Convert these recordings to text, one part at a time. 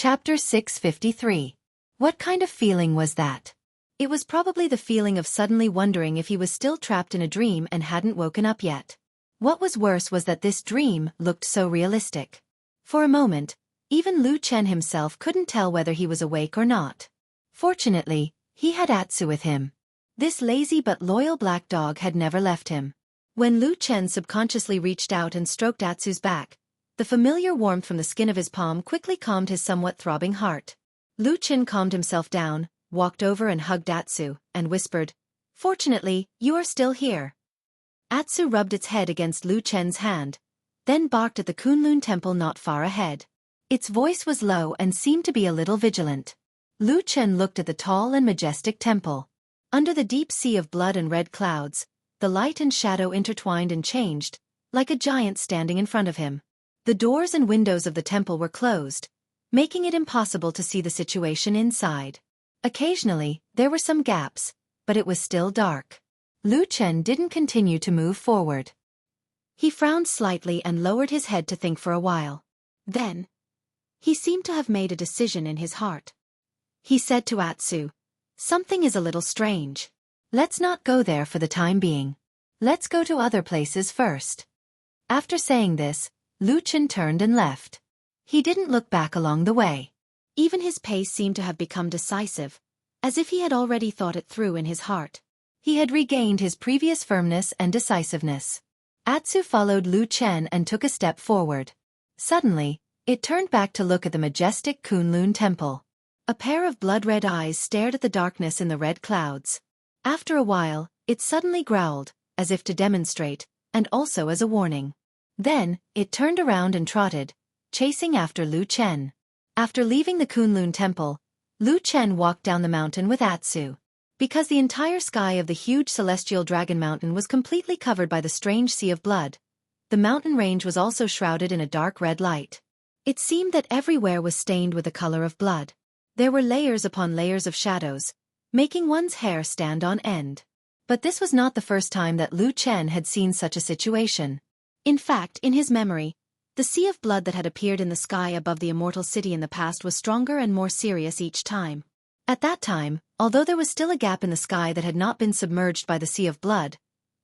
Chapter 653. What kind of feeling was that? It was probably the feeling of suddenly wondering if he was still trapped in a dream and hadn't woken up yet. What was worse was that this dream looked so realistic. For a moment, even Lu Chen himself couldn't tell whether he was awake or not. Fortunately, he had Atsu with him. This lazy but loyal black dog had never left him. When Lu Chen subconsciously reached out and stroked Atsu's back, the familiar warmth from the skin of his palm quickly calmed his somewhat throbbing heart. Lu Chen calmed himself down, walked over and hugged Atsu, and whispered, "Fortunately, you are still here." Atsu rubbed its head against Lu Chen's hand, then barked at the Kunlun temple not far ahead. Its voice was low and seemed to be a little vigilant. Lu Chen looked at the tall and majestic temple. Under the deep sea of blood and red clouds, the light and shadow intertwined and changed, like a giant standing in front of him. The doors and windows of the temple were closed, making it impossible to see the situation inside. Occasionally, there were some gaps, but it was still dark. Lu Chen didn't continue to move forward. He frowned slightly and lowered his head to think for a while. Then, he seemed to have made a decision in his heart. He said to Atsu, "Something is a little strange. Let's not go there for the time being. Let's go to other places first." After saying this, Lu Chen turned and left. He didn't look back along the way. Even his pace seemed to have become decisive, as if he had already thought it through in his heart. He had regained his previous firmness and decisiveness. Atsu followed Lu Chen and took a step forward. Suddenly, it turned back to look at the majestic Kunlun temple. A pair of blood-red eyes stared at the darkness in the red clouds. After a while, it suddenly growled, as if to demonstrate, and also as a warning. Then, it turned around and trotted, chasing after Lu Chen. After leaving the Kunlun temple, Lu Chen walked down the mountain with Atsu. Because the entire sky of the huge celestial dragon mountain was completely covered by the strange sea of blood, the mountain range was also shrouded in a dark red light. It seemed that everywhere was stained with the color of blood. There were layers upon layers of shadows, making one's hair stand on end. But this was not the first time that Lu Chen had seen such a situation. In fact, in his memory, the sea of blood that had appeared in the sky above the immortal city in the past was stronger and more serious each time. At that time, although there was still a gap in the sky that had not been submerged by the sea of blood,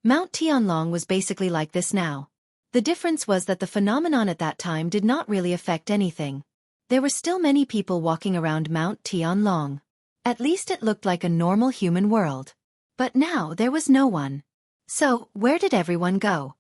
Mount Tianlong was basically like this now. The difference was that the phenomenon at that time did not really affect anything. There were still many people walking around Mount Tianlong. At least it looked like a normal human world. But now there was no one. So, where did everyone go?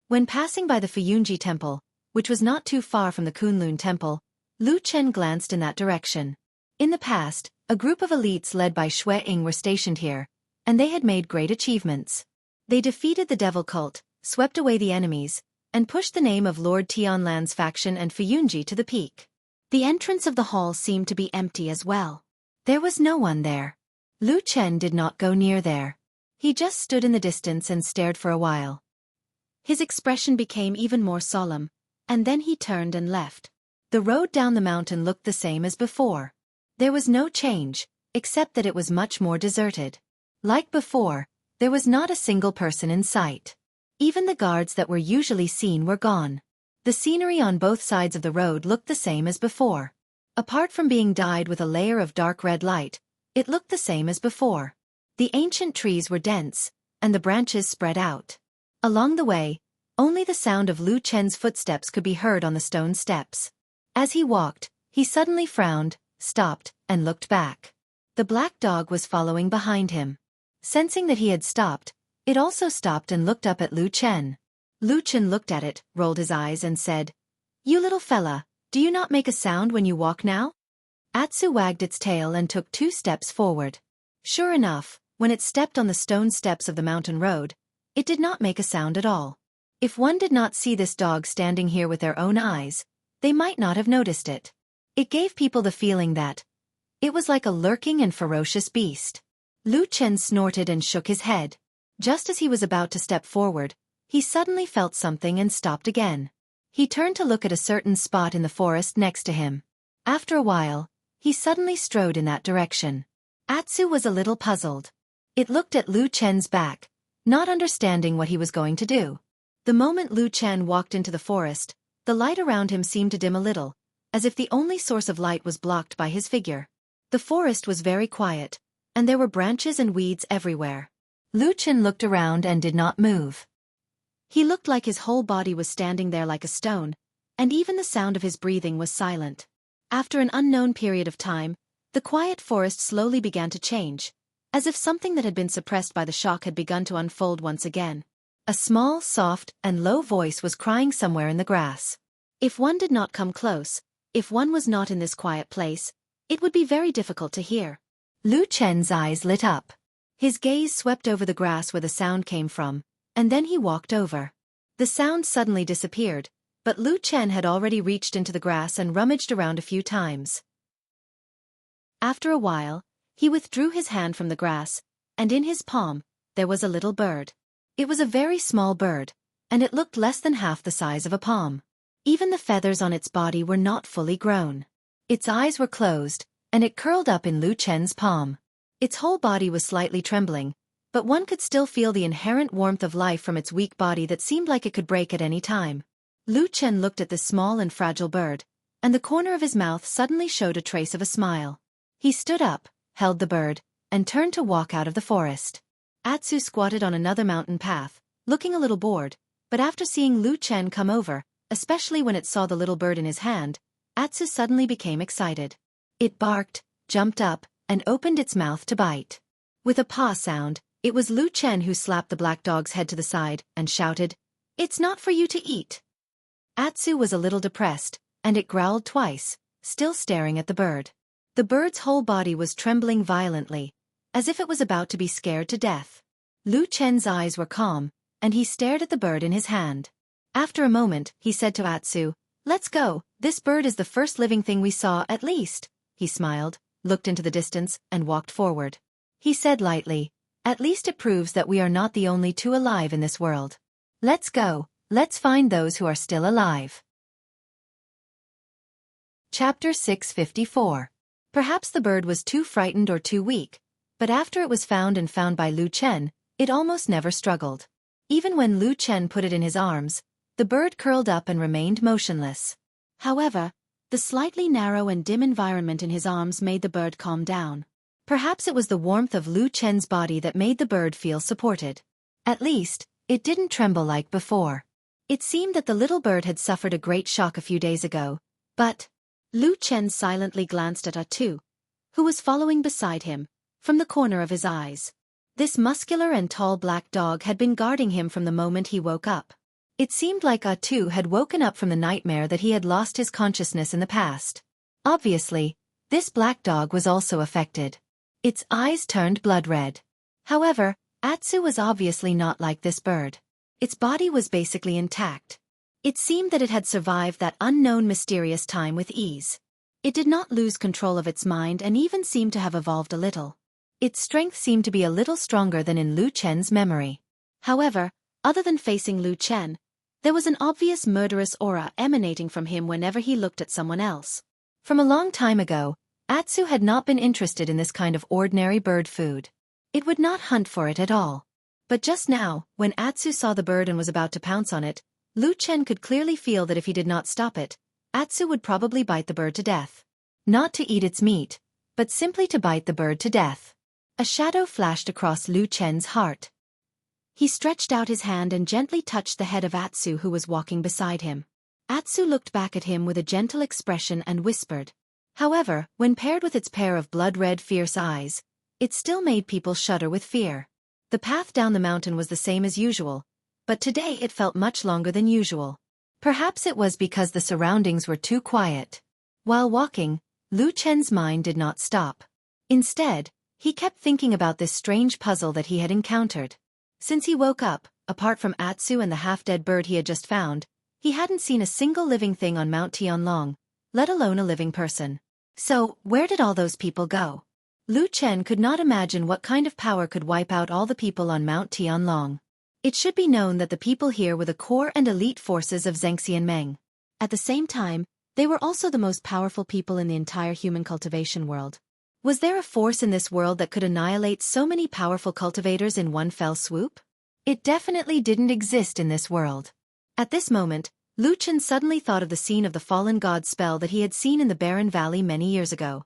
When passing by the Fuyunji temple, which was not too far from the Kunlun temple, Lu Chen glanced in that direction. In the past, a group of elites led by Xue Ying were stationed here, and they had made great achievements. They defeated the devil cult, swept away the enemies, and pushed the name of Lord Tianlan's faction and Fuyunji to the peak. The entrance of the hall seemed to be empty as well. There was no one there. Lu Chen did not go near there. He just stood in the distance and stared for a while. His expression became even more solemn, and then he turned and left. The road down the mountain looked the same as before. There was no change, except that it was much more deserted. Like before, there was not a single person in sight. Even the guards that were usually seen were gone. The scenery on both sides of the road looked the same as before. Apart from being dyed with a layer of dark red light, it looked the same as before. The ancient trees were dense, and the branches spread out. Along the way, only the sound of Lu Chen's footsteps could be heard on the stone steps. As he walked, he suddenly frowned, stopped, and looked back. The black dog was following behind him. Sensing that he had stopped, it also stopped and looked up at Lu Chen. Lu Chen looked at it, rolled his eyes and said, "You little fella, do you not make a sound when you walk now?" Atsu wagged its tail and took 2 steps forward. Sure enough, when it stepped on the stone steps of the mountain road, it did not make a sound at all. If one did not see this dog standing here with their own eyes, they might not have noticed it. It gave people the feeling that it was like a lurking and ferocious beast. Lu Chen snorted and shook his head. Just as he was about to step forward, he suddenly felt something and stopped again. He turned to look at a certain spot in the forest next to him. After a while, he suddenly strode in that direction. Atsu was a little puzzled. It looked at Lu Chen's back, not understanding what he was going to do. The moment Lu Chen walked into the forest, the light around him seemed to dim a little, as if the only source of light was blocked by his figure. The forest was very quiet, and there were branches and weeds everywhere. Lu Chen looked around and did not move. He looked like his whole body was standing there like a stone, and even the sound of his breathing was silent. After an unknown period of time, the quiet forest slowly began to change, as if something that had been suppressed by the shock had begun to unfold once again. A small, soft, and low voice was crying somewhere in the grass. If one did not come close, if one was not in this quiet place, it would be very difficult to hear. Lu Chen's eyes lit up. His gaze swept over the grass where the sound came from, and then he walked over. The sound suddenly disappeared, but Lu Chen had already reached into the grass and rummaged around a few times. After a while, he withdrew his hand from the grass, and in his palm, there was a little bird. It was a very small bird, and it looked less than half the size of a palm. Even the feathers on its body were not fully grown. Its eyes were closed, and it curled up in Lu Chen's palm. Its whole body was slightly trembling, but one could still feel the inherent warmth of life from its weak body that seemed like it could break at any time. Lu Chen looked at this small and fragile bird, and the corner of his mouth suddenly showed a trace of a smile. He stood up, held the bird, and turned to walk out of the forest. Atsu squatted on another mountain path, looking a little bored, but after seeing Lu Chen come over, especially when it saw the little bird in his hand, Atsu suddenly became excited. It barked, jumped up, and opened its mouth to bite. With a paw sound, it was Lu Chen who slapped the black dog's head to the side and shouted, "It's not for you to eat." Atsu was a little depressed, and it growled twice, still staring at the bird. The bird's whole body was trembling violently, as if it was about to be scared to death. Lu Chen's eyes were calm, and he stared at the bird in his hand. After a moment, he said to Atsu, "Let's go, this bird is the first living thing we saw at least." He smiled, looked into the distance, and walked forward. He said lightly, "At least it proves that we are not the only two alive in this world. Let's go, let's find those who are still alive." Chapter 654. Perhaps the bird was too frightened or too weak, but after it was found by Lu Chen, it almost never struggled. Even when Lu Chen put it in his arms, the bird curled up and remained motionless. However, the slightly narrow and dim environment in his arms made the bird calm down. Perhaps it was the warmth of Lu Chen's body that made the bird feel supported. At least, it didn't tremble like before. It seemed that the little bird had suffered a great shock a few days ago, but Lu Chen silently glanced at Atsu, who was following beside him, from the corner of his eyes. This muscular and tall black dog had been guarding him from the moment he woke up. It seemed like Atsu had woken up from the nightmare that he had lost his consciousness in the past. Obviously, this black dog was also affected. Its eyes turned blood red. However, Atsu was obviously not like this bird. Its body was basically intact. It seemed that it had survived that unknown mysterious time with ease. It did not lose control of its mind and even seemed to have evolved a little. Its strength seemed to be a little stronger than in Lu Chen's memory. However, other than facing Lu Chen, there was an obvious murderous aura emanating from him whenever he looked at someone else. From a long time ago, Atsu had not been interested in this kind of ordinary bird food. It would not hunt for it at all. But just now, when Atsu saw the bird and was about to pounce on it, Lu Chen could clearly feel that if he did not stop it, Atsu would probably bite the bird to death. Not to eat its meat, but simply to bite the bird to death. A shadow flashed across Lu Chen's heart. He stretched out his hand and gently touched the head of Atsu, who was walking beside him. Atsu looked back at him with a gentle expression and whispered. However, when paired with its pair of blood-red fierce eyes, it still made people shudder with fear. The path down the mountain was the same as usual, but today it felt much longer than usual. Perhaps it was because the surroundings were too quiet. While walking, Lu Chen's mind did not stop. Instead, he kept thinking about this strange puzzle that he had encountered. Since he woke up, apart from Atsu and the half-dead bird he had just found, he hadn't seen a single living thing on Mount Tianlong, let alone a living person. So, where did all those people go? Lu Chen could not imagine what kind of power could wipe out all the people on Mount Tianlong. It should be known that the people here were the core and elite forces of Zhengxian Meng. At the same time, they were also the most powerful people in the entire human cultivation world. Was there a force in this world that could annihilate so many powerful cultivators in one fell swoop? It definitely didn't exist in this world. At this moment, Lu Chen suddenly thought of the scene of the fallen god spell that he had seen in the barren valley many years ago.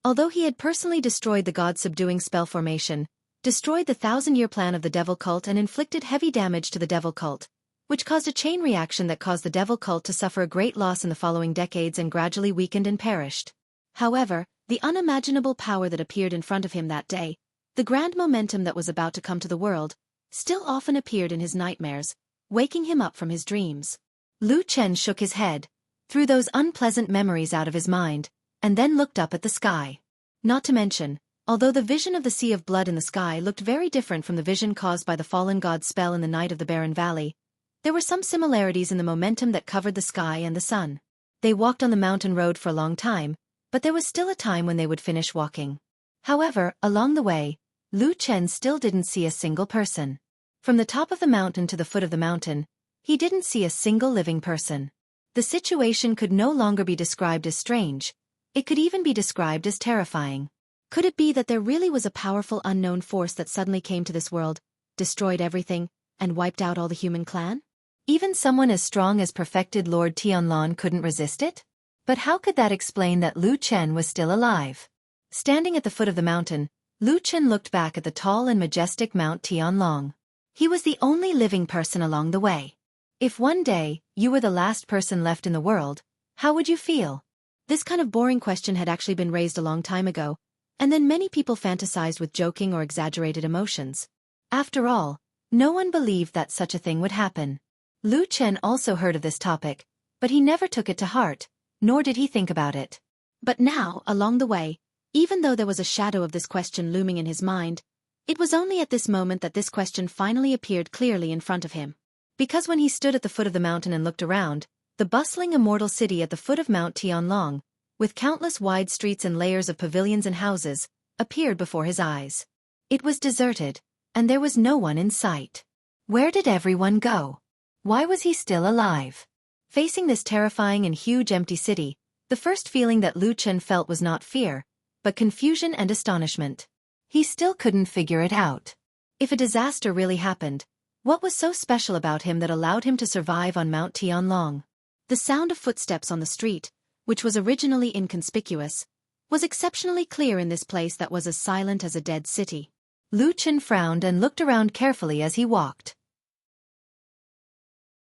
Although he had personally destroyed the god-subduing spell formation, destroyed the 1,000-year plan of the devil cult and inflicted heavy damage to the devil cult, which caused a chain reaction that caused the devil cult to suffer a great loss in the following decades and gradually weakened and perished. However, the unimaginable power that appeared in front of him that day, the grand momentum that was about to come to the world, still often appeared in his nightmares, waking him up from his dreams. Lu Chen shook his head, threw those unpleasant memories out of his mind, and then looked up at the sky. Not to mention, although the vision of the sea of blood in the sky looked very different from the vision caused by the fallen god spell in the night of the barren valley, there were some similarities in the momentum that covered the sky and the sun. They walked on the mountain road for a long time, but there was still a time when they would finish walking. However, along the way, Lu Chen still didn't see a single person. From the top of the mountain to the foot of the mountain, he didn't see a single living person. The situation could no longer be described as strange. It could even be described as terrifying. Could it be that there really was a powerful unknown force that suddenly came to this world, destroyed everything, and wiped out all the human clan? Even someone as strong as perfected Lord Tianlan couldn't resist it? But how could that explain that Lu Chen was still alive? Standing at the foot of the mountain, Lu Chen looked back at the tall and majestic Mount Tianlong. He was the only living person along the way. If one day, you were the last person left in the world, how would you feel? This kind of boring question had actually been raised a long time ago, and then many people fantasized with joking or exaggerated emotions. After all, no one believed that such a thing would happen. Lu Chen also heard of this topic, but he never took it to heart, nor did he think about it. But now, along the way, even though there was a shadow of this question looming in his mind, it was only at this moment that this question finally appeared clearly in front of him. Because when he stood at the foot of the mountain and looked around, the bustling immortal city at the foot of Mount Tianlong, with countless wide streets and layers of pavilions and houses, appeared before his eyes. It was deserted, and there was no one in sight. Where did everyone go? Why was he still alive? Facing this terrifying and huge empty city, the first feeling that Lu Chen felt was not fear, but confusion and astonishment. He still couldn't figure it out. If a disaster really happened, what was so special about him that allowed him to survive on Mount Tianlong? The sound of footsteps on the street, which was originally inconspicuous, was exceptionally clear in this place that was as silent as a dead city. Lu Chen frowned and looked around carefully as he walked.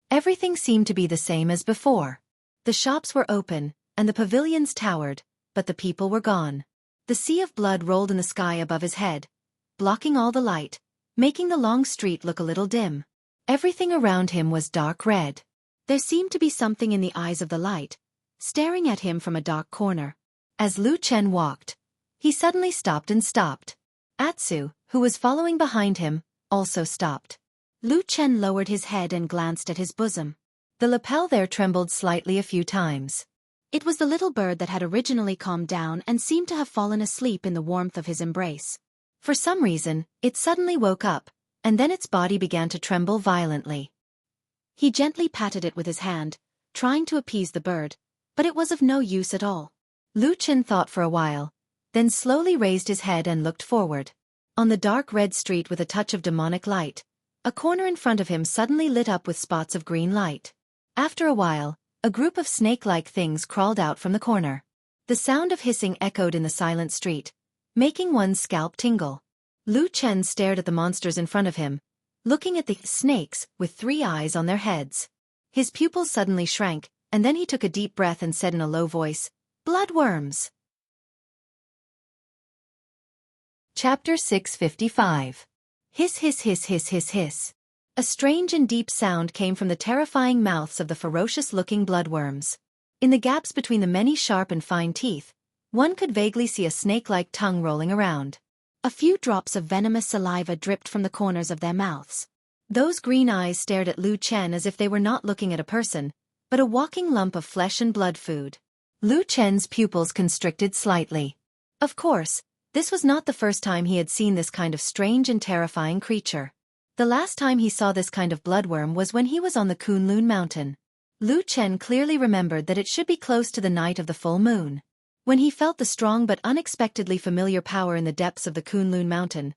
Everything seemed to be the same as before. The shops were open, and the pavilions towered, but the people were gone. The sea of blood rolled in the sky above his head, blocking all the light, making the long street look a little dim. Everything around him was dark red. There seemed to be something in the eyes of the light, staring at him from a dark corner. As Lu Chen walked, he suddenly stopped. Atsu, who was following behind him, also stopped. Lu Chen lowered his head and glanced at his bosom. The lapel there trembled slightly a few times. It was the little bird that had originally calmed down and seemed to have fallen asleep in the warmth of his embrace. For some reason, it suddenly woke up, and then its body began to tremble violently. He gently patted it with his hand, trying to appease the bird, but it was of no use at all. Lu Chen thought for a while, then slowly raised his head and looked forward. On the dark red street with a touch of demonic light, a corner in front of him suddenly lit up with spots of green light. After a while, a group of snake-like things crawled out from the corner. The sound of hissing echoed in the silent street, making one's scalp tingle. Lu Chen stared at the monsters in front of him, looking at the snakes with 3 eyes on their heads. His pupils suddenly shrank, and then he took a deep breath and said in a low voice, "Bloodworms." Chapter 655. Hiss hiss hiss hiss hiss hiss. A strange and deep sound came from the terrifying mouths of the ferocious-looking bloodworms. In the gaps between the many sharp and fine teeth, one could vaguely see a snake-like tongue rolling around. A few drops of venomous saliva dripped from the corners of their mouths. Those green eyes stared at Lu Chen as if they were not looking at a person, but a walking lump of flesh and blood food. Lu Chen's pupils constricted slightly. Of course, this was not the first time he had seen this kind of strange and terrifying creature. The last time he saw this kind of bloodworm was when he was on the Kunlun mountain. Lu Chen clearly remembered that it should be close to the night of the full moon. When he felt the strong but unexpectedly familiar power in the depths of the Kunlun mountain,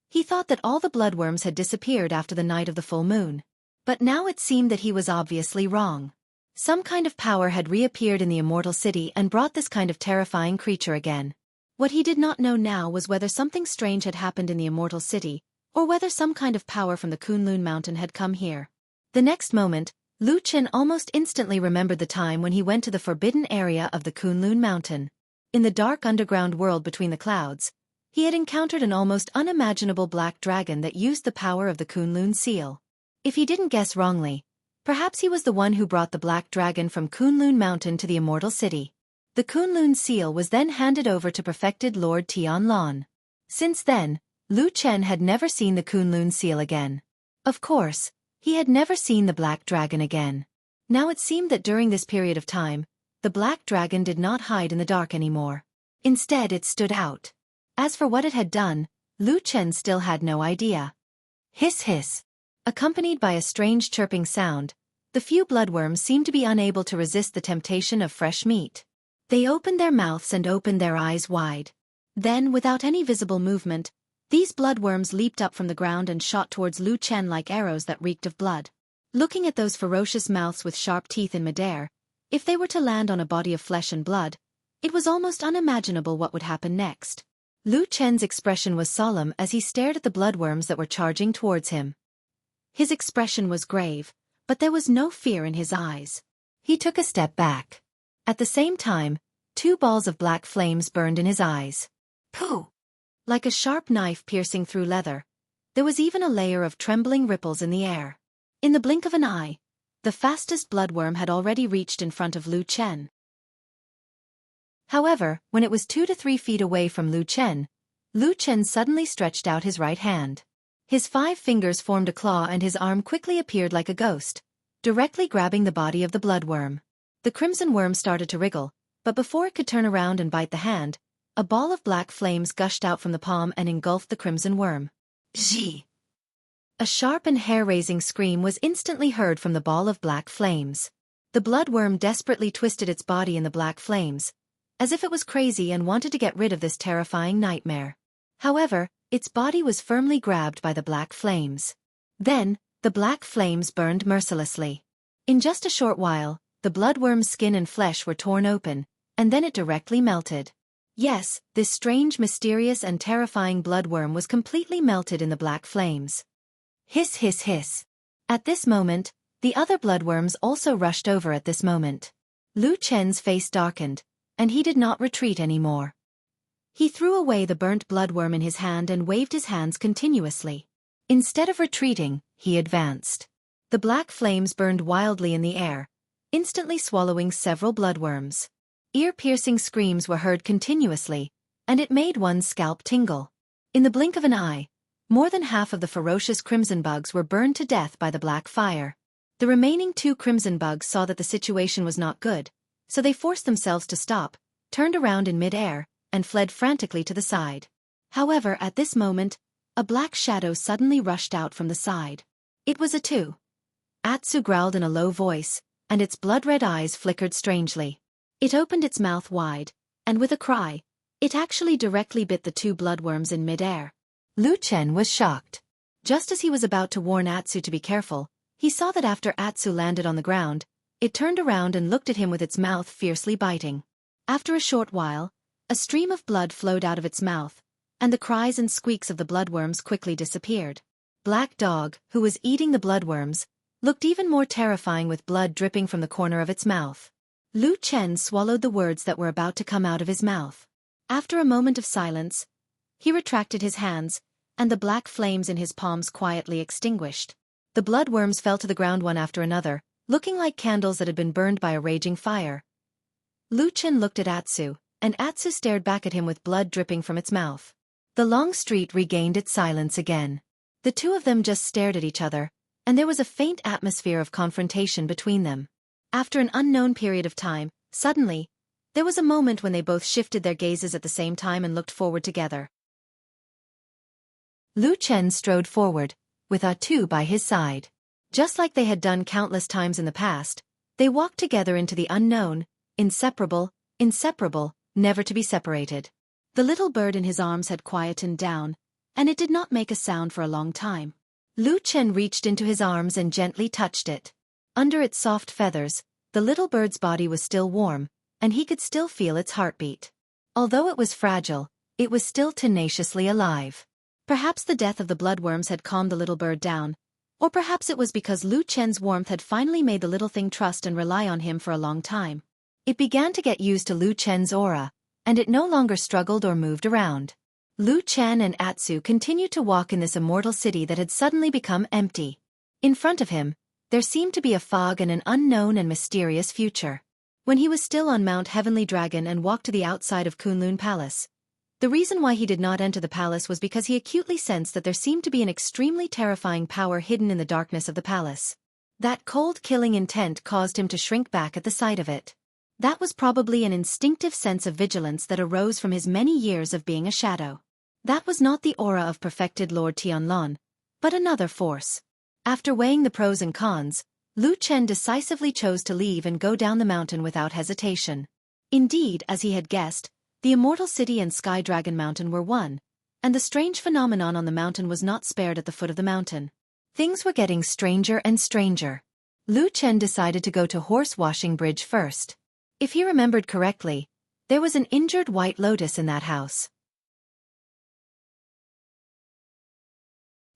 he thought that all the bloodworms had disappeared after the night of the full moon. But now it seemed that he was obviously wrong. Some kind of power had reappeared in the immortal city and brought this kind of terrifying creature again. What he did not know now was whether something strange had happened in the immortal city, or whether some kind of power from the Kunlun mountain had come here. The next moment, Lu Chen almost instantly remembered the time when he went to the forbidden area of the Kunlun mountain. In the dark underground world between the clouds, he had encountered an almost unimaginable black dragon that used the power of the Kunlun seal. If he didn't guess wrongly, perhaps he was the one who brought the black dragon from Kunlun mountain to the immortal city. The Kunlun seal was then handed over to perfected Lord Tianlan. Since then, Lu Chen had never seen the Kunlun seal again. Of course, he had never seen the black dragon again. Now it seemed that during this period of time, the black dragon did not hide in the dark anymore. Instead it stood out. As for what it had done, Lu Chen still had no idea. Hiss hiss. Accompanied by a strange chirping sound, the few bloodworms seemed to be unable to resist the temptation of fresh meat. They opened their mouths and opened their eyes wide. Then, without any visible movement, these bloodworms leaped up from the ground and shot towards Lu Chen like arrows that reeked of blood. Looking at those ferocious mouths with sharp teeth in midair, if they were to land on a body of flesh and blood, it was almost unimaginable what would happen next. Lu Chen's expression was solemn as he stared at the bloodworms that were charging towards him. His expression was grave, but there was no fear in his eyes. He took a step back. At the same time, 2 balls of black flames burned in his eyes. Pooh! Like a sharp knife piercing through leather, there was even a layer of trembling ripples in the air. In the blink of an eye, the fastest bloodworm had already reached in front of Lu Chen. However, when it was 2 to 3 feet away from Lu Chen suddenly stretched out his right hand. His 5 fingers formed a claw and his arm quickly appeared like a ghost, directly grabbing the body of the bloodworm. The crimson worm started to wriggle, but before it could turn around and bite the hand, a ball of black flames gushed out from the palm and engulfed the crimson worm. Zhi! A sharp and hair-raising scream was instantly heard from the ball of black flames. The bloodworm desperately twisted its body in the black flames, as if it was crazy and wanted to get rid of this terrifying nightmare. However, its body was firmly grabbed by the black flames. Then, the black flames burned mercilessly. In just a short while, the bloodworm's skin and flesh were torn open, and then it directly melted. Yes, this strange, mysterious and terrifying bloodworm was completely melted in the black flames. Hiss hiss hiss. At this moment, the other bloodworms also rushed over at this moment. Lu Chen's face darkened, and he did not retreat anymore. He threw away the burnt bloodworm in his hand and waved his hands continuously. Instead of retreating, he advanced. The black flames burned wildly in the air, instantly swallowing several bloodworms. Ear-piercing screams were heard continuously, and it made one's scalp tingle. In the blink of an eye, more than half of the ferocious crimson bugs were burned to death by the black fire. The remaining 2 crimson bugs saw that the situation was not good, so they forced themselves to stop, turned around in mid-air, and fled frantically to the side. However, at this moment, a black shadow suddenly rushed out from the side. It was Atsu. Atsu growled in a low voice, and its blood-red eyes flickered strangely. It opened its mouth wide, and with a cry, it actually directly bit the 2 bloodworms in mid-air. Lu Chen was shocked. Just as he was about to warn Atsu to be careful, he saw that after Atsu landed on the ground, it turned around and looked at him with its mouth fiercely biting. After a short while, a stream of blood flowed out of its mouth, and the cries and squeaks of the bloodworms quickly disappeared. Black Dog, who was eating the bloodworms, looked even more terrifying with blood dripping from the corner of its mouth. Lu Chen swallowed the words that were about to come out of his mouth. After a moment of silence, he retracted his hands, and the black flames in his palms quietly extinguished. The bloodworms fell to the ground one after another, looking like candles that had been burned by a raging fire. Lu Chen looked at Atsu, and Atsu stared back at him with blood dripping from its mouth. The long street regained its silence again. The 2 of them just stared at each other, and there was a faint atmosphere of confrontation between them. After an unknown period of time, suddenly, there was a moment when they both shifted their gazes at the same time and looked forward together. Lu Chen strode forward, with Atsu by his side. Just like they had done countless times in the past, they walked together into the unknown, inseparable, never to be separated. The little bird in his arms had quietened down, and it did not make a sound for a long time. Lu Chen reached into his arms and gently touched it. Under its soft feathers, the little bird's body was still warm, and he could still feel its heartbeat. Although it was fragile, it was still tenaciously alive. Perhaps the death of the bloodworms had calmed the little bird down, or perhaps it was because Lu Chen's warmth had finally made the little thing trust and rely on him for a long time. It began to get used to Lu Chen's aura, and it no longer struggled or moved around. Lu Chen and Atsu continued to walk in this immortal city that had suddenly become empty. In front of him, there seemed to be a fog and an unknown and mysterious future. When he was still on Mount Heavenly Dragon and walked to the outside of Kunlun Palace, the reason why he did not enter the palace was because he acutely sensed that there seemed to be an extremely terrifying power hidden in the darkness of the palace. That cold killing intent caused him to shrink back at the sight of it. That was probably an instinctive sense of vigilance that arose from his many years of being a shadow. That was not the aura of perfected Lord Tianlong, but another force. After weighing the pros and cons, Lu Chen decisively chose to leave and go down the mountain without hesitation. Indeed, as he had guessed, the Immortal City and Sky Dragon Mountain were one, and the strange phenomenon on the mountain was not spared at the foot of the mountain. Things were getting stranger and stranger. Lu Chen decided to go to Horse Washing Bridge first. If he remembered correctly, there was an injured white lotus in that house.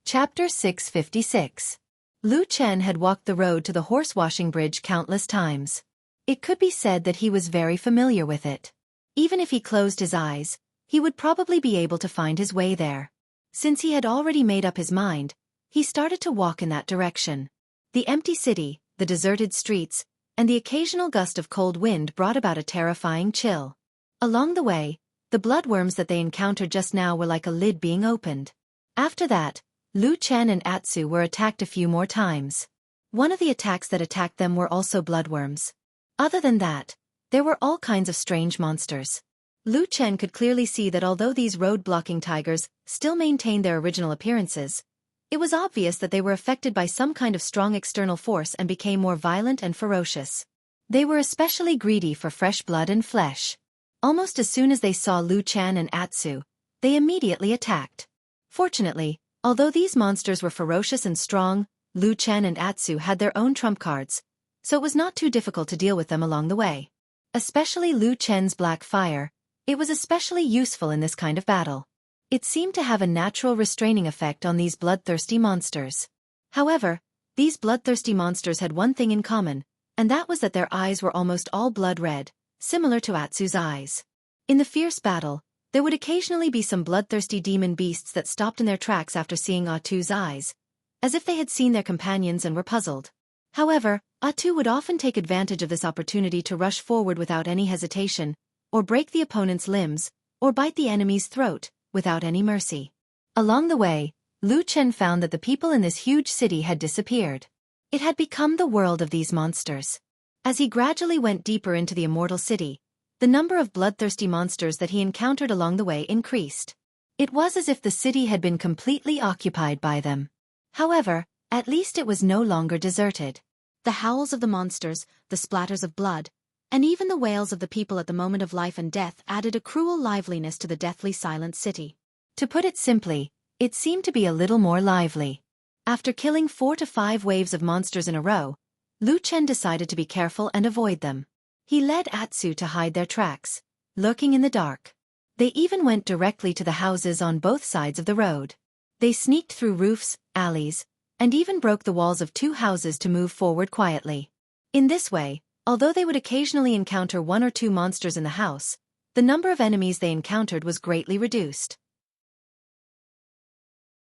Chapter 656. Lu Chen had walked the road to the Horse Washing Bridge countless times. It could be said that he was very familiar with it. Even if he closed his eyes, he would probably be able to find his way there. Since he had already made up his mind, he started to walk in that direction. The empty city, the deserted streets, and the occasional gust of cold wind brought about a terrifying chill. Along the way, the bloodworms that they encountered just now were like a lid being opened. After that, Lu Chen and Atsu were attacked a few more times. One of the attacks that attacked them were also bloodworms. Other than that, there were all kinds of strange monsters. Lu Chen could clearly see that although these road-blocking tigers still maintained their original appearances, it was obvious that they were affected by some kind of strong external force and became more violent and ferocious. They were especially greedy for fresh blood and flesh. Almost as soon as they saw Lu Chen and Atsu, they immediately attacked. Fortunately, although these monsters were ferocious and strong, Lu Chen and Atsu had their own trump cards, so it was not too difficult to deal with them along the way. Especially Lu Chen's black fire, it was especially useful in this kind of battle. It seemed to have a natural restraining effect on these bloodthirsty monsters. However, these bloodthirsty monsters had one thing in common, and that was that their eyes were almost all blood red, similar to Atsu's eyes. In the fierce battle, there would occasionally be some bloodthirsty demon beasts that stopped in their tracks after seeing Atsu's eyes, as if they had seen their companions and were puzzled. However, Atsu would often take advantage of this opportunity to rush forward without any hesitation, or break the opponent's limbs, or bite the enemy's throat, without any mercy. Along the way, Lu Chen found that the people in this huge city had disappeared. It had become the world of these monsters. As he gradually went deeper into the immortal city, the number of bloodthirsty monsters that he encountered along the way increased. It was as if the city had been completely occupied by them. However, at least it was no longer deserted. The howls of the monsters, the splatters of blood, and even the wails of the people at the moment of life and death added a cruel liveliness to the deathly silent city. To put it simply, it seemed to be a little more lively. After killing 4 to 5 waves of monsters in a row, Lu Chen decided to be careful and avoid them. He led Atsu to hide their tracks, lurking in the dark. They even went directly to the houses on both sides of the road. They sneaked through roofs, alleys, and even broke the walls of 2 houses to move forward quietly. In this way, although they would occasionally encounter 1 or 2 monsters in the house, the number of enemies they encountered was greatly reduced.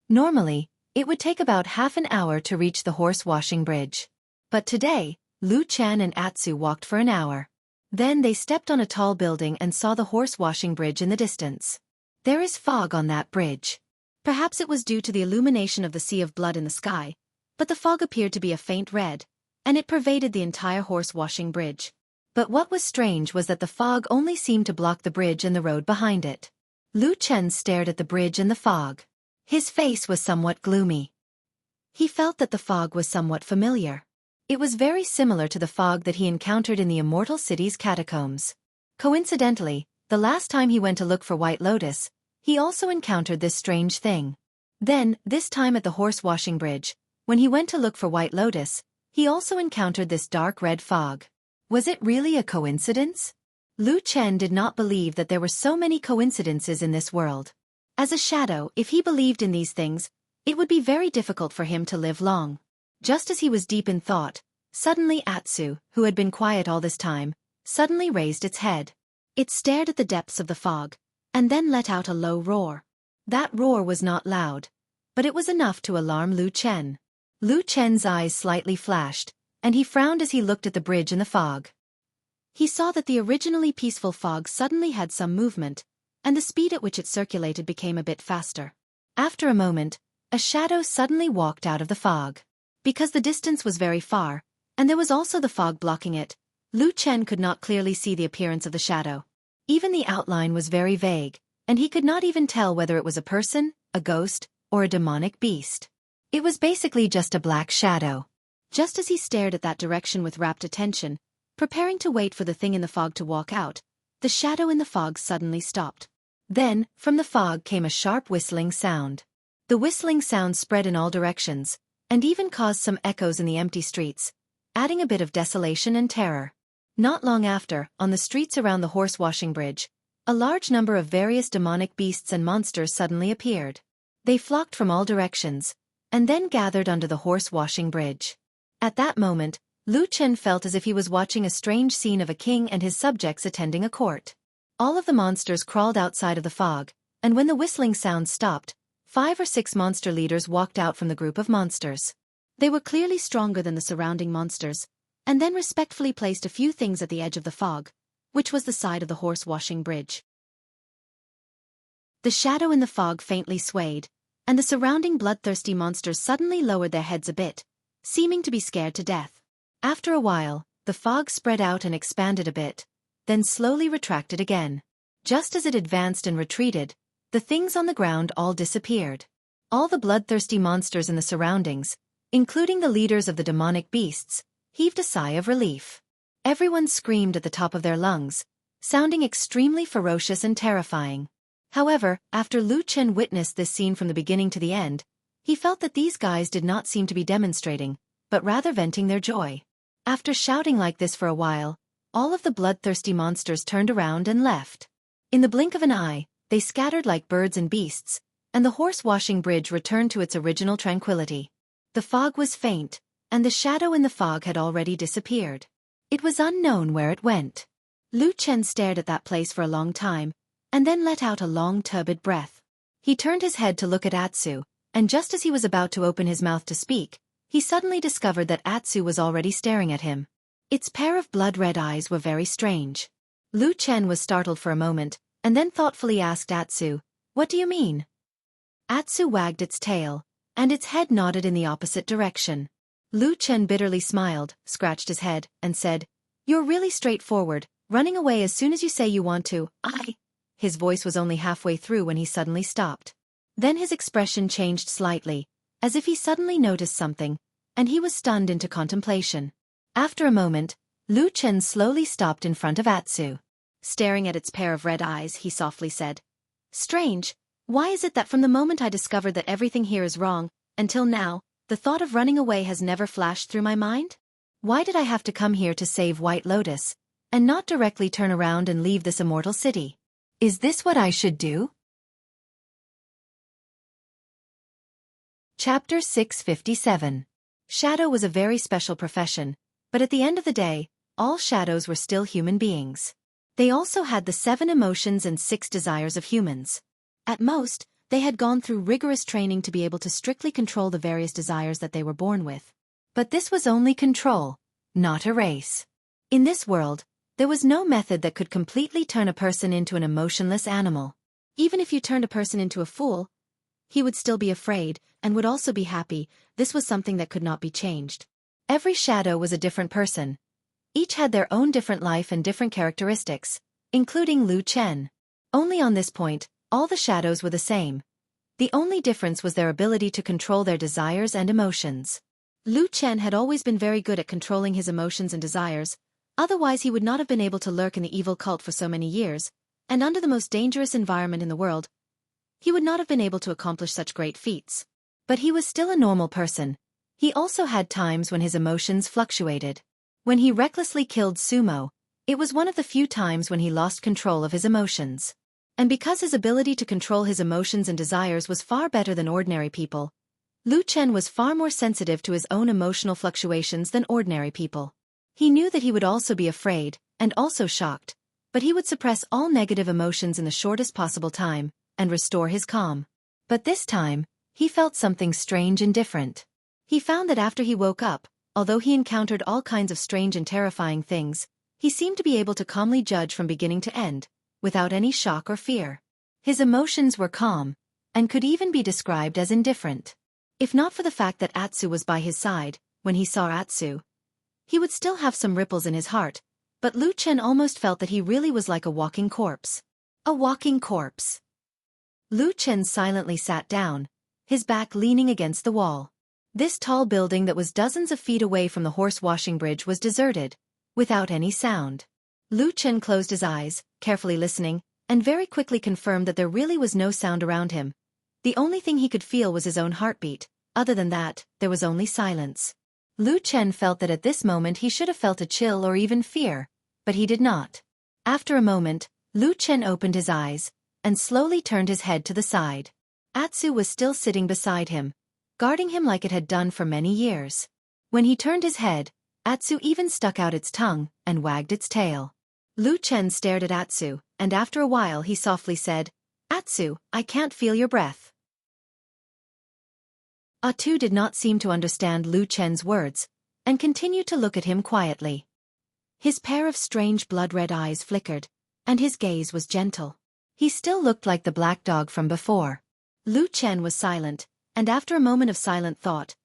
Normally, it would take about half an hour to reach the horse washing bridge. But today, Lu Chen and Atsu walked for an hour. Then they stepped on a tall building and saw the horse washing bridge in the distance. There is fog on that bridge. Perhaps it was due to the illumination of the sea of blood in the sky, but the fog appeared to be a faint red, and it pervaded the entire horse washing bridge. But what was strange was that the fog only seemed to block the bridge and the road behind it. Lu Chen stared at the bridge and the fog. His face was somewhat gloomy. He felt that the fog was somewhat familiar. It was very similar to the fog that he encountered in the Immortal City's catacombs. Coincidentally, the last time he went to look for White Lotus, he also encountered this strange thing. Then, this time at the horse-washing bridge, when he went to look for White Lotus, he also encountered this dark red fog. Was it really a coincidence? Lu Chen did not believe that there were so many coincidences in this world. As a shadow, if he believed in these things, it would be very difficult for him to live long. Just as he was deep in thought, suddenly Atsu, who had been quiet all this time, suddenly raised its head. It stared at the depths of the fog, and then let out a low roar. That roar was not loud, but it was enough to alarm Lu Chen. Lu Chen's eyes slightly flashed, and he frowned as he looked at the bridge in the fog. He saw that the originally peaceful fog suddenly had some movement, and the speed at which it circulated became a bit faster. After a moment, a shadow suddenly walked out of the fog. Because the distance was very far, and there was also the fog blocking it, Lu Chen could not clearly see the appearance of the shadow. Even the outline was very vague, and he could not even tell whether it was a person, a ghost, or a demonic beast. It was basically just a black shadow. Just as he stared at that direction with rapt attention, preparing to wait for the thing in the fog to walk out, the shadow in the fog suddenly stopped. Then, from the fog came a sharp whistling sound. The whistling sound spread in all directions, and even caused some echoes in the empty streets, adding a bit of desolation and terror. Not long after, on the streets around the horse-washing bridge, a large number of various demonic beasts and monsters suddenly appeared. They flocked from all directions, and then gathered under the horse-washing bridge. At that moment, Lu Chen felt as if he was watching a strange scene of a king and his subjects attending a court. All of the monsters crawled outside of the fog, and when the whistling sound stopped, 5 or 6 monster leaders walked out from the group of monsters. They were clearly stronger than the surrounding monsters, and then respectfully placed a few things at the edge of the fog, which was the side of the horse-washing bridge. The shadow in the fog faintly swayed, and the surrounding bloodthirsty monsters suddenly lowered their heads a bit, seeming to be scared to death. After a while, the fog spread out and expanded a bit, then slowly retracted again. Just as it advanced and retreated, the things on the ground all disappeared. All the bloodthirsty monsters in the surroundings, including the leaders of the demonic beasts, heaved a sigh of relief. Everyone screamed at the top of their lungs, sounding extremely ferocious and terrifying. However, after Lu Chen witnessed this scene from the beginning to the end, he felt that these guys did not seem to be demonstrating, but rather venting their joy. After shouting like this for a while, all of the bloodthirsty monsters turned around and left. In the blink of an eye, they scattered like birds and beasts, and the horse-washing bridge returned to its original tranquility. The fog was faint, and the shadow in the fog had already disappeared. It was unknown where it went. Lu Chen stared at that place for a long time, and then let out a long turbid breath. He turned his head to look at Atsu, and just as he was about to open his mouth to speak, he suddenly discovered that Atsu was already staring at him. Its pair of blood-red eyes were very strange. Lu Chen was startled for a moment, and then thoughtfully asked Atsu, "What do you mean?" Atsu wagged its tail, and its head nodded in the opposite direction. Lu Chen bitterly smiled, scratched his head, and said, "You're really straightforward, running away as soon as you say you want to." His voice was only halfway through when he suddenly stopped. Then his expression changed slightly, as if he suddenly noticed something, and he was stunned into contemplation. After a moment, Lu Chen slowly stopped in front of Atsu. Staring at its pair of red eyes, he softly said, "Strange, why is it that from the moment I discovered that everything here is wrong, until now, the thought of running away has never flashed through my mind? Why did I have to come here to save White Lotus, and not directly turn around and leave this immortal city? Is this what I should do?" Chapter 657. Shadow was a very special profession, but at the end of the day, all shadows were still human beings. They also had the 7 emotions and 6 desires of humans. At most, they had gone through rigorous training to be able to strictly control the various desires that they were born with. But this was only control, not erase. In this world, there was no method that could completely turn a person into an emotionless animal. Even if you turned a person into a fool, he would still be afraid, and would also be happy. This was something that could not be changed. Every shadow was a different person. Each had their own different life and different characteristics, including Lu Chen. Only on this point, all the shadows were the same. The only difference was their ability to control their desires and emotions. Lu Chen had always been very good at controlling his emotions and desires, otherwise he would not have been able to lurk in the evil cult for so many years, and under the most dangerous environment in the world. he would not have been able to accomplish such great feats. But he was still a normal person. He also had times when his emotions fluctuated. When he recklessly killed Sumo, it was one of the few times when he lost control of his emotions. And because his ability to control his emotions and desires was far better than ordinary people, Lu Chen was far more sensitive to his own emotional fluctuations than ordinary people. He knew that he would also be afraid, and also shocked, but he would suppress all negative emotions in the shortest possible time, and restore his calm. But this time, he felt something strange and different. He found that after he woke up, although he encountered all kinds of strange and terrifying things, he seemed to be able to calmly judge from beginning to end, without any shock or fear. His emotions were calm, and could even be described as indifferent. If not for the fact that Atsu was by his side, when he saw Atsu, he would still have some ripples in his heart, but Lu Chen almost felt that he really was like a walking corpse. A walking corpse. Lu Chen silently sat down, his back leaning against the wall. This tall building that was dozens of feet away from the horse washing bridge was deserted, without any sound. Lu Chen closed his eyes, carefully listening, and very quickly confirmed that there really was no sound around him. The only thing he could feel was his own heartbeat. Other than that, there was only silence. Lu Chen felt that at this moment he should have felt a chill or even fear, but he did not. After a moment, Lu Chen opened his eyes, and slowly turned his head to the side. Atsu was still sitting beside him, guarding him like it had done for many years. When he turned his head, Atsu even stuck out its tongue, and wagged its tail. Lu Chen stared at Atsu, and after a while he softly said, "Atsu, I can't feel your breath." Atsu did not seem to understand Lu Chen's words, and continued to look at him quietly. His pair of strange blood-red eyes flickered, and his gaze was gentle. He still looked like the black dog from before. Lu Chen was silent, and after a moment of silent thought,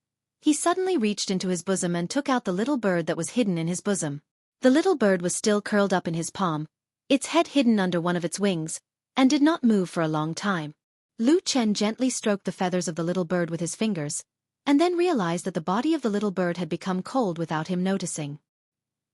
he suddenly reached into his bosom and took out the little bird that was hidden in his bosom. The little bird was still curled up in his palm, its head hidden under one of its wings, and did not move for a long time. Lu Chen gently stroked the feathers of the little bird with his fingers, and then realized that the body of the little bird had become cold without him noticing.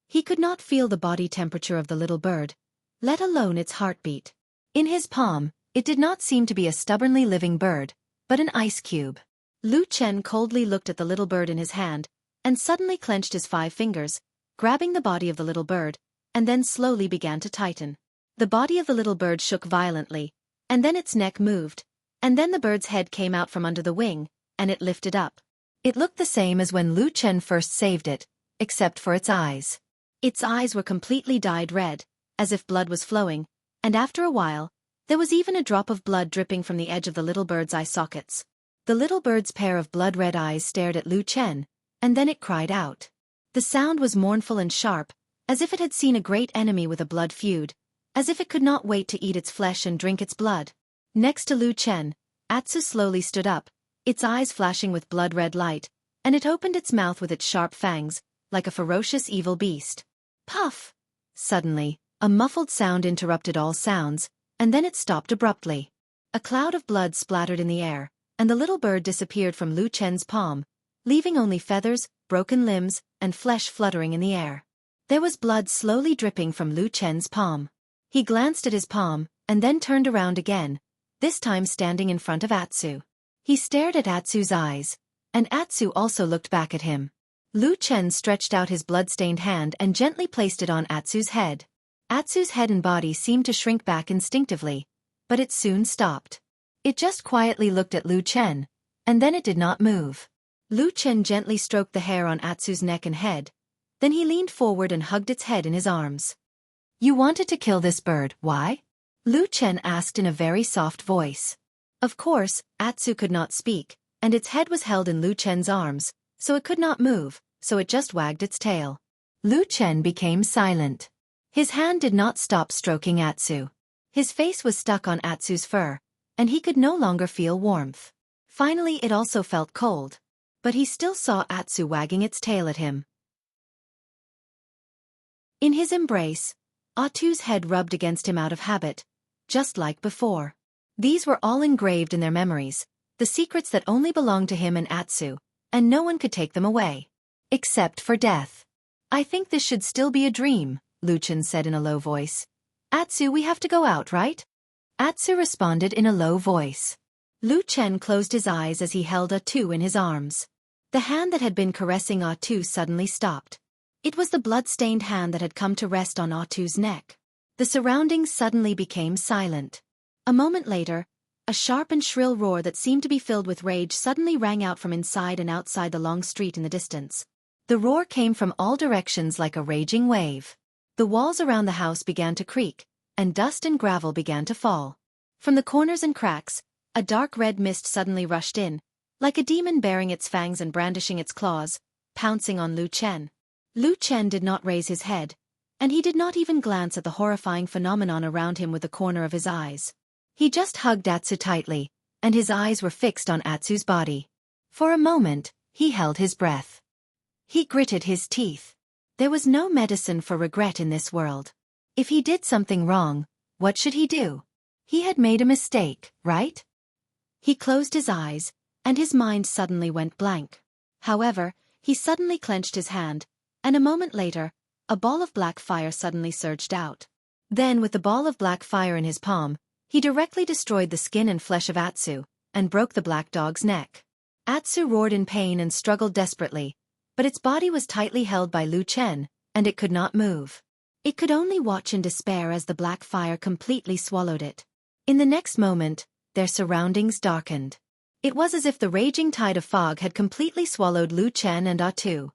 He could not feel the body temperature of the little bird, let alone its heartbeat. In his palm, it did not seem to be a stubbornly living bird, but an ice cube. Lu Chen coldly looked at the little bird in his hand, and suddenly clenched his 5 fingers, grabbing the body of the little bird, and then slowly began to tighten. The body of the little bird shook violently, and then its neck moved, and then the bird's head came out from under the wing, and it lifted up. It looked the same as when Lu Chen first saved it, except for its eyes. Its eyes were completely dyed red, as if blood was flowing, and after a while, there was even a drop of blood dripping from the edge of the little bird's eye sockets. The little bird's pair of blood-red eyes stared at Lu Chen, and then it cried out. The sound was mournful and sharp, as if it had seen a great enemy with a blood feud, as if it could not wait to eat its flesh and drink its blood. Next to Lu Chen, Atsu slowly stood up, its eyes flashing with blood-red light, and it opened its mouth with its sharp fangs, like a ferocious evil beast. Puff! Suddenly, a muffled sound interrupted all sounds, and then it stopped abruptly. A cloud of blood splattered in the air, and the little bird disappeared from Lu Chen's palm, leaving only feathers, broken limbs, and flesh fluttering in the air. There was blood slowly dripping from Lu Chen's palm. He glanced at his palm, and then turned around again, this time standing in front of Atsu. He stared at Atsu's eyes, and Atsu also looked back at him. Lu Chen stretched out his blood-stained hand and gently placed it on Atsu's head. Atsu's head and body seemed to shrink back instinctively, but it soon stopped. It just quietly looked at Lu Chen, and then it did not move. Lu Chen gently stroked the hair on Atsu's neck and head, then he leaned forward and hugged its head in his arms. "You wanted to kill this bird, why?" Lu Chen asked in a very soft voice. Of course, Atsu could not speak, and its head was held in Lu Chen's arms, so it could not move, so it just wagged its tail. Lu Chen became silent. His hand did not stop stroking Atsu. His face was stuck on Atsu's fur, and he could no longer feel warmth. Finally it also felt cold. But he still saw Atsu wagging its tail at him. In his embrace, Atsu's head rubbed against him out of habit, just like before. These were all engraved in their memories, the secrets that only belonged to him and Atsu, and no one could take them away. Except for death. "I think this should still be a dream," Lu Chen said in a low voice. "Atsu, we have to go out, right?" Atsu responded in a low voice. Lu Chen closed his eyes as he held Atu in his arms. The hand that had been caressing Atu suddenly stopped. It was the blood-stained hand that had come to rest on Atu's neck. The surroundings suddenly became silent. A moment later, a sharp and shrill roar that seemed to be filled with rage suddenly rang out from inside and outside the long street in the distance. The roar came from all directions like a raging wave. The walls around the house began to creak, and dust and gravel began to fall. From the corners and cracks, a dark red mist suddenly rushed in, like a demon baring its fangs and brandishing its claws, pouncing on Lu Chen. Lu Chen did not raise his head, and he did not even glance at the horrifying phenomenon around him with the corner of his eyes. He just hugged Atsu tightly, and his eyes were fixed on Atsu's body. For a moment, he held his breath. He gritted his teeth. There was no medicine for regret in this world. If he did something wrong, what should he do? He had made a mistake, right? He closed his eyes, and his mind suddenly went blank. However, he suddenly clenched his hand, and a moment later, a ball of black fire suddenly surged out. Then, with the ball of black fire in his palm, he directly destroyed the skin and flesh of Atsu, and broke the black dog's neck. Atsu roared in pain and struggled desperately, but its body was tightly held by Lu Chen, and it could not move. It could only watch in despair as the black fire completely swallowed it. In the next moment, their surroundings darkened. It was as if the raging tide of fog had completely swallowed Lu Chen and Atu.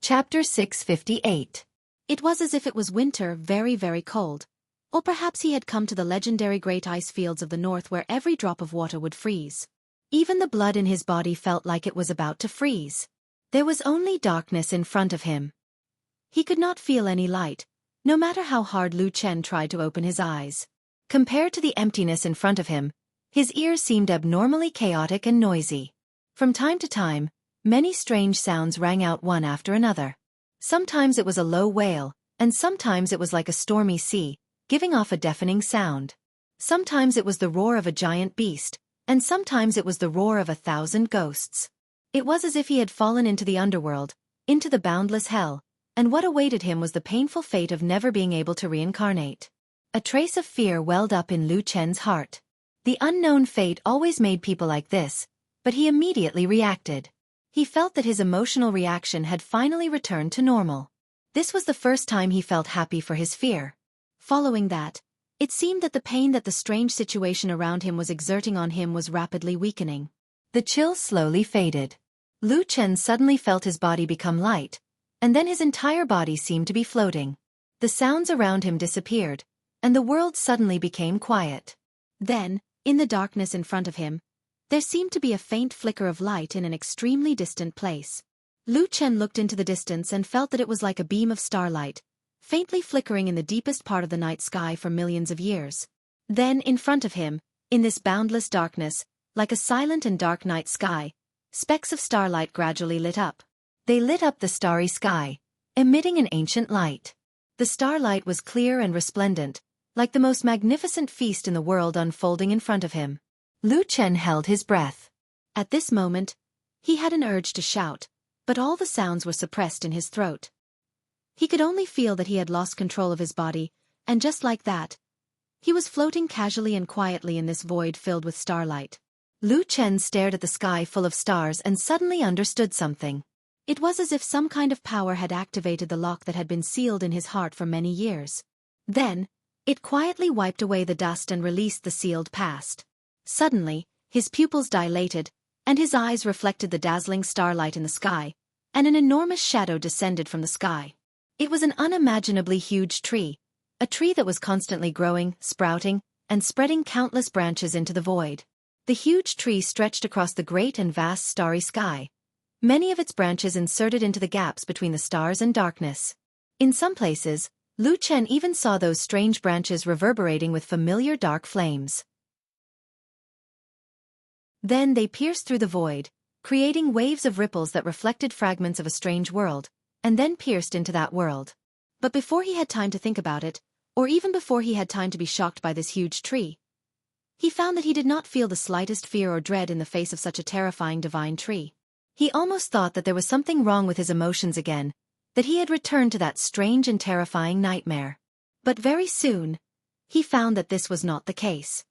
Chapter 658. It was as if it was winter, very, very cold. Or perhaps he had come to the legendary great ice fields of the north where every drop of water would freeze. Even the blood in his body felt like it was about to freeze. There was only darkness in front of him. He could not feel any light, no matter how hard Lu Chen tried to open his eyes. Compared to the emptiness in front of him, his ears seemed abnormally chaotic and noisy. From time to time, many strange sounds rang out one after another. Sometimes it was a low wail, and sometimes it was like a stormy sea, giving off a deafening sound. Sometimes it was the roar of a giant beast, and sometimes it was the roar of 1,000 ghosts. It was as if he had fallen into the underworld, into the boundless hell, and what awaited him was the painful fate of never being able to reincarnate. A trace of fear welled up in Lu Chen's heart. The unknown fate always made people like this, but he immediately reacted. He felt that his emotional reaction had finally returned to normal. This was the first time he felt happy for his fear. Following that, it seemed that the pain that the strange situation around him was exerting on him was rapidly weakening. The chill slowly faded. Lu Chen suddenly felt his body become light, and then his entire body seemed to be floating. The sounds around him disappeared, and the world suddenly became quiet. Then, in the darkness in front of him, there seemed to be a faint flicker of light in an extremely distant place. Lu Chen looked into the distance and felt that it was like a beam of starlight, faintly flickering in the deepest part of the night sky for millions of years. Then, in front of him, in this boundless darkness, like a silent and dark night sky, specks of starlight gradually lit up. They lit up the starry sky, emitting an ancient light. The starlight was clear and resplendent, like the most magnificent feast in the world unfolding in front of him. Lu Chen held his breath. At this moment, he had an urge to shout, but all the sounds were suppressed in his throat. He could only feel that he had lost control of his body, and just like that, he was floating casually and quietly in this void filled with starlight. Lu Chen stared at the sky full of stars and suddenly understood something. It was as if some kind of power had activated the lock that had been sealed in his heart for many years. Then, it quietly wiped away the dust and released the sealed past. Suddenly, his pupils dilated, and his eyes reflected the dazzling starlight in the sky, and an enormous shadow descended from the sky. It was an unimaginably huge tree, a tree that was constantly growing, sprouting, and spreading countless branches into the void. The huge tree stretched across the great and vast starry sky, many of its branches inserted into the gaps between the stars and darkness. In some places, Lu Chen even saw those strange branches reverberating with familiar dark flames. Then they pierced through the void, creating waves of ripples that reflected fragments of a strange world, and then pierced into that world. But before he had time to think about it, or even before he had time to be shocked by this huge tree, he found that he did not feel the slightest fear or dread in the face of such a terrifying divine tree. He almost thought that there was something wrong with his emotions again, that he had returned to that strange and terrifying nightmare. But very soon, he found that this was not the case.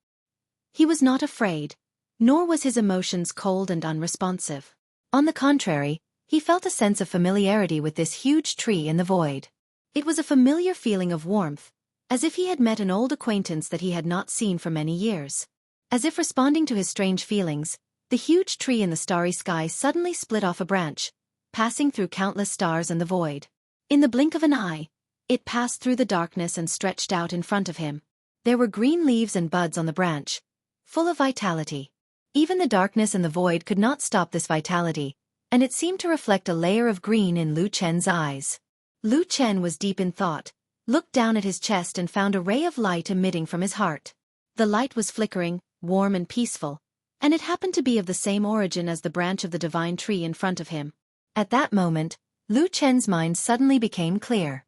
He was not afraid, nor was his emotions cold and unresponsive. On the contrary, he felt a sense of familiarity with this huge tree in the void. It was a familiar feeling of warmth, as if he had met an old acquaintance that he had not seen for many years. As if responding to his strange feelings, the huge tree in the starry sky suddenly split off a branch, passing through countless stars and the void. In the blink of an eye, it passed through the darkness and stretched out in front of him. There were green leaves and buds on the branch, full of vitality. Even the darkness and the void could not stop this vitality, and it seemed to reflect a layer of green in Lu Chen's eyes. Lu Chen was deep in thought, looked down at his chest and found a ray of light emitting from his heart. The light was flickering, warm and peaceful, and it happened to be of the same origin as the branch of the divine tree in front of him. At that moment, Lu Chen's mind suddenly became clear.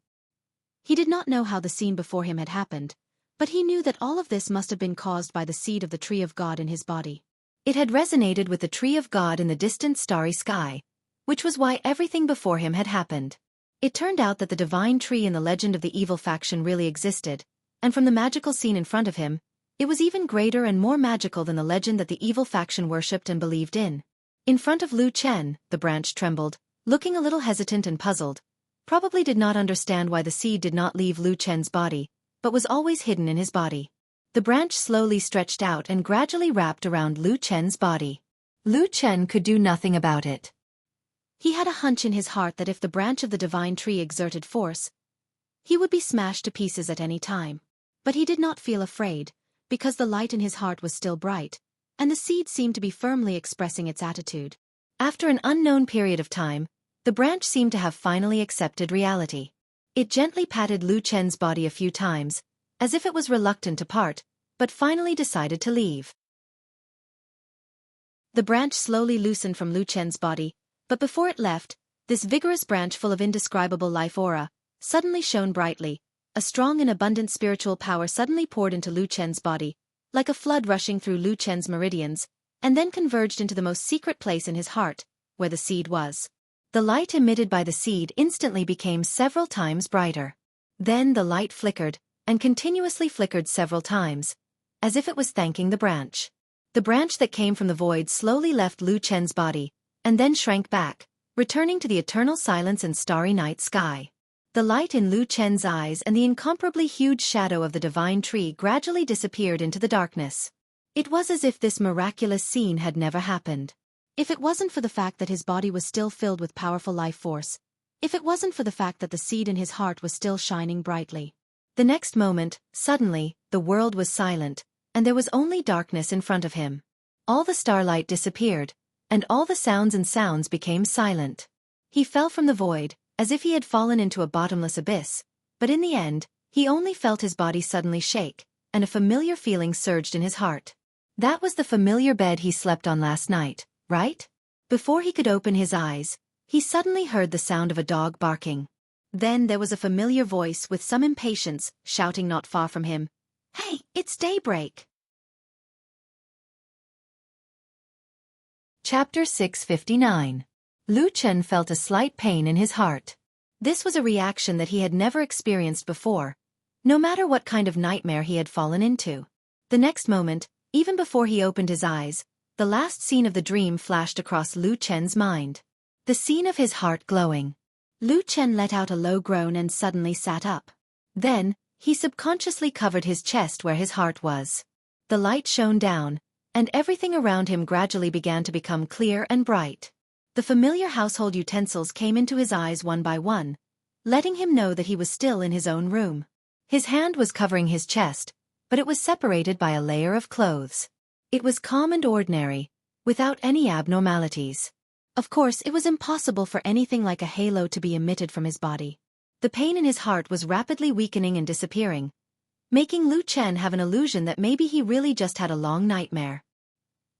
He did not know how the scene before him had happened, but he knew that all of this must have been caused by the seed of the tree of God in his body. It had resonated with the tree of God in the distant starry sky, which was why everything before him had happened. It turned out that the divine tree in the legend of the evil faction really existed, and from the magical scene in front of him, it was even greater and more magical than the legend that the evil faction worshipped and believed in. In front of Lu Chen, the branch trembled, looking a little hesitant and puzzled, probably did not understand why the seed did not leave Lu Chen's body, but was always hidden in his body. The branch slowly stretched out and gradually wrapped around Lu Chen's body. Lu Chen could do nothing about it. He had a hunch in his heart that if the branch of the divine tree exerted force, he would be smashed to pieces at any time. But he did not feel afraid, because the light in his heart was still bright, and the seed seemed to be firmly expressing its attitude. After an unknown period of time, the branch seemed to have finally accepted reality. It gently patted Lu Chen's body a few times, as if it was reluctant to part, but finally decided to leave. The branch slowly loosened from Lu Chen's body, but before it left, this vigorous branch full of indescribable life aura suddenly shone brightly. A strong and abundant spiritual power suddenly poured into Lu Chen's body, like a flood rushing through Lu Chen's meridians, and then converged into the most secret place in his heart, where the seed was. The light emitted by the seed instantly became several times brighter. Then the light flickered, and continuously flickered several times, as if it was thanking the branch. The branch that came from the void slowly left Lu Chen's body, and then shrank back, returning to the eternal silence and starry night sky. The light in Lu Chen's eyes and the incomparably huge shadow of the divine tree gradually disappeared into the darkness. It was as if this miraculous scene had never happened. If it wasn't for the fact that his body was still filled with powerful life force, if it wasn't for the fact that the seed in his heart was still shining brightly. The next moment, suddenly, the world was silent, and there was only darkness in front of him. All the starlight disappeared, and all the sounds and sounds became silent. He fell from the void, as if he had fallen into a bottomless abyss, but in the end, he only felt his body suddenly shake, and a familiar feeling surged in his heart. That was the familiar bed he slept on last night, right? Before he could open his eyes, he suddenly heard the sound of a dog barking. Then there was a familiar voice with some impatience, shouting not far from him, "Hey, it's daybreak!" Chapter 659. Lu Chen felt a slight pain in his heart. This was a reaction that he had never experienced before, no matter what kind of nightmare he had fallen into. The next moment, even before he opened his eyes, the last scene of the dream flashed across Lu Chen's mind. The scene of his heart glowing. Lu Chen let out a low groan and suddenly sat up. Then, he subconsciously covered his chest where his heart was. The light shone down, and everything around him gradually began to become clear and bright. The familiar household utensils came into his eyes one by one, letting him know that he was still in his own room. His hand was covering his chest, but it was separated by a layer of clothes. It was calm and ordinary, without any abnormalities. Of course, it was impossible for anything like a halo to be emitted from his body. The pain in his heart was rapidly weakening and disappearing, making Lu Chen have an illusion that maybe he really just had a long nightmare.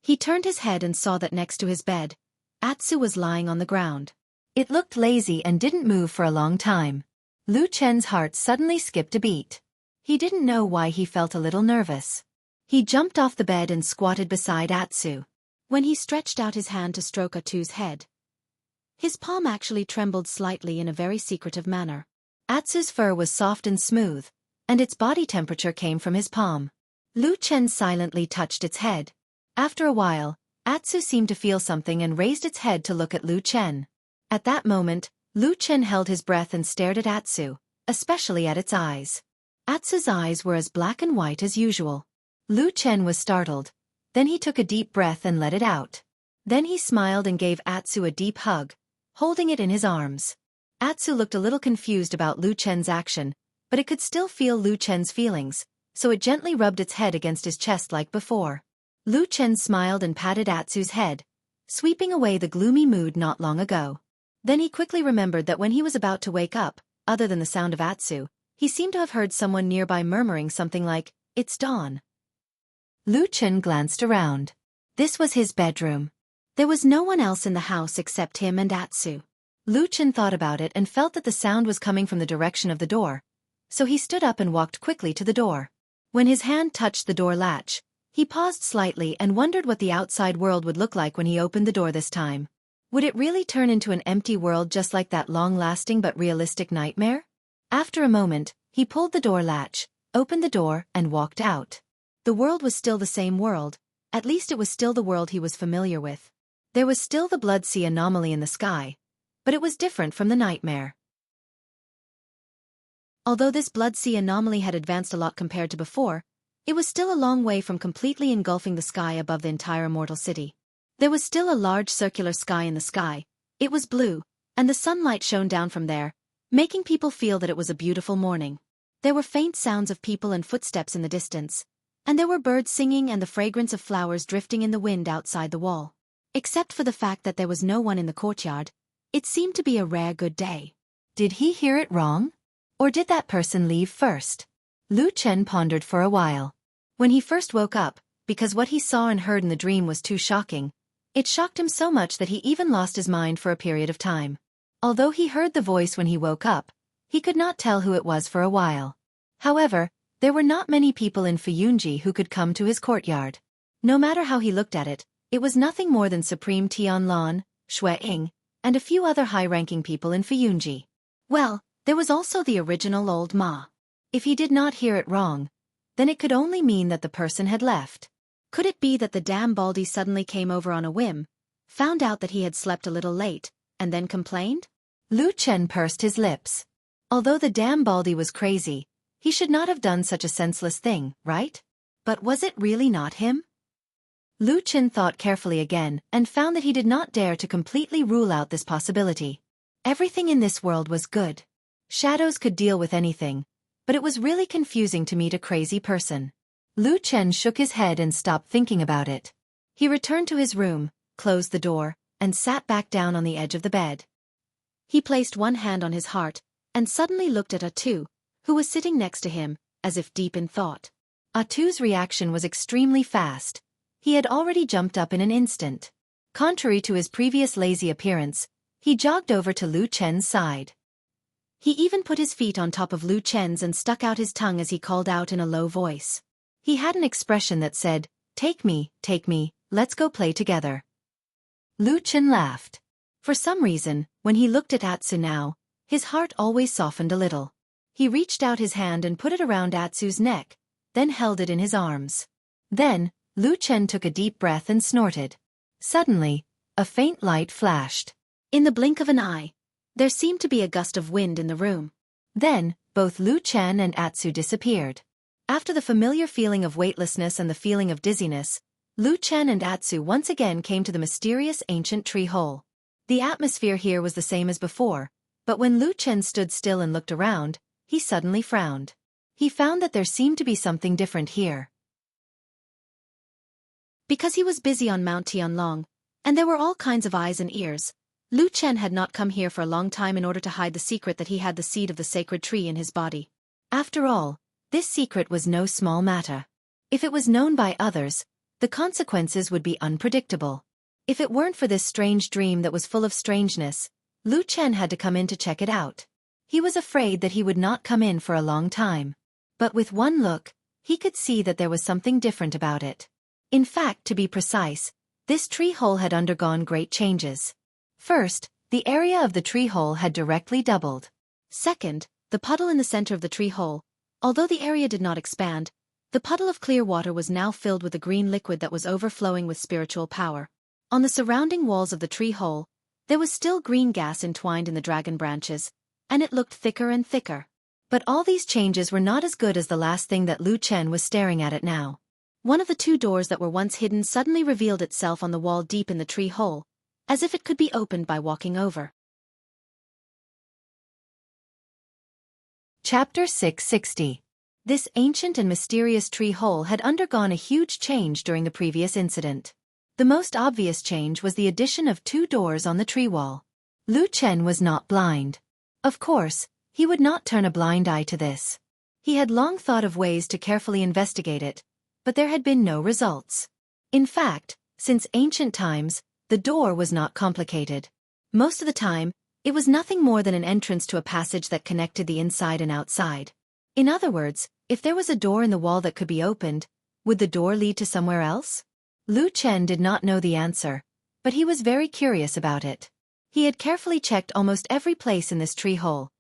He turned his head and saw that next to his bed, Atsu was lying on the ground. It looked lazy and didn't move for a long time. Lu Chen's heart suddenly skipped a beat. He didn't know why he felt a little nervous. He jumped off the bed and squatted beside Atsu. When he stretched out his hand to stroke Atsu's head, His palm actually trembled slightly in a very secretive manner. Atsu's fur was soft and smooth, and its body temperature came from his palm. Lu Chen silently touched its head. After a while, Atsu seemed to feel something and raised its head to look at Lu Chen. At that moment, Lu Chen held his breath and stared at Atsu, especially at its eyes. Atsu's eyes were as black and white as usual. Lu Chen was startled. Then he took a deep breath and let it out. Then he smiled and gave Atsu a deep hug, holding it in his arms. Atsu looked a little confused about Lu Chen's action, but it could still feel Lu Chen's feelings, so it gently rubbed its head against his chest like before. Lu Chen smiled and patted Atsu's head, sweeping away the gloomy mood not long ago. Then he quickly remembered that when he was about to wake up, other than the sound of Atsu, he seemed to have heard someone nearby murmuring something like, "It's dawn." Lu Chen glanced around. This was his bedroom. There was no one else in the house except him and Atsu. Lu Chen thought about it and felt that the sound was coming from the direction of the door, so he stood up and walked quickly to the door. When his hand touched the door latch, he paused slightly and wondered what the outside world would look like when he opened the door this time. Would it really turn into an empty world just like that long-lasting but realistic nightmare? After a moment, he pulled the door latch, opened the door, and walked out. The world was still the same world, at least it was still the world he was familiar with. There was still the blood sea anomaly in the sky, but it was different from the nightmare. Although this blood sea anomaly had advanced a lot compared to before, it was still a long way from completely engulfing the sky above the entire immortal city. There was still a large circular sky in the sky. It was blue, and the sunlight shone down from there, making people feel that it was a beautiful morning. There were faint sounds of people and footsteps in the distance, and there were birds singing and the fragrance of flowers drifting in the wind outside the wall. Except for the fact that there was no one in the courtyard, it seemed to be a rare good day. Did he hear it wrong? Or did that person leave first? Lu Chen pondered for a while. When he first woke up, because what he saw and heard in the dream was too shocking, it shocked him so much that he even lost his mind for a period of time. Although he heard the voice when he woke up, he could not tell who it was for a while. However, there were not many people in Fuyunji who could come to his courtyard. No matter how he looked at it, it was nothing more than Supreme Tianlan, Xue Ying, and a few other high-ranking people in Fuyunji. Well, there was also the original old Ma. If he did not hear it wrong, then it could only mean that the person had left. Could it be that the damn Baldy suddenly came over on a whim, found out that he had slept a little late, and then complained? Lu Chen pursed his lips. Although the damn Baldy was crazy, he should not have done such a senseless thing, right? But was it really not him? Lu Chen thought carefully again and found that he did not dare to completely rule out this possibility. Everything in this world was good. Shadows could deal with anything, but it was really confusing to meet a crazy person. Lu Chen shook his head and stopped thinking about it. He returned to his room, closed the door, and sat back down on the edge of the bed. He placed one hand on his heart, and suddenly looked at Atu, who was sitting next to him, as if deep in thought. Atu's reaction was extremely fast. He had already jumped up in an instant. Contrary to his previous lazy appearance, he jogged over to Lu Chen's side. He even put his feet on top of Lu Chen's and stuck out his tongue as he called out in a low voice. He had an expression that said, take me, let's go play together." Lu Chen laughed. For some reason, when he looked at Atsu now, his heart always softened a little. He reached out his hand and put it around Atsu's neck, then held it in his arms. Then, Lu Chen took a deep breath and snorted. Suddenly, a faint light flashed. In the blink of an eye, there seemed to be a gust of wind in the room. Then, both Lu Chen and Atsu disappeared. After the familiar feeling of weightlessness and the feeling of dizziness, Lu Chen and Atsu once again came to the mysterious ancient tree hole. The atmosphere here was the same as before, but when Lu Chen stood still and looked around, he suddenly frowned. He found that there seemed to be something different here. Because he was busy on Mount Tianlong, and there were all kinds of eyes and ears, Lu Chen had not come here for a long time in order to hide the secret that he had the seed of the sacred tree in his body. After all, this secret was no small matter. If it was known by others, the consequences would be unpredictable. If it weren't for this strange dream that was full of strangeness, Lu Chen had to come in to check it out. He was afraid that he would not come in for a long time. But with one look, he could see that there was something different about it. In fact, to be precise, this tree hole had undergone great changes. First, The area of the tree hole had directly doubled. Second, the puddle in the center of the tree hole. Although the area did not expand, the puddle of clear water was now filled with a green liquid that was overflowing with spiritual power. On the surrounding walls of the tree hole, there was still green gas entwined in the dragon branches, and it looked thicker and thicker. But all these changes were not as good as the last thing that Lu Chen was staring at it now. One of the two doors that were once hidden suddenly revealed itself on the wall deep in the tree hole, as if it could be opened by walking over. Chapter 660. This ancient and mysterious tree hole had undergone a huge change during the previous incident. The most obvious change was the addition of two doors on the tree wall. Lu Chen was not blind. Of course, he would not turn a blind eye to this. He had long thought of ways to carefully investigate it, but there had been no results. In fact, since ancient times, the door was not complicated. Most of the time, it was nothing more than an entrance to a passage that connected the inside and outside. In other words, if there was a door in the wall that could be opened, would the door lead to somewhere else? Lu Chen did not know the answer, but he was very curious about it. He had carefully checked almost every place in this tree hole,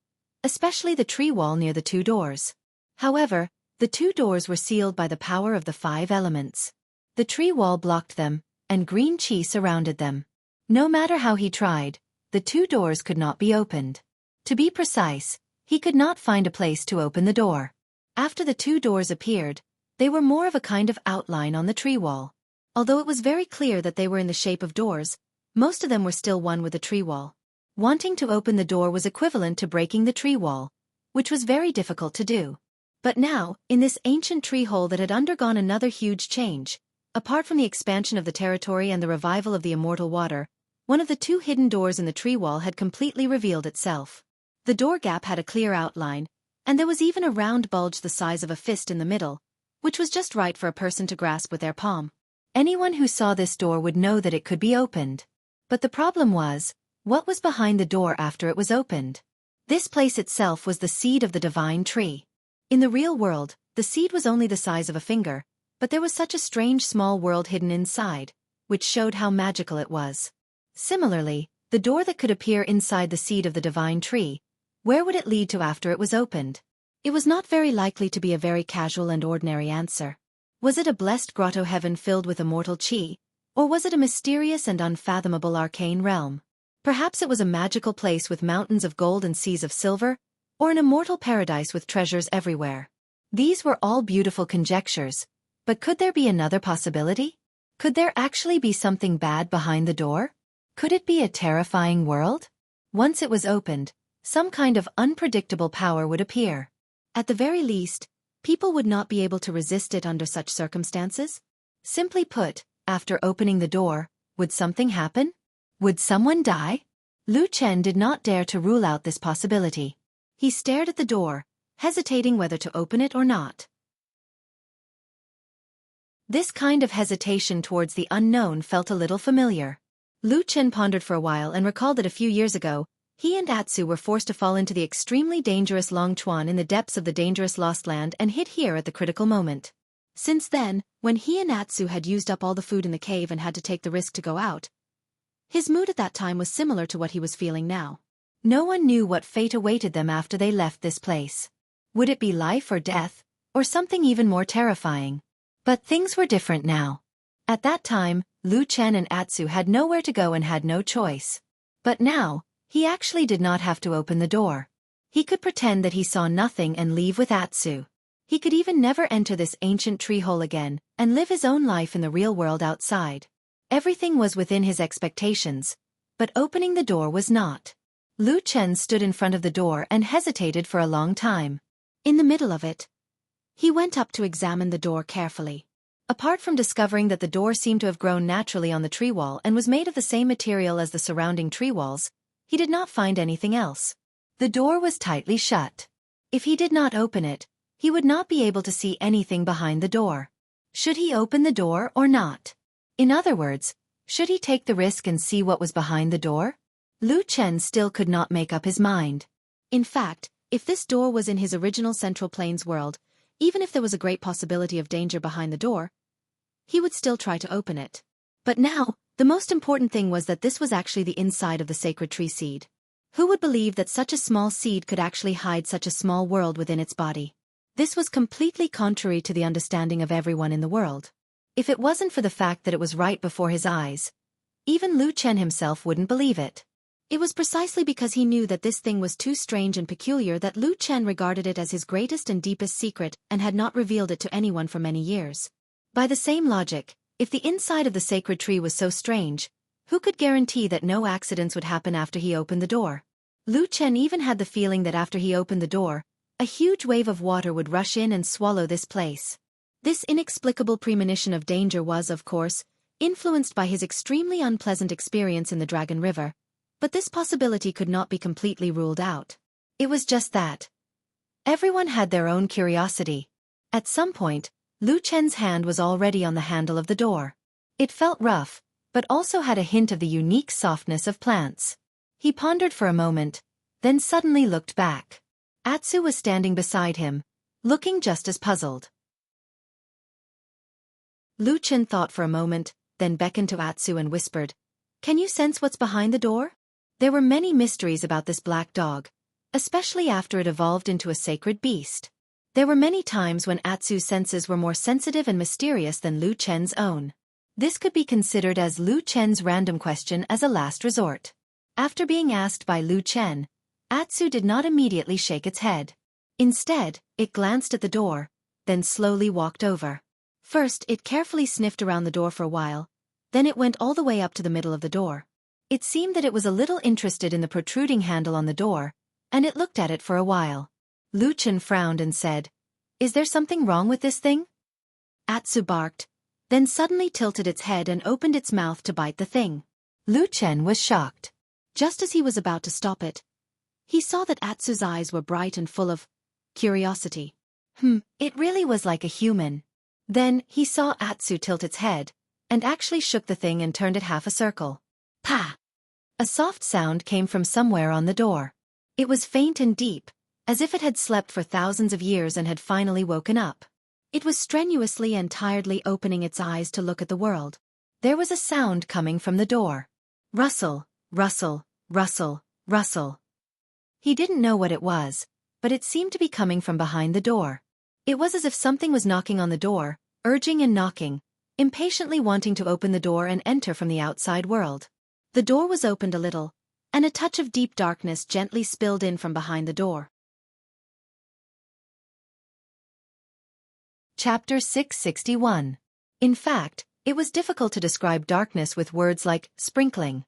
especially the tree wall near the two doors. However, the two doors were sealed by the power of the 5 elements. The tree wall blocked them, and green qi surrounded them. No matter how he tried, the two doors could not be opened. To be precise, he could not find a place to open the door. After the two doors appeared, they were more of a kind of outline on the tree wall. Although it was very clear that they were in the shape of doors, most of them were still one with the tree wall. Wanting to open the door was equivalent to breaking the tree wall, which was very difficult to do. But now, in this ancient tree hole that had undergone another huge change, apart from the expansion of the territory and the revival of the immortal water, one of the two hidden doors in the tree wall had completely revealed itself. The door gap had a clear outline, and there was even a round bulge the size of a fist in the middle, which was just right for a person to grasp with their palm. Anyone who saw this door would know that it could be opened. But the problem was, what was behind the door after it was opened? This place itself was the seed of the divine tree. In the real world, the seed was only the size of a finger, but there was such a strange small world hidden inside, which showed how magical it was. Similarly, the door that could appear inside the seed of the divine tree, where would it lead to after it was opened? It was not very likely to be a very casual and ordinary answer. Was it a blessed grotto heaven filled with immortal qi, or was it a mysterious and unfathomable arcane realm? Perhaps it was a magical place with mountains of gold and seas of silver, or an immortal paradise with treasures everywhere. These were all beautiful conjectures, but could there be another possibility? Could there actually be something bad behind the door? Could it be a terrifying world? Once it was opened, some kind of unpredictable power would appear. At the very least, people would not be able to resist it under such circumstances. Simply put, after opening the door, would something happen? Would someone die? Lu Chen did not dare to rule out this possibility. He stared at the door, hesitating whether to open it or not. This kind of hesitation towards the unknown felt a little familiar. Lu Chen pondered for a while and recalled that a few years ago, he and Atsu were forced to fall into the extremely dangerous Long Chuan in the depths of the dangerous Lost Land and hit here at the critical moment. Since then, when he and Atsu had used up all the food in the cave and had to take the risk to go out, his mood at that time was similar to what he was feeling now. No one knew what fate awaited them after they left this place. Would it be life or death, or something even more terrifying? But things were different now. At that time, Lu Chen and Atsu had nowhere to go and had no choice. But now, he actually did not have to open the door. He could pretend that he saw nothing and leave with Atsu. He could even never enter this ancient tree hole again and live his own life in the real world outside. Everything was within his expectations, but opening the door was not. Lu Chen stood in front of the door and hesitated for a long time. In the middle of it, he went up to examine the door carefully. Apart from discovering that the door seemed to have grown naturally on the tree wall and was made of the same material as the surrounding tree walls, he did not find anything else. The door was tightly shut. If he did not open it, he would not be able to see anything behind the door. Should he open the door or not? In other words, should he take the risk and see what was behind the door? Lu Chen still could not make up his mind. In fact, if this door was in his original Central Plains world, even if there was a great possibility of danger behind the door, he would still try to open it. But now, The most important thing was that this was actually the inside of the sacred tree seed. Who would believe that such a small seed could actually hide such a small world within its body? This was completely contrary to the understanding of everyone in the world. If it wasn't for the fact that it was right before his eyes, even Lu Chen himself wouldn't believe it. It was precisely because he knew that this thing was too strange and peculiar that Lu Chen regarded it as his greatest and deepest secret and had not revealed it to anyone for many years. By the same logic, if the inside of the sacred tree was so strange, who could guarantee that no accidents would happen after he opened the door? Lu Chen even had the feeling that after he opened the door, a huge wave of water would rush in and swallow this place. This inexplicable premonition of danger was, of course, influenced by his extremely unpleasant experience in the Dragon River, but this possibility could not be completely ruled out. It was just that everyone had their own curiosity. At some point, Lu Chen's hand was already on the handle of the door. It felt rough, but also had a hint of the unique softness of plants. He pondered for a moment, then suddenly looked back. Atsu was standing beside him, looking just as puzzled. Lu Chen thought for a moment, then beckoned to Atsu and whispered, "Can you sense what's behind the door?" There were many mysteries about this black dog, especially after it evolved into a sacred beast. There were many times when Atsu's senses were more sensitive and mysterious than Lu Chen's own. This could be considered as Lu Chen's random question as a last resort. After being asked by Lu Chen, Atsu did not immediately shake its head. Instead, it glanced at the door, then slowly walked over. First, it carefully sniffed around the door for a while, then it went all the way up to the middle of the door. It seemed that it was a little interested in the protruding handle on the door, and it looked at it for a while. Lu Chen frowned and said, "Is there something wrong with this thing?" Atsu barked, then suddenly tilted its head and opened its mouth to bite the thing. Lu Chen was shocked. Just as he was about to stop it, he saw that Atsu's eyes were bright and full of curiosity. It really was like a human. Then, he saw Atsu tilt its head, and actually shook the thing and turned it half a circle. Pa! A soft sound came from somewhere on the door. It was faint and deep, as if it had slept for thousands of years and had finally woken up. It was strenuously and tiredly opening its eyes to look at the world. There was a sound coming from the door. Rustle, rustle, rustle, rustle. He didn't know what it was, but it seemed to be coming from behind the door. It was as if something was knocking on the door, urging and knocking, impatiently wanting to open the door and enter from the outside world. The door was opened a little, and a touch of deep darkness gently spilled in from behind the door. Chapter 661. In fact, it was difficult to describe darkness with words like sprinkling.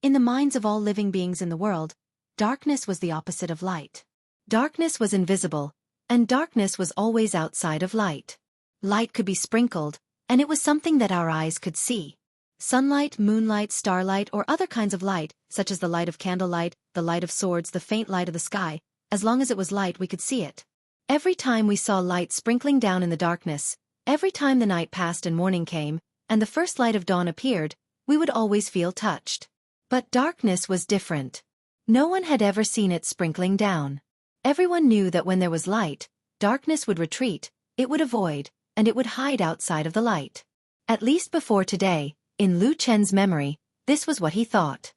In the minds of all living beings in the world, darkness was the opposite of light. Darkness was invisible, and darkness was always outside of light. Light could be sprinkled, and it was something that our eyes could see. Sunlight, moonlight, starlight, or other kinds of light, such as the light of candlelight, the light of swords, the faint light of the sky, as long as it was light we could see it. Every time we saw light sprinkling down in the darkness, every time the night passed and morning came, and the first light of dawn appeared, we would always feel touched. But darkness was different. No one had ever seen it sprinkling down. Everyone knew that when there was light, darkness would retreat, it would avoid, and it would hide outside of the light. At least before today, in Lu Chen's memory, this was what he thought.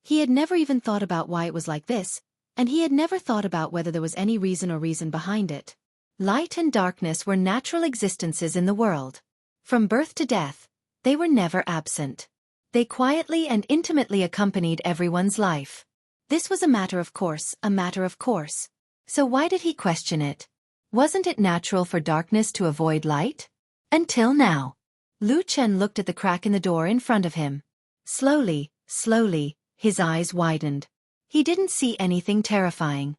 He had never even thought about why it was like this, and he had never thought about whether there was any reason behind it. Light and darkness were natural existences in the world. From birth to death, they were never absent. They quietly and intimately accompanied everyone's life. This was a matter of course, a matter of course. So why did he question it? Wasn't it natural for darkness to avoid light? Until now. Lu Chen looked at the crack in the door in front of him. Slowly, slowly, his eyes widened. He didn't see anything terrifying.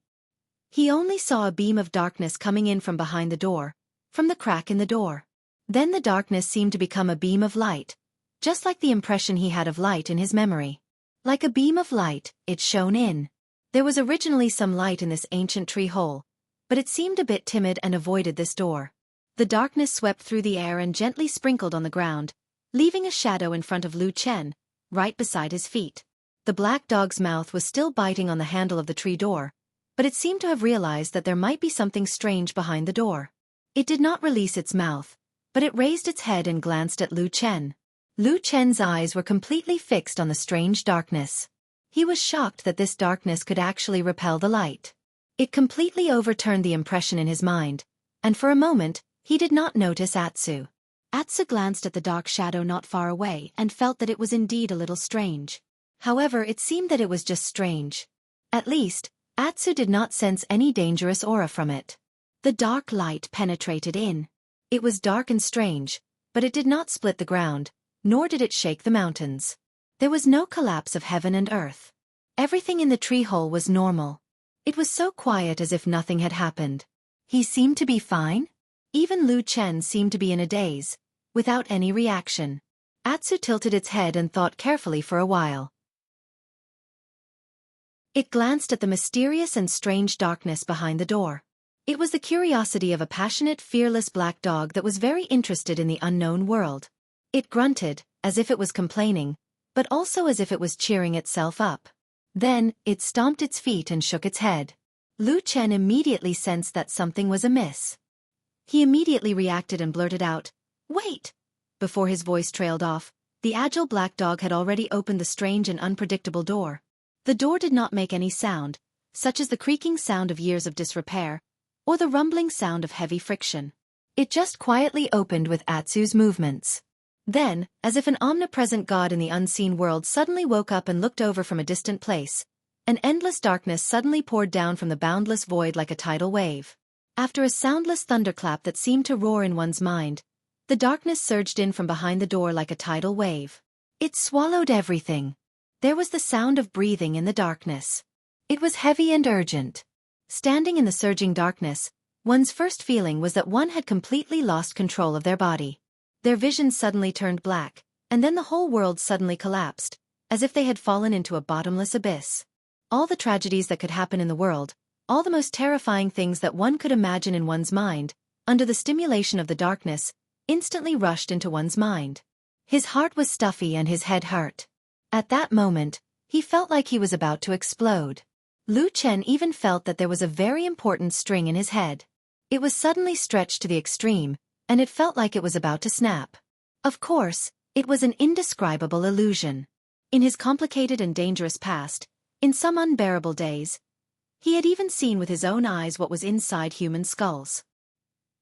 He only saw a beam of darkness coming in from behind the door, from the crack in the door. Then the darkness seemed to become a beam of light, just like the impression he had of light in his memory. Like a beam of light, it shone in. There was originally some light in this ancient tree hole, but it seemed a bit timid and avoided this door. The darkness swept through the air and gently sprinkled on the ground, leaving a shadow in front of Lu Chen, right beside his feet. The black dog's mouth was still biting on the handle of the tree door, but it seemed to have realized that there might be something strange behind the door. It did not release its mouth, but it raised its head and glanced at Lu Chen. Lu Chen's eyes were completely fixed on the strange darkness. He was shocked that this darkness could actually repel the light. It completely overturned the impression in his mind, and for a moment, he did not notice Atsu. Atsu glanced at the dark shadow not far away and felt that it was indeed a little strange. However, it seemed that it was just strange. At least, Atsu did not sense any dangerous aura from it. The dark light penetrated in. It was dark and strange, but it did not split the ground, nor did it shake the mountains. There was no collapse of heaven and earth. Everything in the tree hole was normal. It was so quiet as if nothing had happened. He seemed to be fine. Even Lu Chen seemed to be in a daze, without any reaction. Atsu tilted its head and thought carefully for a while. It glanced at the mysterious and strange darkness behind the door. It was the curiosity of a passionate, fearless black dog that was very interested in the unknown world. It grunted, as if it was complaining, but also as if it was cheering itself up. Then, it stomped its feet and shook its head. Lu Chen immediately sensed that something was amiss. He immediately reacted and blurted out, "Wait!" Before his voice trailed off, the agile black dog had already opened the strange and unpredictable door. The door did not make any sound, such as the creaking sound of years of disrepair, or the rumbling sound of heavy friction. It just quietly opened with Atsu's movements. Then, as if an omnipresent god in the unseen world suddenly woke up and looked over from a distant place, an endless darkness suddenly poured down from the boundless void like a tidal wave. After a soundless thunderclap that seemed to roar in one's mind, the darkness surged in from behind the door like a tidal wave. It swallowed everything. There was the sound of breathing in the darkness. It was heavy and urgent. Standing in the surging darkness, one's first feeling was that one had completely lost control of their body. Their vision suddenly turned black, and then the whole world suddenly collapsed, as if they had fallen into a bottomless abyss. All the tragedies that could happen in the world, all the most terrifying things that one could imagine in one's mind, under the stimulation of the darkness, instantly rushed into one's mind. His heart was stuffy and his head hurt. At that moment, he felt like he was about to explode. Lu Chen even felt that there was a very important string in his head. It was suddenly stretched to the extreme, and it felt like it was about to snap. Of course, it was an indescribable illusion. In his complicated and dangerous past, in some unbearable days, he had even seen with his own eyes what was inside human skulls.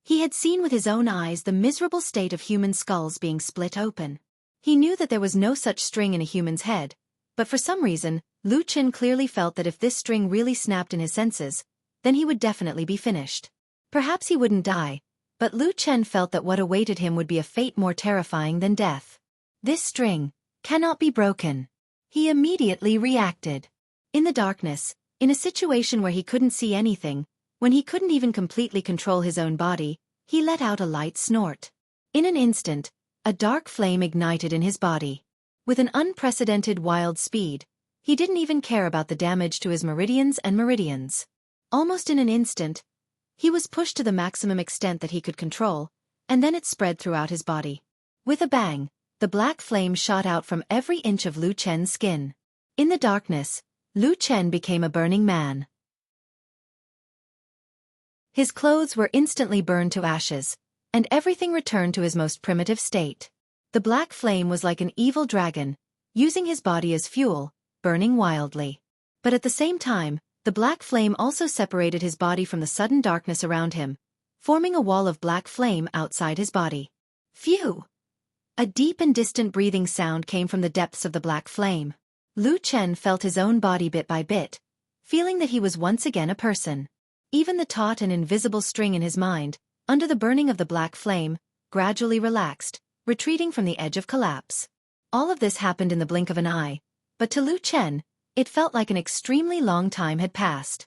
He had seen with his own eyes the miserable state of human skulls being split open. He knew that there was no such string in a human's head, but for some reason, Lu Chen clearly felt that if this string really snapped in his senses, then he would definitely be finished. Perhaps he wouldn't die, but Lu Chen felt that what awaited him would be a fate more terrifying than death. This string cannot be broken. He immediately reacted. In the darkness, in a situation where he couldn't see anything, when he couldn't even completely control his own body, he let out a light snort. In an instant, a dark flame ignited in his body. With an unprecedented wild speed, he didn't even care about the damage to his meridians and meridians. Almost in an instant, he was pushed to the maximum extent that he could control, and then it spread throughout his body. With a bang, the black flame shot out from every inch of Lu Chen's skin. In the darkness, Lu Chen became a burning man. His clothes were instantly burned to ashes, and everything returned to his most primitive state. The black flame was like an evil dragon, using his body as fuel, burning wildly. But at the same time, the black flame also separated his body from the sudden darkness around him, forming a wall of black flame outside his body. Phew! A deep and distant breathing sound came from the depths of the black flame. Lu Chen felt his own body bit by bit, feeling that he was once again a person. Even the taut and invisible string in his mind, under the burning of the black flame, gradually relaxed, retreating from the edge of collapse. All of this happened in the blink of an eye, but to Lu Chen, it felt like an extremely long time had passed.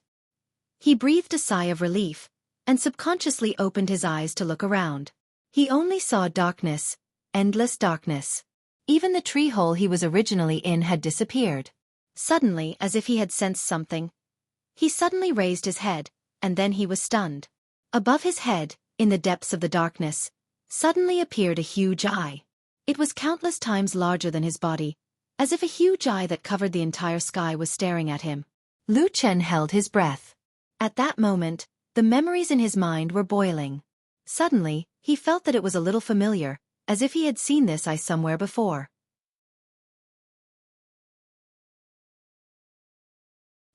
He breathed a sigh of relief, and subconsciously opened his eyes to look around. He only saw darkness, endless darkness. Even the tree hole he was originally in had disappeared. Suddenly, as if he had sensed something, he suddenly raised his head, and then he was stunned. Above his head, in the depths of the darkness, suddenly appeared a huge eye. It was countless times larger than his body, as if a huge eye that covered the entire sky was staring at him. Lu Chen held his breath. At that moment, the memories in his mind were boiling. Suddenly, he felt that it was a little familiar, as if he had seen this eye somewhere before.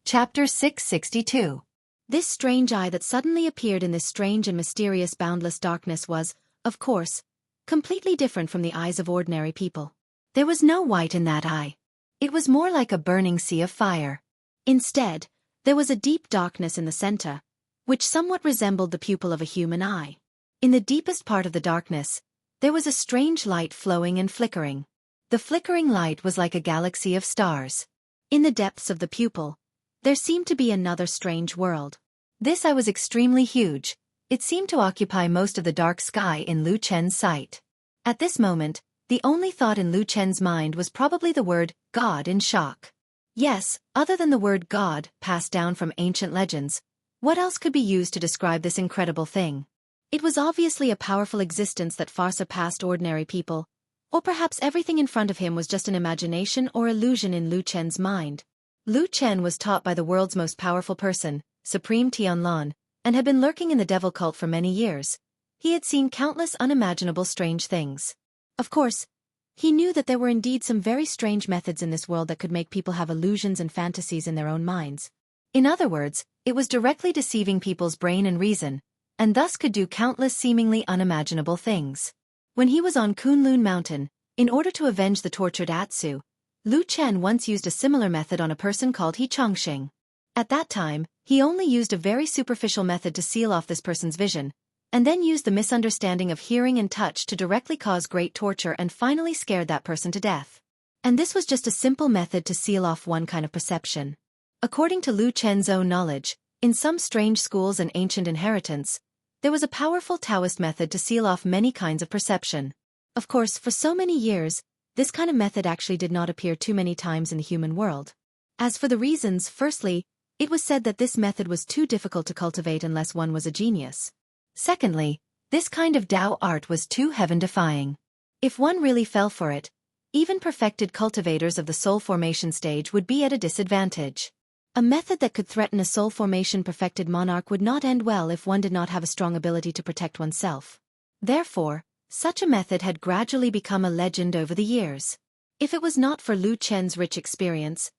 Chapter 662. This strange eye that suddenly appeared in this strange and mysterious boundless darkness was, of course, completely different from the eyes of ordinary people. There was no white in that eye. It was more like a burning sea of fire. Instead, there was a deep darkness in the center, which somewhat resembled the pupil of a human eye. In the deepest part of the darkness, there was a strange light flowing and flickering. The flickering light was like a galaxy of stars. In the depths of the pupil, there seemed to be another strange world. This eye was extremely huge. It seemed to occupy most of the dark sky in Lu Chen's sight. At this moment, the only thought in Lu Chen's mind was probably the word God in shock. Yes, other than the word God, passed down from ancient legends, what else could be used to describe this incredible thing? It was obviously a powerful existence that far surpassed ordinary people, or perhaps everything in front of him was just an imagination or illusion in Lu Chen's mind. Lu Chen was taught by the world's most powerful person, Supreme Tianlan, and had been lurking in the devil cult for many years. He had seen countless unimaginable strange things. Of course, he knew that there were indeed some very strange methods in this world that could make people have illusions and fantasies in their own minds. In other words, it was directly deceiving people's brain and reason, and thus could do countless seemingly unimaginable things. When he was on Kunlun Mountain, in order to avenge the tortured Atsu, Lu Chen once used a similar method on a person called He Chongxing. At that time, he only used a very superficial method to seal off this person's vision, and then used the misunderstanding of hearing and touch to directly cause great torture and finally scared that person to death. And this was just a simple method to seal off one kind of perception. According to Lu Chen's own knowledge, in some strange schools and ancient inheritance, there was a powerful Taoist method to seal off many kinds of perception. Of course, for so many years, this kind of method actually did not appear too many times in the human world. As for the reasons, firstly, it was said that this method was too difficult to cultivate unless one was a genius. Secondly, this kind of Tao art was too heaven-defying. If one really fell for it, even perfected cultivators of the soul formation stage would be at a disadvantage. A method that could threaten a soul formation perfected monarch would not end well if one did not have a strong ability to protect oneself. Therefore, such a method had gradually become a legend over the years. If it was not for Lu Chen's rich experience,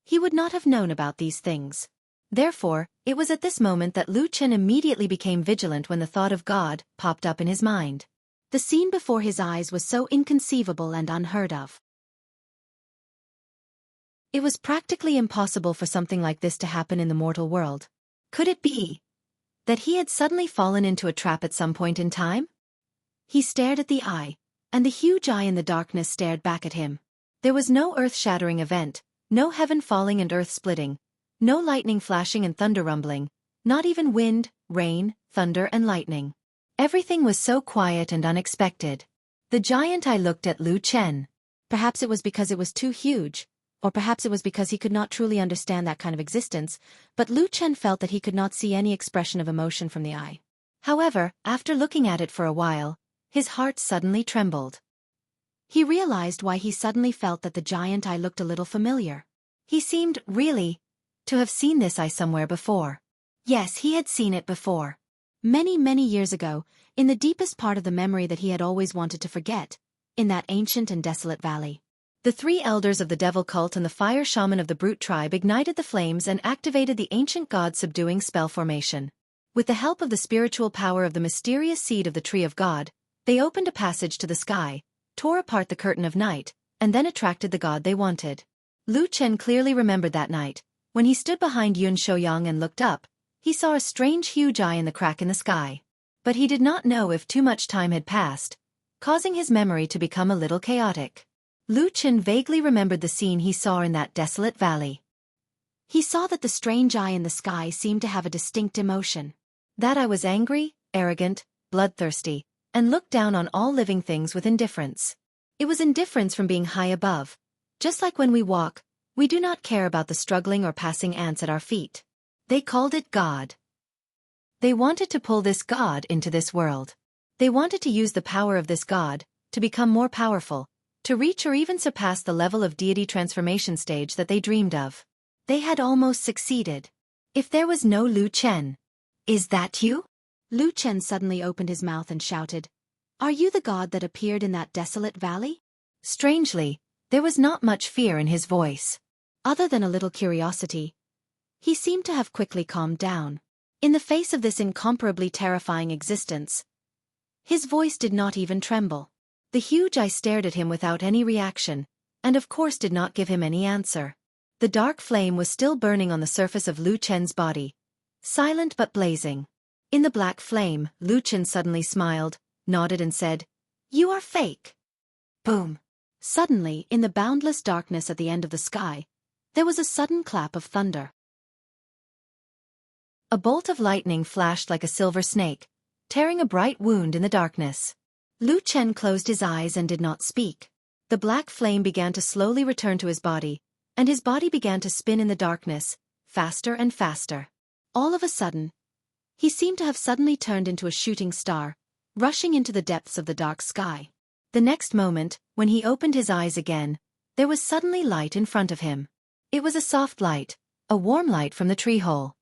he would not have known about these things. Therefore, it was at this moment that Lu Chen immediately became vigilant when the thought of God popped up in his mind. The scene before his eyes was so inconceivable and unheard of. It was practically impossible for something like this to happen in the mortal world. Could it be that he had suddenly fallen into a trap at some point in time? He stared at the eye, and the huge eye in the darkness stared back at him. There was no earth-shattering event, no heaven falling and earth splitting, no lightning flashing and thunder rumbling, not even wind, rain, thunder and lightning. Everything was so quiet and unexpected. The giant eye looked at Lu Chen. Perhaps it was because it was too huge, or perhaps it was because he could not truly understand that kind of existence, but Lu Chen felt that he could not see any expression of emotion from the eye. However, after looking at it for a while, his heart suddenly trembled. He realized why he suddenly felt that the giant eye looked a little familiar. He seemed, really, to have seen this eye somewhere before. Yes, he had seen it before. Many, many years ago, in the deepest part of the memory that he had always wanted to forget, in that ancient and desolate valley. The three elders of the devil cult and the fire shaman of the brute tribe ignited the flames and activated the ancient god subduing spell formation. With the help of the spiritual power of the mysterious seed of the tree of God, they opened a passage to the sky, tore apart the curtain of night, and then attracted the god they wanted. Lu Chen clearly remembered that night. When he stood behind Yun Shouyang and looked up, he saw a strange huge eye in the crack in the sky. But he did not know if too much time had passed, causing his memory to become a little chaotic. Lu Chen vaguely remembered the scene he saw in that desolate valley. He saw that the strange eye in the sky seemed to have a distinct emotion. That eye was angry, arrogant, bloodthirsty, and looked down on all living things with indifference. It was indifference from being high above. Just like when we walk, we do not care about the struggling or passing ants at our feet. They called it God. They wanted to pull this God into this world. They wanted to use the power of this God to become more powerful, to reach or even surpass the level of deity transformation stage that they dreamed of. They had almost succeeded. If there was no Lu Chen. Is that you? Lu Chen suddenly opened his mouth and shouted, Are you the god that appeared in that desolate valley? Strangely, there was not much fear in his voice. Other than a little curiosity, he seemed to have quickly calmed down. In the face of this incomparably terrifying existence, his voice did not even tremble. The huge eye stared at him without any reaction, and of course did not give him any answer. The dark flame was still burning on the surface of Lu Chen's body, silent but blazing. In the black flame, Lu Chen suddenly smiled, nodded and said, "You are fake." Boom. Suddenly, in the boundless darkness at the end of the sky, there was a sudden clap of thunder. A bolt of lightning flashed like a silver snake, tearing a bright wound in the darkness. Lu Chen closed his eyes and did not speak. The black flame began to slowly return to his body, and his body began to spin in the darkness, faster and faster. All of a sudden, he seemed to have suddenly turned into a shooting star, rushing into the depths of the dark sky. The next moment, when he opened his eyes again, there was suddenly light in front of him. It was a soft light, a warm light from the tree hole.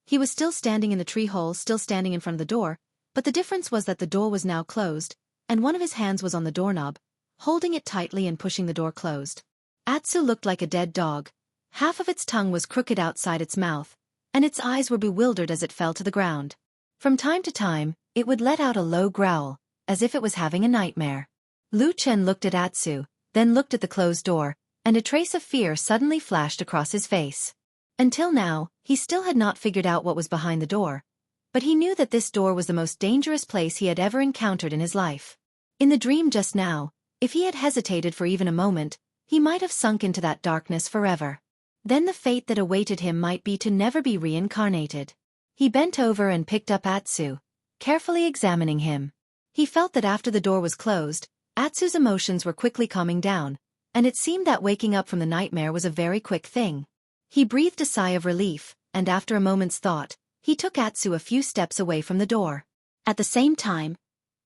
He was still standing in the tree hole, still standing in front of the door, but the difference was that the door was now closed, and one of his hands was on the doorknob, holding it tightly and pushing the door closed. Atsu looked like a dead dog. Half of its tongue was crooked outside its mouth, and its eyes were bewildered as it fell to the ground. From time to time, it would let out a low growl, as if it was having a nightmare. Lu Chen looked at Atsu, then looked at the closed door, and a trace of fear suddenly flashed across his face. Until now, he still had not figured out what was behind the door, but he knew that this door was the most dangerous place he had ever encountered in his life. In the dream just now, if he had hesitated for even a moment, he might have sunk into that darkness forever. Then the fate that awaited him might be to never be reincarnated. He bent over and picked up Atsu, carefully examining him. He felt that after the door was closed, Atsu's emotions were quickly calming down, and it seemed that waking up from the nightmare was a very quick thing. He breathed a sigh of relief, and after a moment's thought, he took Atsu a few steps away from the door. At the same time,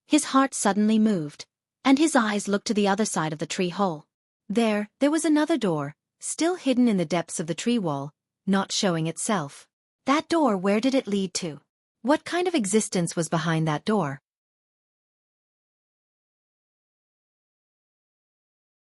his heart suddenly moved, and his eyes looked to the other side of the tree hole. There was another door, still hidden in the depths of the tree wall, not showing itself. That door, where did it lead to? What kind of existence was behind that door?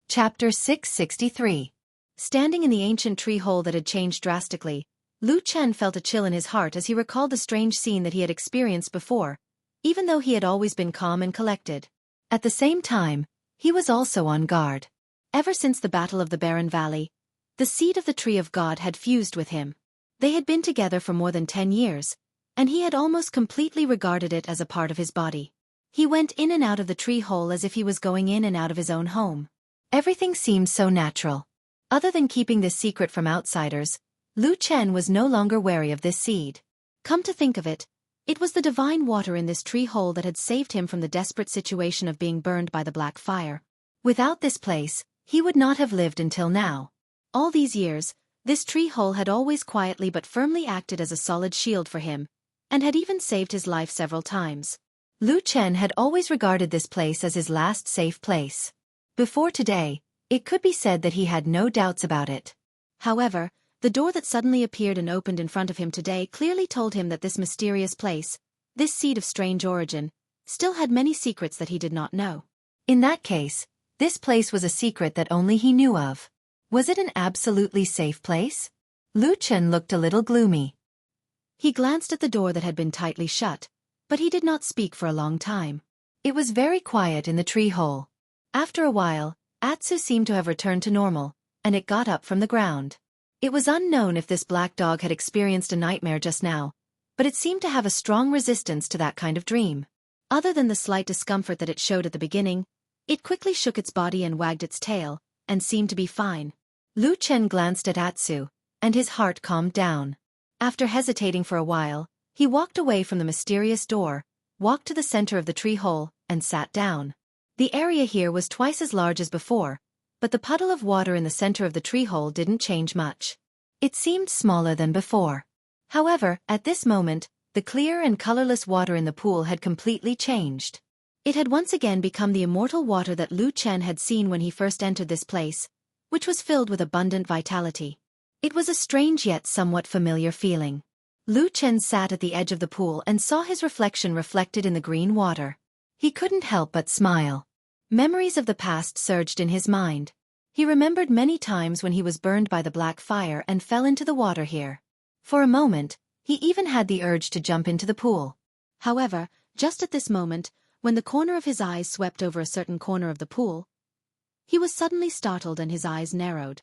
Chapter 663. Standing in the ancient tree hole that had changed drastically, Lu Chen felt a chill in his heart as he recalled the strange scene that he had experienced before, even though he had always been calm and collected. At the same time, he was also on guard. Ever since the Battle of the Barren Valley, the seed of the Tree of God had fused with him. They had been together for more than 10 years, and he had almost completely regarded it as a part of his body. He went in and out of the tree hole as if he was going in and out of his own home. Everything seemed so natural. Other than keeping this secret from outsiders, Lu Chen was no longer wary of this seed. Come to think of it, it was the divine water in this tree hole that had saved him from the desperate situation of being burned by the black fire. Without this place, he would not have lived until now. All these years, this tree hole had always quietly but firmly acted as a solid shield for him, and had even saved his life several times. Lu Chen had always regarded this place as his last safe place. Before today, it could be said that he had no doubts about it. However, the door that suddenly appeared and opened in front of him today clearly told him that this mysterious place, this seed of strange origin, still had many secrets that he did not know. In that case, this place was a secret that only he knew of. Was it an absolutely safe place? Lu Chen looked a little gloomy. He glanced at the door that had been tightly shut, but he did not speak for a long time. It was very quiet in the tree hole. After a while, Atsu seemed to have returned to normal, and it got up from the ground. It was unknown if this black dog had experienced a nightmare just now, but it seemed to have a strong resistance to that kind of dream. Other than the slight discomfort that it showed at the beginning, it quickly shook its body and wagged its tail, and seemed to be fine. Lu Chen glanced at Atsu, and his heart calmed down. After hesitating for a while, he walked away from the mysterious door, walked to the center of the tree hole, and sat down. The area here was twice as large as before, but the puddle of water in the center of the tree hole didn't change much. It seemed smaller than before. However, at this moment, the clear and colorless water in the pool had completely changed. It had once again become the immortal water that Lu Chen had seen when he first entered this place, which was filled with abundant vitality. It was a strange yet somewhat familiar feeling. Lu Chen sat at the edge of the pool and saw his reflection reflected in the green water. He couldn't help but smile. Memories of the past surged in his mind. He remembered many times when he was burned by the black fire and fell into the water here. For a moment, he even had the urge to jump into the pool. However, just at this moment, when the corner of his eyes swept over a certain corner of the pool, he was suddenly startled and his eyes narrowed.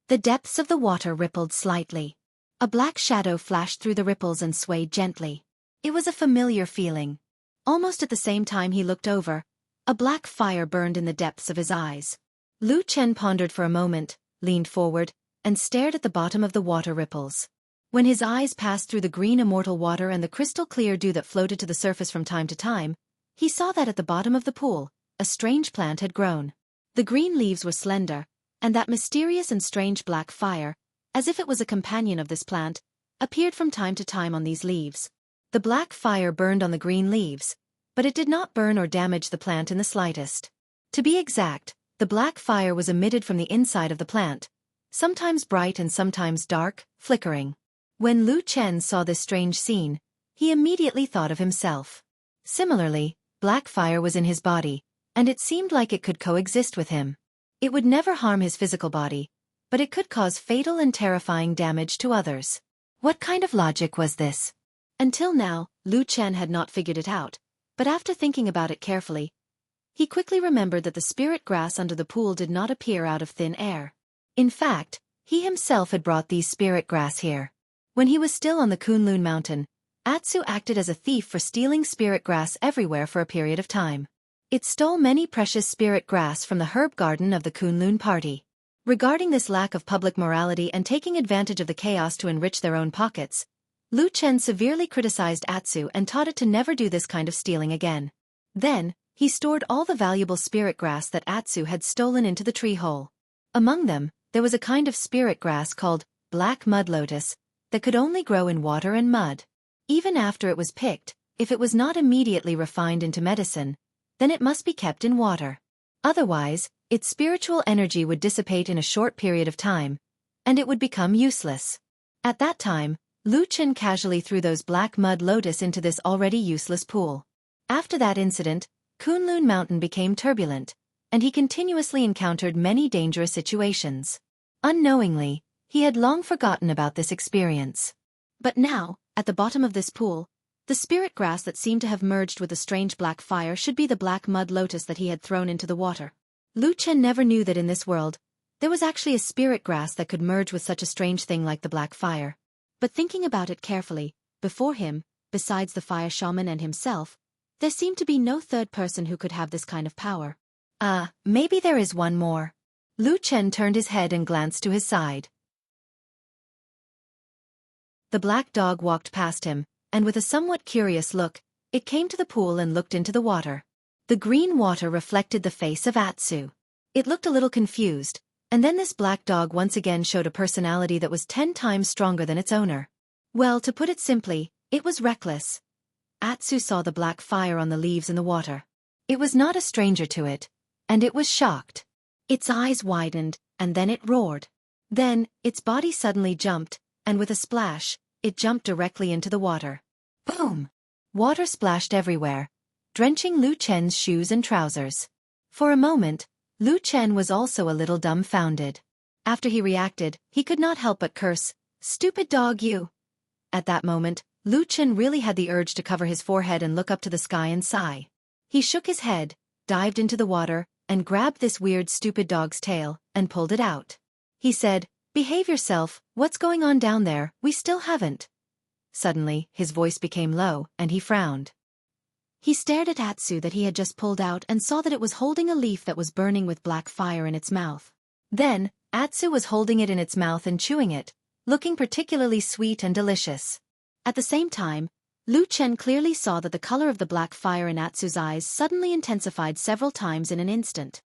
The depths of the water rippled slightly. A black shadow flashed through the ripples and swayed gently. It was a familiar feeling. Almost at the same time he looked over, a black fire burned in the depths of his eyes. Lu Chen pondered for a moment, leaned forward, and stared at the bottom of the water ripples. When his eyes passed through the green immortal water and the crystal-clear dew that floated to the surface from time to time, he saw that at the bottom of the pool, a strange plant had grown. The green leaves were slender, and that mysterious and strange black fire, as if it was a companion of this plant, appeared from time to time on these leaves. The black fire burned on the green leaves, but it did not burn or damage the plant in the slightest. To be exact, the black fire was emitted from the inside of the plant, sometimes bright and sometimes dark, flickering. When Lu Chen saw this strange scene, he immediately thought of himself. Similarly, black fire was in his body, and it seemed like it could coexist with him. It would never harm his physical body, but it could cause fatal and terrifying damage to others. What kind of logic was this? Until now, Lu Chen had not figured it out, but after thinking about it carefully, he quickly remembered that the spirit grass under the pool did not appear out of thin air. In fact, he himself had brought these spirit grass here. When he was still on the Kunlun mountain, Atsu acted as a thief for stealing spirit grass everywhere for a period of time. It stole many precious spirit grass from the herb garden of the Kunlun party. Regarding this lack of public morality and taking advantage of the chaos to enrich their own pockets, Lu Chen severely criticized Atsu and taught it to never do this kind of stealing again. Then, he stored all the valuable spirit grass that Atsu had stolen into the tree hole. Among them, there was a kind of spirit grass called black mud lotus that could only grow in water and mud. Even after it was picked, if it was not immediately refined into medicine, then it must be kept in water. Otherwise, its spiritual energy would dissipate in a short period of time, and it would become useless. At that time, Lu Chen casually threw those black mud lotus into this already useless pool. After that incident, Kunlun Mountain became turbulent, and he continuously encountered many dangerous situations. Unknowingly, he had long forgotten about this experience. But now, at the bottom of this pool, the spirit grass that seemed to have merged with the strange black fire should be the black mud lotus that he had thrown into the water. Lu Chen never knew that in this world, there was actually a spirit grass that could merge with such a strange thing like the black fire. But thinking about it carefully, before him, besides the fire shaman and himself, there seemed to be no third person who could have this kind of power. Maybe there is one more. Lu Chen turned his head and glanced to his side. The black dog walked past him, and with a somewhat curious look, it came to the pool and looked into the water. The green water reflected the face of Atsu. It looked a little confused, and then this black dog once again showed a personality that was 10 times stronger than its owner. Well, to put it simply, it was reckless. Atsu saw the black fire on the leaves in the water. It was not a stranger to it, and it was shocked. Its eyes widened, and then it roared. Then, its body suddenly jumped, and with a splash, it jumped directly into the water. Boom! Water splashed everywhere, drenching Lu Chen's shoes and trousers. For a moment, Lu Chen was also a little dumbfounded. After he reacted, he could not help but curse, "Stupid dog you!" At that moment, Lu Chen really had the urge to cover his forehead and look up to the sky and sigh. He shook his head, dived into the water, and grabbed this weird stupid dog's tail, and pulled it out. He said, "Behave yourself, what's going on down there, we still haven't." Suddenly, his voice became low, and he frowned. He stared at Atsu that he had just pulled out and saw that it was holding a leaf that was burning with black fire in its mouth. Then, Atsu was holding it in its mouth and chewing it, looking particularly sweet and delicious. At the same time, Lu Chen clearly saw that the color of the black fire in Atsu's eyes suddenly intensified several times in an instant.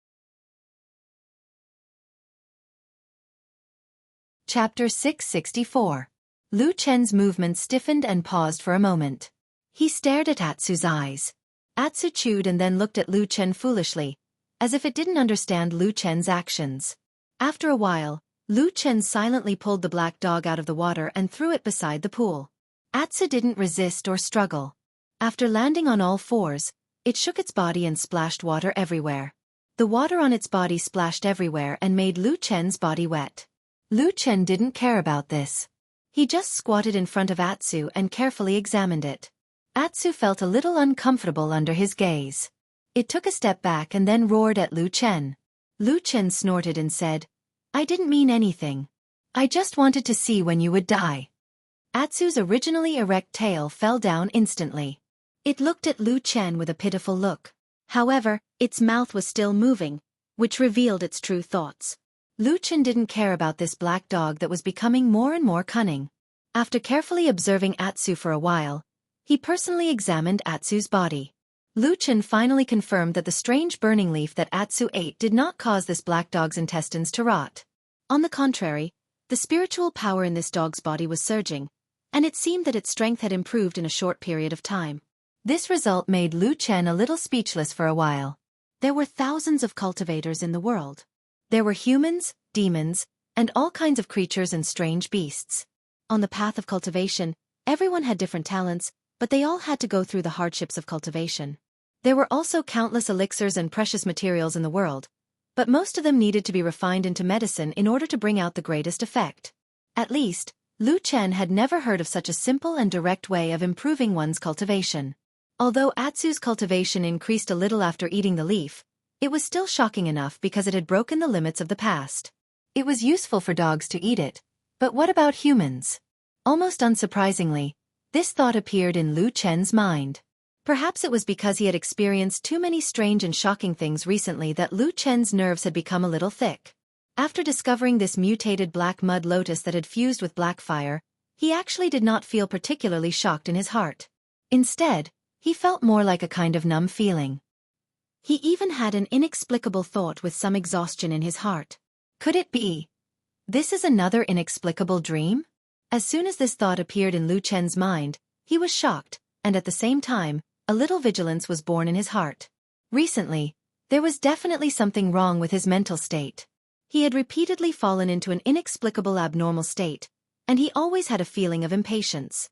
Chapter 664. Lu Chen's movement stiffened and paused for a moment. He stared at Atsu's eyes. Atsu chewed and then looked at Lu Chen foolishly, as if it didn't understand Lu Chen's actions. After a while, Lu Chen silently pulled the black dog out of the water and threw it beside the pool. Atsu didn't resist or struggle. After landing on all fours, it shook its body and splashed water everywhere. The water on its body splashed everywhere and made Lu Chen's body wet. Lu Chen didn't care about this. He just squatted in front of Atsu and carefully examined it. Atsu felt a little uncomfortable under his gaze. It took a step back and then roared at Lu Chen. Lu Chen snorted and said, "I didn't mean anything. I just wanted to see when you would die." Atsu's originally erect tail fell down instantly. It looked at Lu Chen with a pitiful look. However, its mouth was still moving, which revealed its true thoughts. Lu Chen didn't care about this black dog that was becoming more and more cunning. After carefully observing Atsu for a while, he personally examined Atsu's body. Lu Chen finally confirmed that the strange burning leaf that Atsu ate did not cause this black dog's intestines to rot. On the contrary, the spiritual power in this dog's body was surging, and it seemed that its strength had improved in a short period of time. This result made Lu Chen a little speechless for a while. There were thousands of cultivators in the world. There were humans, demons, and all kinds of creatures and strange beasts. On the path of cultivation, everyone had different talents, but they all had to go through the hardships of cultivation. There were also countless elixirs and precious materials in the world, but most of them needed to be refined into medicine in order to bring out the greatest effect. At least, Lu Chen had never heard of such a simple and direct way of improving one's cultivation. Although Atsu's cultivation increased a little after eating the leaf, it was still shocking enough because it had broken the limits of the past. It was useful for dogs to eat it, but what about humans? Almost unsurprisingly, this thought appeared in Lu Chen's mind. Perhaps it was because he had experienced too many strange and shocking things recently that Lu Chen's nerves had become a little thick. After discovering this mutated black mud lotus that had fused with black fire, he actually did not feel particularly shocked in his heart. Instead, he felt more like a kind of numb feeling. He even had an inexplicable thought with some exhaustion in his heart. Could it be? This is another inexplicable dream? As soon as this thought appeared in Lu Chen's mind, he was shocked, and at the same time, a little vigilance was born in his heart. Recently, there was definitely something wrong with his mental state. He had repeatedly fallen into an inexplicable abnormal state, and he always had a feeling of impatience.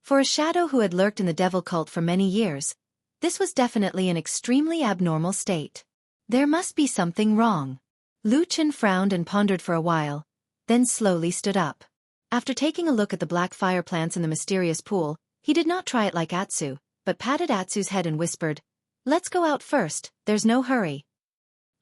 For a shadow who had lurked in the devil cult for many years, this was definitely an extremely abnormal state. There must be something wrong. Lu Chen frowned and pondered for a while, then slowly stood up. After taking a look at the black fire plants in the mysterious pool, he did not try it like Atsu, but patted Atsu's head and whispered, "Let's go out first, there's no hurry."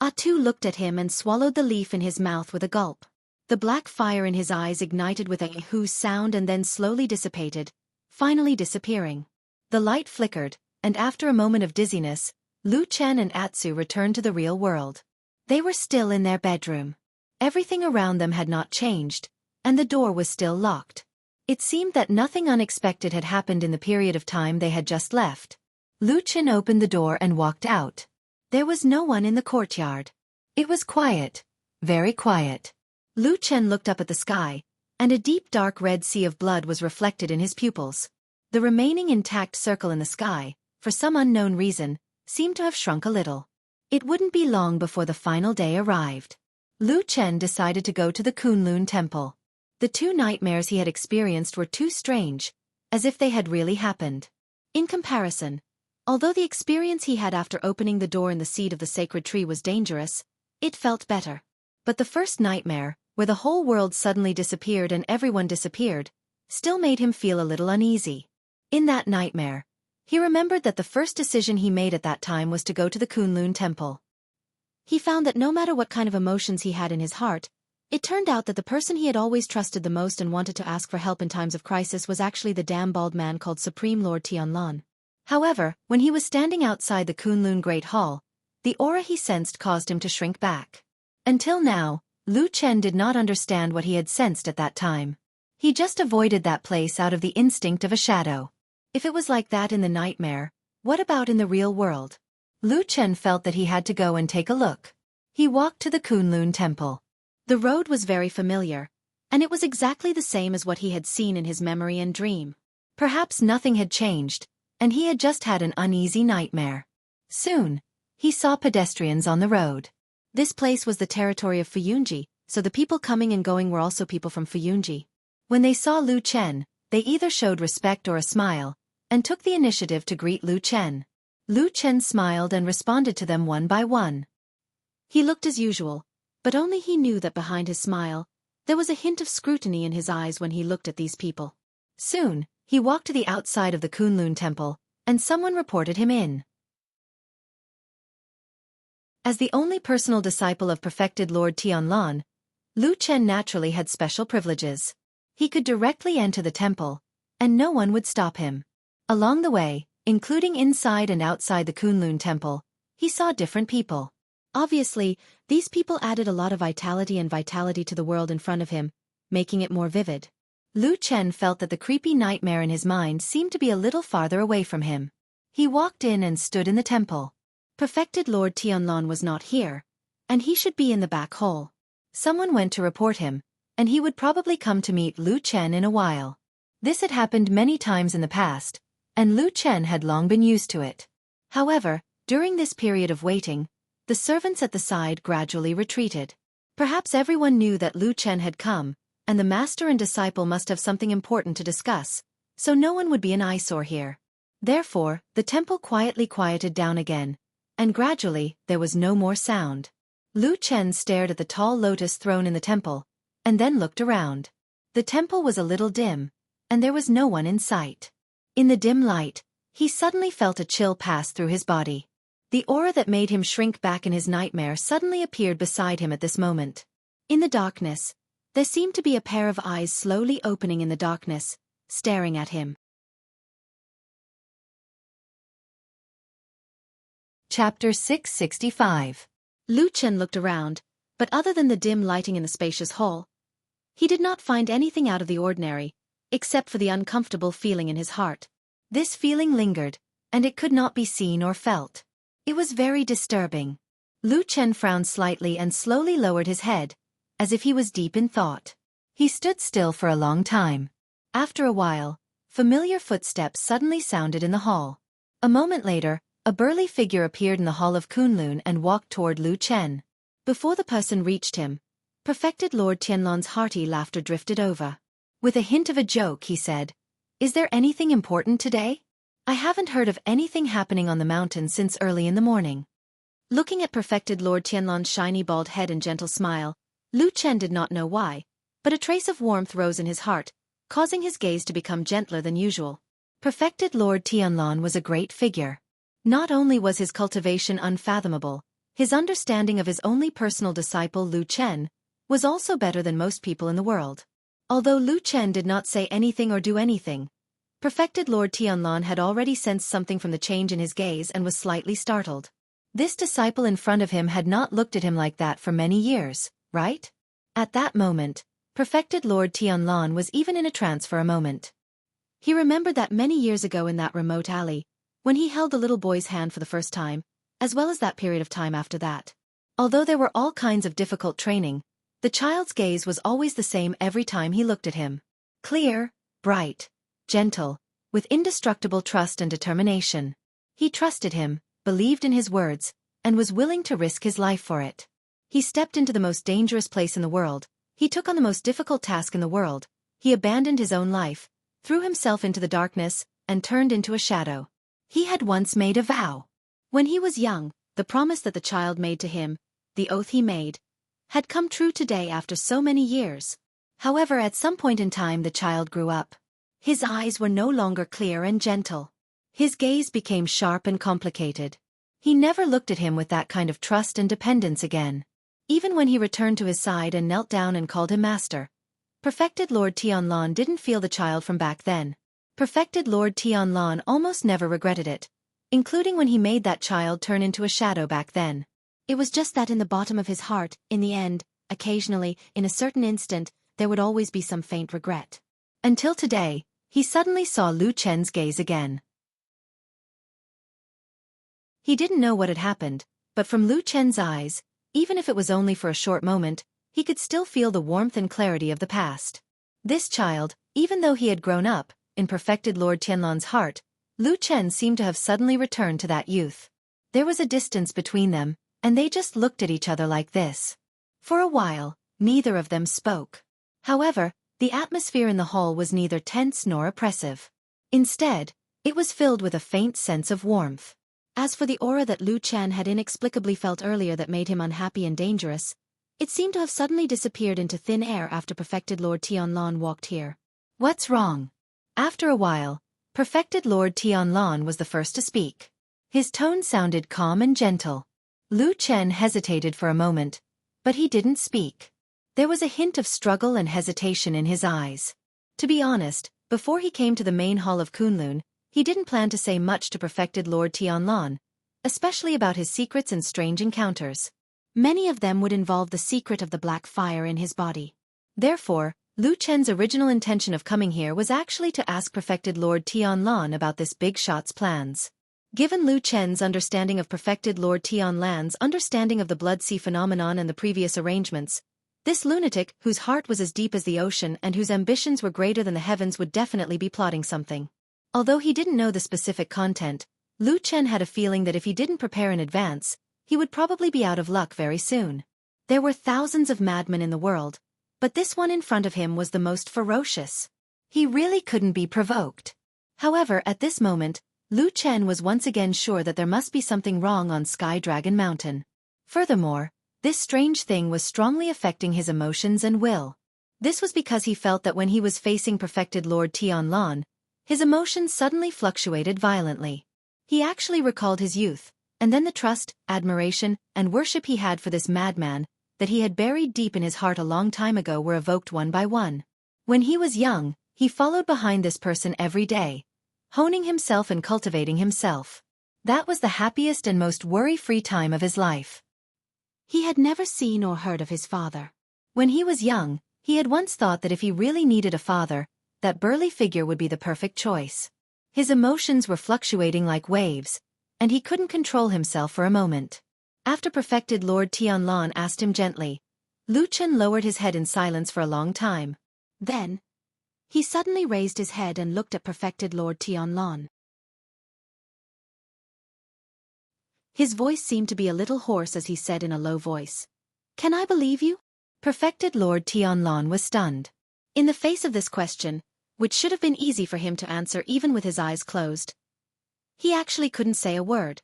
Atsu looked at him and swallowed the leaf in his mouth with a gulp. The black fire in his eyes ignited with a "hoo" sound and then slowly dissipated, finally disappearing. The light flickered, and after a moment of dizziness, Lu Chen and Atsu returned to the real world. They were still in their bedroom. Everything around them had not changed, and the door was still locked. It seemed that nothing unexpected had happened in the period of time they had just left. Lu Chen opened the door and walked out. There was no one in the courtyard. It was quiet, very quiet. Lu Chen looked up at the sky, and a deep dark red sea of blood was reflected in his pupils. The remaining intact circle in the sky, for some unknown reason, seemed to have shrunk a little. It wouldn't be long before the final day arrived. Lu Chen decided to go to the Kunlun temple. The two nightmares he had experienced were too strange, as if they had really happened. In comparison, although the experience he had after opening the door in the seed of the sacred tree was dangerous, it felt better. But the first nightmare, where the whole world suddenly disappeared and everyone disappeared, still made him feel a little uneasy. In that nightmare, he remembered that the first decision he made at that time was to go to the Kunlun temple. He found that no matter what kind of emotions he had in his heart, it turned out that the person he had always trusted the most and wanted to ask for help in times of crisis was actually the damn bald man called Supreme Lord Tianlan. However, when he was standing outside the Kunlun Great Hall, the aura he sensed caused him to shrink back. Until now, Lu Chen did not understand what he had sensed at that time. He just avoided that place out of the instinct of a shadow. If it was like that in the nightmare, what about in the real world? Lu Chen felt that he had to go and take a look. He walked to the Kunlun temple. The road was very familiar, and it was exactly the same as what he had seen in his memory and dream. Perhaps nothing had changed, and he had just had an uneasy nightmare. Soon, he saw pedestrians on the road. This place was the territory of Fuyunji, so the people coming and going were also people from Fuyunji. When they saw Lu Chen, they either showed respect or a smile, and took the initiative to greet Lu Chen. Lu Chen smiled and responded to them one by one. He looked as usual, but only he knew that behind his smile, there was a hint of scrutiny in his eyes when he looked at these people. Soon, he walked to the outside of the Kunlun temple, and someone reported him in. As the only personal disciple of perfected Lord Tianlan, Lu Chen naturally had special privileges. He could directly enter the temple, and no one would stop him. Along the way, including inside and outside the Kunlun temple, he saw different people. Obviously, these people added a lot of vitality to the world in front of him, making it more vivid. Lu Chen felt that the creepy nightmare in his mind seemed to be a little farther away from him. He walked in and stood in the temple. Perfected Lord Tianlan was not here, and he should be in the back hall. Someone went to report him, and he would probably come to meet Lu Chen in a while. This had happened many times in the past, and Lu Chen had long been used to it. However, during this period of waiting, the servants at the side gradually retreated. Perhaps everyone knew that Lu Chen had come, and the master and disciple must have something important to discuss, so no one would be an eyesore here. Therefore, the temple quietly quieted down again, and gradually there was no more sound. Lu Chen stared at the tall lotus throne in the temple, and then looked around. The temple was a little dim, and there was no one in sight. In the dim light, he suddenly felt a chill pass through his body. The aura that made him shrink back in his nightmare suddenly appeared beside him at this moment. In the darkness, there seemed to be a pair of eyes slowly opening in the darkness, staring at him. Chapter 665. Lu Chen looked around, but other than the dim lighting in the spacious hall, he did not find anything out of the ordinary, except for the uncomfortable feeling in his heart. This feeling lingered, and it could not be seen or felt. It was very disturbing. Lu Chen frowned slightly and slowly lowered his head, as if he was deep in thought. He stood still for a long time. After a while, familiar footsteps suddenly sounded in the hall. A moment later, a burly figure appeared in the hall of Kunlun and walked toward Lu Chen. Before the person reached him, perfected Lord Tianlan's hearty laughter drifted over. With a hint of a joke, he said, "Is there anything important today? I haven't heard of anything happening on the mountain since early in the morning." Looking at perfected Lord Tianlan's shiny bald head and gentle smile, Lu Chen did not know why, but a trace of warmth rose in his heart, causing his gaze to become gentler than usual. Perfected Lord Tianlan was a great figure. Not only was his cultivation unfathomable, his understanding of his only personal disciple Lu Chen was also better than most people in the world. Although Lu Chen did not say anything or do anything, perfected Lord Tianlan had already sensed something from the change in his gaze and was slightly startled. This disciple in front of him had not looked at him like that for many years, right? At that moment, perfected Lord Tianlan was even in a trance for a moment. He remembered that many years ago in that remote alley, when he held the little boy's hand for the first time, as well as that period of time after that. Although there were all kinds of difficult training, the child's gaze was always the same every time he looked at him. Clear, bright, gentle, with indestructible trust and determination. He trusted him, believed in his words, and was willing to risk his life for it. He stepped into the most dangerous place in the world, he took on the most difficult task in the world, he abandoned his own life, threw himself into the darkness, and turned into a shadow. He had once made a vow. When he was young, the promise that the child made to him, the oath he made, had come true today after so many years. However, at some point in time the child grew up. His eyes were no longer clear and gentle. His gaze became sharp and complicated. He never looked at him with that kind of trust and dependence again. Even when he returned to his side and knelt down and called him master, perfected Lord Tianlan didn't feel the child from back then. Perfected Lord Tianlan almost never regretted it, including when he made that child turn into a shadow back then. It was just that in the bottom of his heart, in the end, occasionally, in a certain instant, there would always be some faint regret. Until today, he suddenly saw Lu Chen's gaze again. He didn't know what had happened, but from Lu Chen's eyes, even if it was only for a short moment, he could still feel the warmth and clarity of the past. This child, even though he had grown up, in perfected Lord Tianlan's heart, Lu Chen seemed to have suddenly returned to that youth. There was a distance between them, and they just looked at each other like this. For a while, neither of them spoke. However, The atmosphere in the hall was neither tense nor oppressive. Instead, it was filled with a faint sense of warmth. As for the aura that Lu Chen had inexplicably felt earlier that made him unhappy and dangerous, it seemed to have suddenly disappeared into thin air after Perfected Lord Tianlan walked here. What's wrong? After a while, Perfected Lord Tianlan was the first to speak. His tone sounded calm and gentle. Lu Chen hesitated for a moment, but he didn't speak. There was a hint of struggle and hesitation in his eyes. To be honest, before he came to the main hall of Kunlun, he didn't plan to say much to Perfected Lord Tianlan, especially about his secrets and strange encounters. Many of them would involve the secret of the black fire in his body. Therefore, Lu Chen's original intention of coming here was actually to ask Perfected Lord Tianlan about this big shot's plans. Given Lu Chen's understanding of Perfected Lord Tianlan's understanding of the Blood Sea phenomenon and the previous arrangements, this lunatic, whose heart was as deep as the ocean and whose ambitions were greater than the heavens, would definitely be plotting something. Although he didn't know the specific content, Lu Chen had a feeling that if he didn't prepare in advance, he would probably be out of luck very soon. There were thousands of madmen in the world, but this one in front of him was the most ferocious. He really couldn't be provoked. However, at this moment, Lu Chen was once again sure that there must be something wrong on Sky Dragon Mountain. Furthermore, this strange thing was strongly affecting his emotions and will. This was because he felt that when he was facing Perfected Lord Tianlan, his emotions suddenly fluctuated violently. He actually recalled his youth, and then the trust, admiration, and worship he had for this madman, that he had buried deep in his heart a long time ago, were evoked one by one. When he was young, he followed behind this person every day, honing himself and cultivating himself. That was the happiest and most worry-free time of his life. He had never seen or heard of his father. When he was young, he had once thought that if he really needed a father, that burly figure would be the perfect choice. His emotions were fluctuating like waves, and he couldn't control himself for a moment. After Perfected Lord Tianlan asked him gently, Lu Chen lowered his head in silence for a long time. Then, he suddenly raised his head and looked at Perfected Lord Tianlan. His voice seemed to be a little hoarse as he said in a low voice, "Can I believe you?" Perfected Lord Tianlan was stunned. In the face of this question, which should have been easy for him to answer even with his eyes closed, he actually couldn't say a word.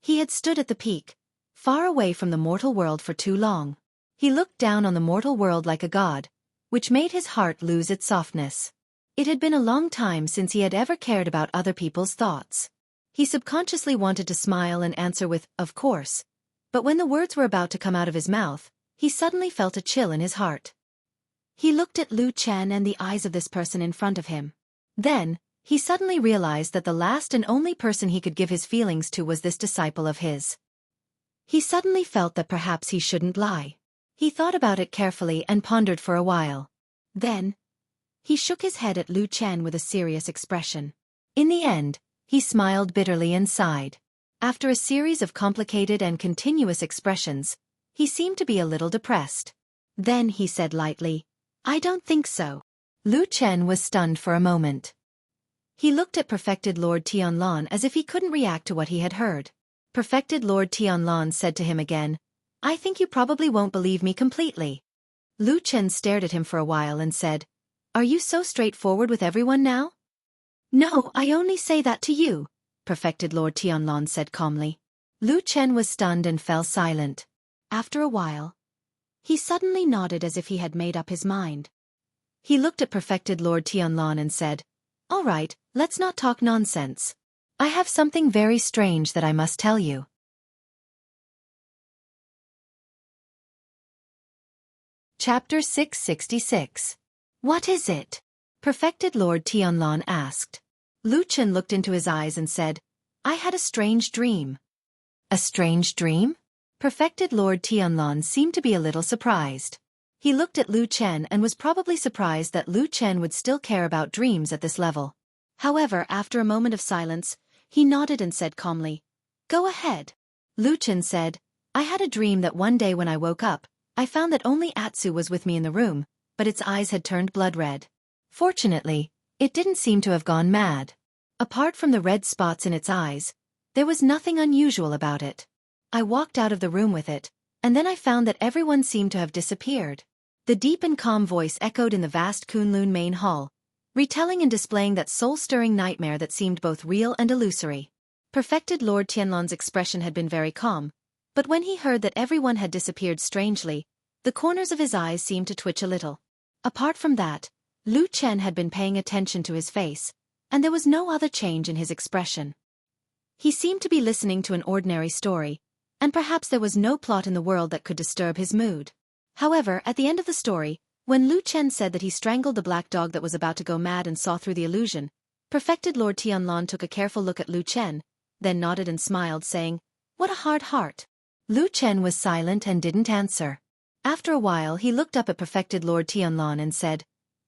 He had stood at the peak, far away from the mortal world for too long. He looked down on the mortal world like a god, which made his heart lose its softness. It had been a long time since he had ever cared about other people's thoughts. He subconsciously wanted to smile and answer with, "Of course," but when the words were about to come out of his mouth, he suddenly felt a chill in his heart. He looked at Lu Chen and the eyes of this person in front of him. Then, he suddenly realized that the last and only person he could give his feelings to was this disciple of his. He suddenly felt that perhaps he shouldn't lie. He thought about it carefully and pondered for a while. Then, he shook his head at Lu Chen with a serious expression. In the end, he smiled bitterly and sighed. After a series of complicated and continuous expressions, he seemed to be a little depressed. Then he said lightly, "I don't think so." Lu Chen was stunned for a moment. He looked at Perfected Lord Tianlan as if he couldn't react to what he had heard. Perfected Lord Tianlan said to him again, "I think you probably won't believe me completely." Lu Chen stared at him for a while and said, "Are you so straightforward with everyone now?" "No, I only say that to you," Perfected Lord Tianlan said calmly. Lu Chen was stunned and fell silent. After a while, he suddenly nodded as if he had made up his mind. He looked at Perfected Lord Tianlan and said, "All right, let's not talk nonsense. I have something very strange that I must tell you." Chapter 666. What is it? Perfected Lord Tianlan asked. Lu Chen looked into his eyes and said, "I had a strange dream." A strange dream? Perfected Lord Tianlan seemed to be a little surprised. He looked at Lu Chen and was probably surprised that Lu Chen would still care about dreams at this level. However, after a moment of silence, he nodded and said calmly, "Go ahead." Lu Chen said, "I had a dream that one day when I woke up, I found that only Atsu was with me in the room, but its eyes had turned blood red. Fortunately, it didn't seem to have gone mad. Apart from the red spots in its eyes, there was nothing unusual about it. I walked out of the room with it, and then I found that everyone seemed to have disappeared. The deep and calm voice echoed in the vast Kunlun main hall, retelling and displaying that soul-stirring nightmare that seemed both real and illusory. Perfected Lord Tianlan's expression had been very calm, but when he heard that everyone had disappeared strangely, the corners of his eyes seemed to twitch a little. Apart from that, Lu Chen had been paying attention to his face, and there was no other change in his expression. He seemed to be listening to an ordinary story, and perhaps there was no plot in the world that could disturb his mood. However, at the end of the story, when Lu Chen said that he strangled the black dog that was about to go mad and saw through the illusion, Perfected Lord Tianlan took a careful look at Lu Chen, then nodded and smiled, saying, "What a hard heart." Lu Chen was silent and didn't answer. After a while he looked up at Perfected Lord Tianlan and said,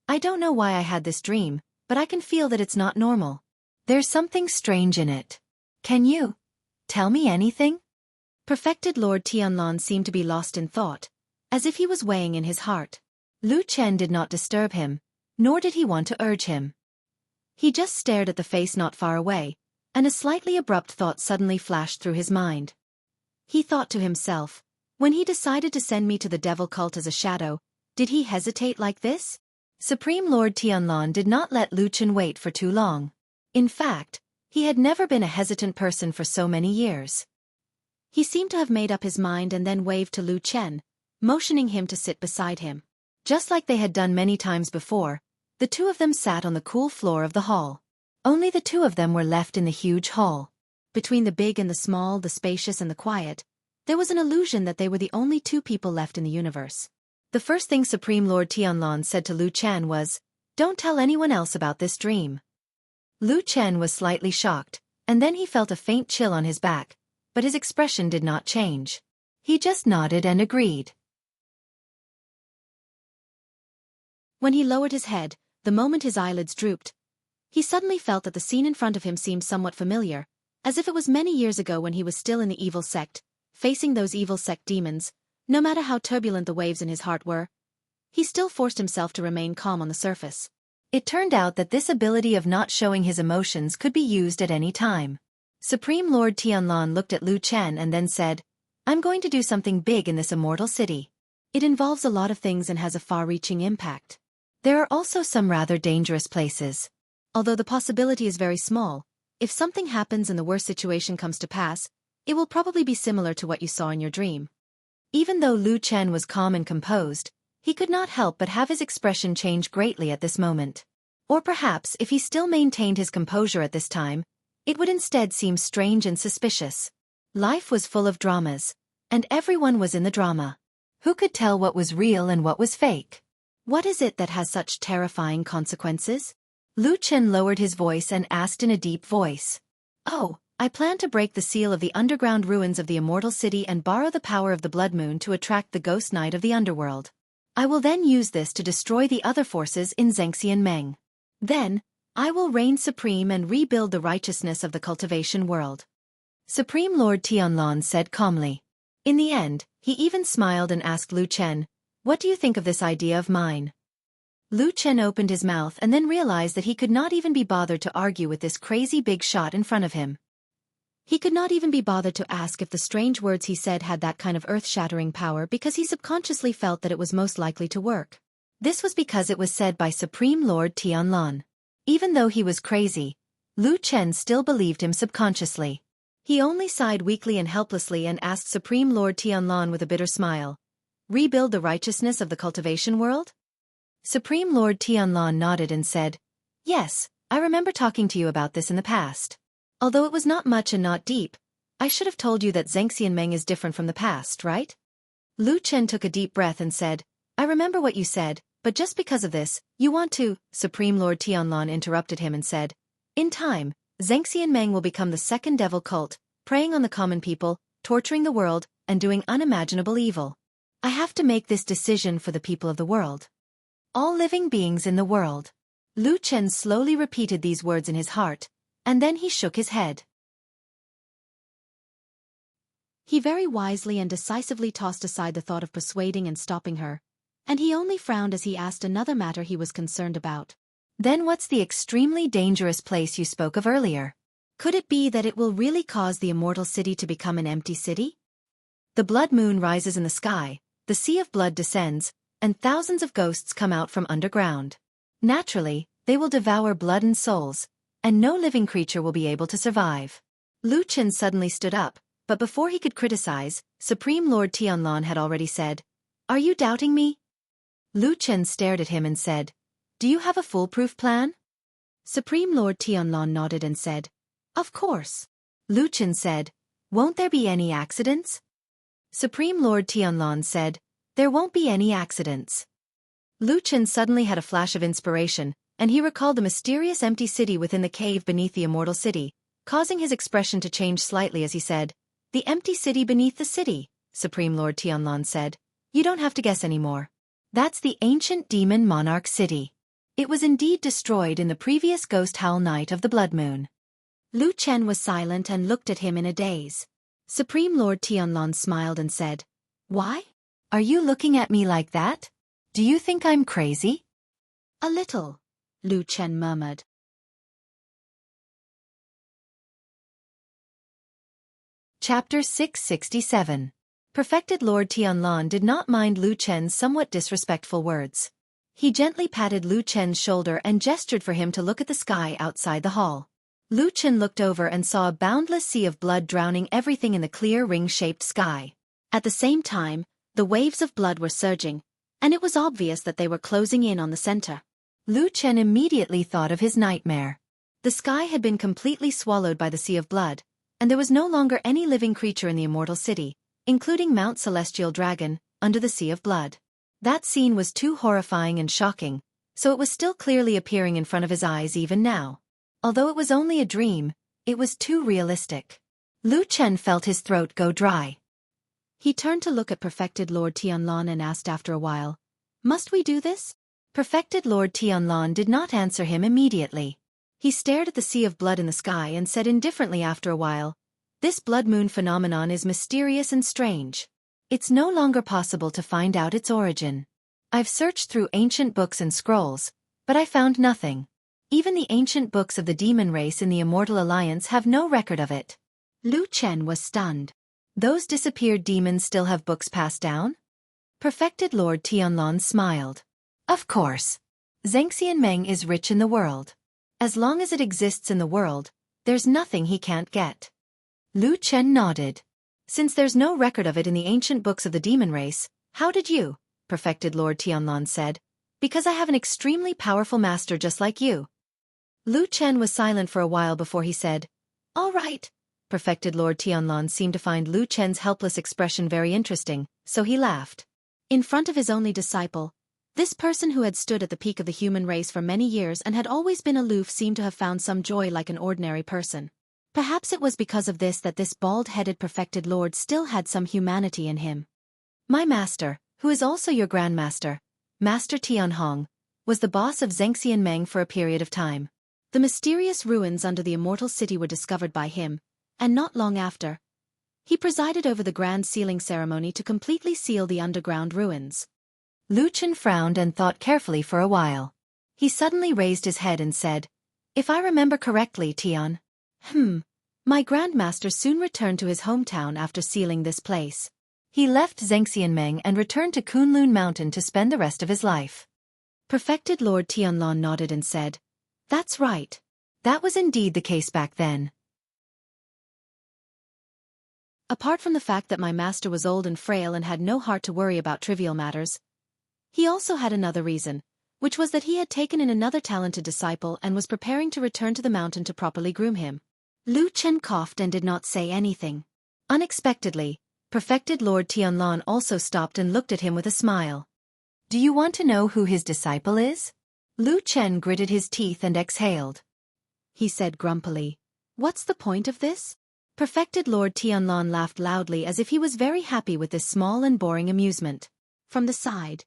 "I don't know why I had this dream, but I can feel that it's not normal. There's something strange in it. Can you tell me anything?" Perfected Lord Tianlan seemed to be lost in thought, as if he was weighing in his heart. Lu Chen did not disturb him, nor did he want to urge him. He just stared at the face not far away, and a slightly abrupt thought suddenly flashed through his mind. He thought to himself, when he decided to send me to the devil cult as a shadow, did he hesitate like this? Supreme Lord Tianlan did not let Lu Chen wait for too long. In fact, he had never been a hesitant person for so many years. He seemed to have made up his mind and then waved to Lu Chen, motioning him to sit beside him. Just like they had done many times before, the two of them sat on the cool floor of the hall. Only the two of them were left in the huge hall. Between the big and the small, the spacious and the quiet, there was an illusion that they were the only two people left in the universe. The first thing Supreme Lord Tianlan said to Lu Chen was, "Don't tell anyone else about this dream." Lu Chen was slightly shocked, and then he felt a faint chill on his back, but his expression did not change. He just nodded and agreed. When he lowered his head, the moment his eyelids drooped, he suddenly felt that the scene in front of him seemed somewhat familiar, as if it was many years ago when he was still in the evil sect, facing those evil sect demons. No matter how turbulent the waves in his heart were, he still forced himself to remain calm on the surface. It turned out that this ability of not showing his emotions could be used at any time. Supreme Lord Tianlan looked at Lu Chen and then said, "I'm going to do something big in this immortal city. It involves a lot of things and has a far-reaching impact. There are also some rather dangerous places. Although the possibility is very small, if something happens and the worst situation comes to pass, it will probably be similar to what you saw in your dream." Even though Lu Chen was calm and composed, he could not help but have his expression change greatly at this moment. Or perhaps if he still maintained his composure at this time, it would instead seem strange and suspicious. Life was full of dramas, and everyone was in the drama. Who could tell what was real and what was fake? What is it that has such terrifying consequences? Lu Chen lowered his voice and asked in a deep voice. "Oh, I plan to break the seal of the underground ruins of the immortal city and borrow the power of the blood moon to attract the ghost knight of the underworld. I will then use this to destroy the other forces in Zhengxian Meng. Then, I will reign supreme and rebuild the righteousness of the cultivation world." Supreme Lord Tianlan said calmly. In the end, he even smiled and asked Lu Chen, "What do you think of this idea of mine?" Lu Chen opened his mouth and then realized that he could not even be bothered to argue with this crazy big shot in front of him. He could not even be bothered to ask if the strange words he said had that kind of earth-shattering power because he subconsciously felt that it was most likely to work. This was because it was said by Supreme Lord Tianlan. Even though he was crazy, Lu Chen still believed him subconsciously. He only sighed weakly and helplessly and asked Supreme Lord Tianlan with a bitter smile, "Rebuild the righteousness of the cultivation world?" Supreme Lord Tianlan nodded and said, "Yes, I remember talking to you about this in the past. Although it was not much and not deep, I should have told you that Zhengxian Meng is different from the past, right?" Lu Chen took a deep breath and said, "I remember what you said, but just because of this, you want to—" Supreme Lord Tianlan interrupted him and said, "In time, Zhengxian Meng will become the second devil cult, preying on the common people, torturing the world, and doing unimaginable evil. I have to make this decision for the people of the world. All living beings in the world." Lu Chen slowly repeated these words in his heart, and then he shook his head. He very wisely and decisively tossed aside the thought of persuading and stopping her, and he only frowned as he asked another matter he was concerned about. "Then what's the extremely dangerous place you spoke of earlier? Could it be that it will really cause the immortal city to become an empty city? The blood moon rises in the sky, the sea of blood descends, and thousands of ghosts come out from underground. Naturally, they will devour blood and souls, and no living creature will be able to survive. Lu Chen suddenly stood up, but before he could criticize, Supreme Lord Tianlan had already said, "Are you doubting me?" Lu Chen stared at him and said, "Do you have a foolproof plan?" Supreme Lord Tianlan nodded and said, "Of course." Lu Chen said, "Won't there be any accidents?" Supreme Lord Tianlan said, "There won't be any accidents." Lu Chen suddenly had a flash of inspiration, and he recalled the mysterious empty city within the cave beneath the immortal city, causing his expression to change slightly as he said, "The empty city beneath the city," Supreme Lord Tianlan said. "You don't have to guess anymore. That's the ancient demon monarch city. It was indeed destroyed in the previous ghost howl night of the blood moon." Lu Chen was silent and looked at him in a daze. Supreme Lord Tianlan smiled and said, "Why? Are you looking at me like that? Do you think I'm crazy?" "A little," Lu Chen murmured. Chapter 667. Perfected Lord Tianlan did not mind Lu Chen's somewhat disrespectful words. He gently patted Lu Chen's shoulder and gestured for him to look at the sky outside the hall. Lu Chen looked over and saw a boundless sea of blood drowning everything in the clear ring-shaped sky. At the same time, the waves of blood were surging, and it was obvious that they were closing in on the center. Lu Chen immediately thought of his nightmare. The sky had been completely swallowed by the sea of blood, and there was no longer any living creature in the immortal city, including Mount Celestial Dragon, under the sea of blood. That scene was too horrifying and shocking, so it was still clearly appearing in front of his eyes even now. Although it was only a dream, it was too realistic. Lu Chen felt his throat go dry. He turned to look at Perfected Lord Tianlan and asked after a while, "Must we do this?" Perfected Lord Tianlan did not answer him immediately. He stared at the sea of blood in the sky and said indifferently after a while, "This blood moon phenomenon is mysterious and strange. It's no longer possible to find out its origin. I've searched through ancient books and scrolls, but I found nothing. Even the ancient books of the demon race in the Immortal Alliance have no record of it." Lu Chen was stunned. "Those disappeared demons still have books passed down?" Perfected Lord Tianlan smiled. "Of course. Zhengxian Meng is rich in the world. As long as it exists in the world, there's nothing he can't get." Lu Chen nodded. "Since there's no record of it in the ancient books of the demon race, how did you?" Perfected Lord Tianlan said. "Because I have an extremely powerful master just like you." Lu Chen was silent for a while before he said, "All right." Perfected Lord Tianlan seemed to find Lu Chen's helpless expression very interesting, so he laughed. In front of his only disciple, this person who had stood at the peak of the human race for many years and had always been aloof seemed to have found some joy like an ordinary person. Perhaps it was because of this that this bald-headed perfected lord still had some humanity in him. "My master, who is also your grandmaster, Master Tianhong, was the boss of Zhengxian Meng for a period of time. The mysterious ruins under the immortal city were discovered by him, and not long after, he presided over the grand sealing ceremony to completely seal the underground ruins." Lu Chen frowned and thought carefully for a while. He suddenly raised his head and said, "If I remember correctly, Tian. My grandmaster soon returned to his hometown after sealing this place. He left Zhengxian Meng and returned to Kunlun Mountain to spend the rest of his life." Perfected Lord Tianlan nodded and said, "That's right. That was indeed the case back then. Apart from the fact that my master was old and frail and had no heart to worry about trivial matters, he also had another reason, which was that he had taken in another talented disciple and was preparing to return to the mountain to properly groom him." Lu Chen coughed and did not say anything. Unexpectedly, Perfected Lord Tianlan also stopped and looked at him with a smile. "Do you want to know who his disciple is?" Lu Chen gritted his teeth and exhaled. He said grumpily, "What's the point of this?" Perfected Lord Tianlan laughed loudly as if he was very happy with this small and boring amusement. From the side,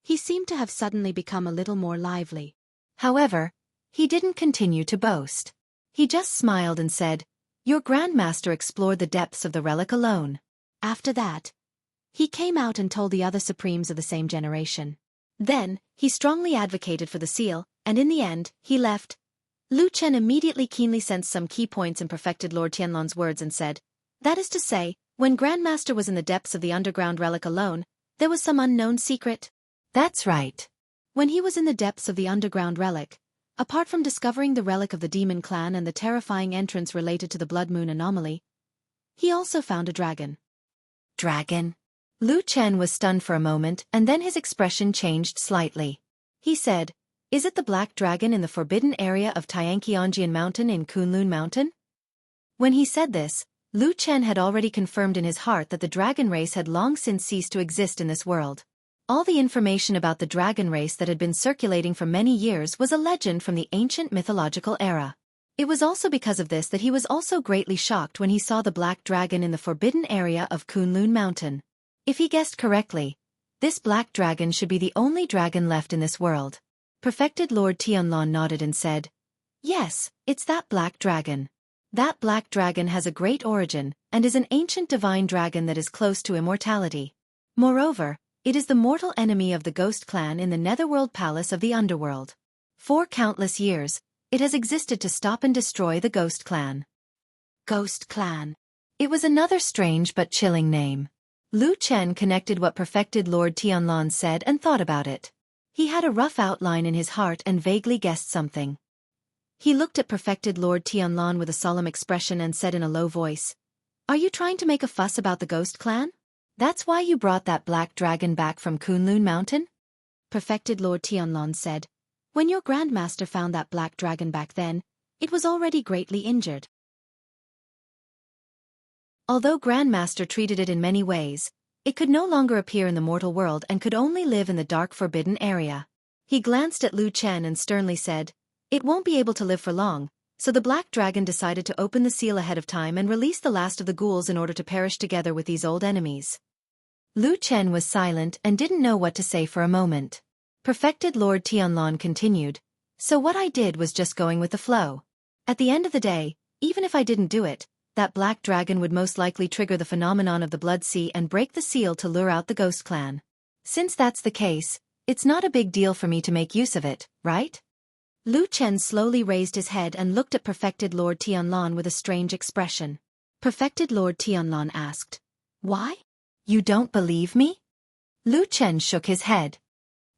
he seemed to have suddenly become a little more lively. However, he didn't continue to boast. He just smiled and said, "Your grandmaster explored the depths of the relic alone. After that, he came out and told the other supremes of the same generation. Then, he strongly advocated for the seal, and in the end, he left." Lu Chen immediately keenly sensed some key points in Perfected Lord Tianlan's words and said, "That is to say, when Grandmaster was in the depths of the underground relic alone, there was some unknown secret." That's right. When he was in the depths of the underground relic, apart from discovering the relic of the demon clan and the terrifying entrance related to the blood moon anomaly, he also found a dragon. Dragon? Lu Chen was stunned for a moment and then his expression changed slightly. He said, "Is it the black dragon in the forbidden area of Tianqianjian Mountain in Kunlun Mountain?" When he said this, Lu Chen had already confirmed in his heart that the dragon race had long since ceased to exist in this world. All the information about the dragon race that had been circulating for many years was a legend from the ancient mythological era. It was also because of this that he was also greatly shocked when he saw the black dragon in the forbidden area of Kunlun Mountain. If he guessed correctly, this black dragon should be the only dragon left in this world. Perfected Lord Tianlan nodded and said, "Yes, it's that black dragon. That black dragon has a great origin, and is an ancient divine dragon that is close to immortality. Moreover, it is the mortal enemy of the Ghost Clan in the Netherworld Palace of the Underworld. For countless years, it has existed to stop and destroy the Ghost Clan." Ghost Clan. It was another strange but chilling name. Lu Chen connected what Perfected Lord Tianlan said and thought about it. He had a rough outline in his heart and vaguely guessed something. He looked at Perfected Lord Tianlan with a solemn expression and said in a low voice, "Are you trying to make a fuss about the Ghost Clan? That's why you brought that black dragon back from Kunlun Mountain?" Perfected Lord Tianlan said, "When your Grandmaster found that black dragon back then, it was already greatly injured. Although Grandmaster treated it in many ways, it could no longer appear in the mortal world and could only live in the dark forbidden area." He glanced at Lu Chen and sternly said, "It won't be able to live for long, so the black dragon decided to open the seal ahead of time and release the last of the ghouls in order to perish together with these old enemies." Lu Chen was silent and didn't know what to say for a moment. Perfected Lord Tianlan continued, "So what I did was just going with the flow. At the end of the day, even if I didn't do it, that black dragon would most likely trigger the phenomenon of the Blood Sea and break the seal to lure out the Ghost Clan. Since that's the case, it's not a big deal for me to make use of it, right?" Lu Chen slowly raised his head and looked at Perfected Lord Tianlan with a strange expression. Perfected Lord Tianlan asked, "Why? You don't believe me?" Lu Chen shook his head.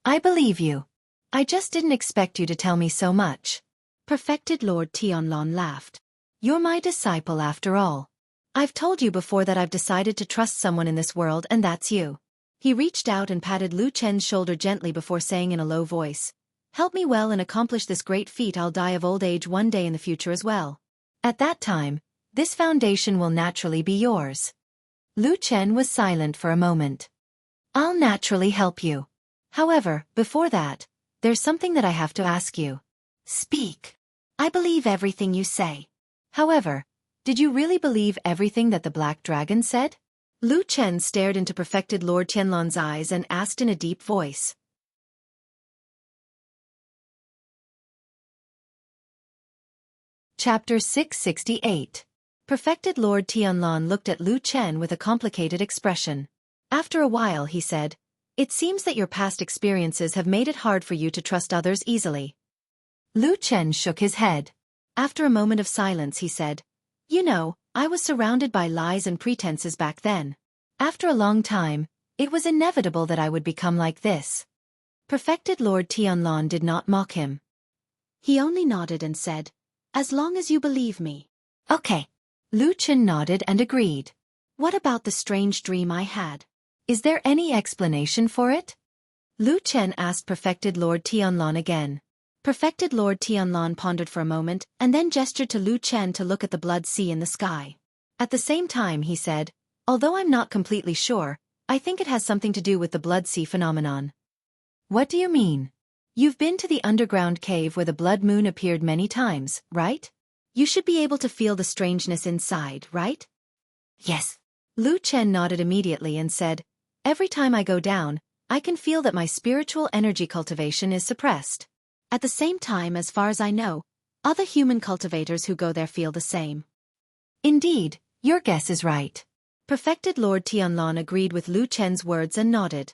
"I believe you. I just didn't expect you to tell me so much." Perfected Lord Tianlan laughed. "You're my disciple after all. I've told you before that I've decided to trust someone in this world and that's you." He reached out and patted Lu Chen's shoulder gently before saying in a low voice, "Help me well and accomplish this great feat. I'll die of old age one day in the future as well. At that time, this foundation will naturally be yours." Lu Chen was silent for a moment. "I'll naturally help you. However, before that, there's something that I have to ask you." "Speak. I believe everything you say." "However, did you really believe everything that the Black Dragon said?" Lu Chen stared into Perfected Lord Tianlan's eyes and asked in a deep voice. Chapter 668. Perfected Lord Tianlan looked at Lu Chen with a complicated expression. After a while he said, "It seems that your past experiences have made it hard for you to trust others easily." Lu Chen shook his head. After a moment of silence he said, "You know, I was surrounded by lies and pretenses back then. After a long time, it was inevitable that I would become like this." Perfected Lord Tianlan did not mock him. He only nodded and said, "As long as you believe me." "Okay." Lu Chen nodded and agreed. "What about the strange dream I had? Is there any explanation for it?" Lu Chen asked Perfected Lord Tianlan again. Perfected Lord Tianlan pondered for a moment and then gestured to Lu Chen to look at the blood sea in the sky. At the same time he said, "Although I'm not completely sure, I think it has something to do with the blood sea phenomenon." "What do you mean?" "You've been to the underground cave where the blood moon appeared many times, right? You should be able to feel the strangeness inside, right?" "Yes." Lu Chen nodded immediately and said, "Every time I go down, I can feel that my spiritual energy cultivation is suppressed. At the same time, as far as I know, other human cultivators who go there feel the same." "Indeed, your guess is right." Perfected Lord Tianlan agreed with Lu Chen's words and nodded.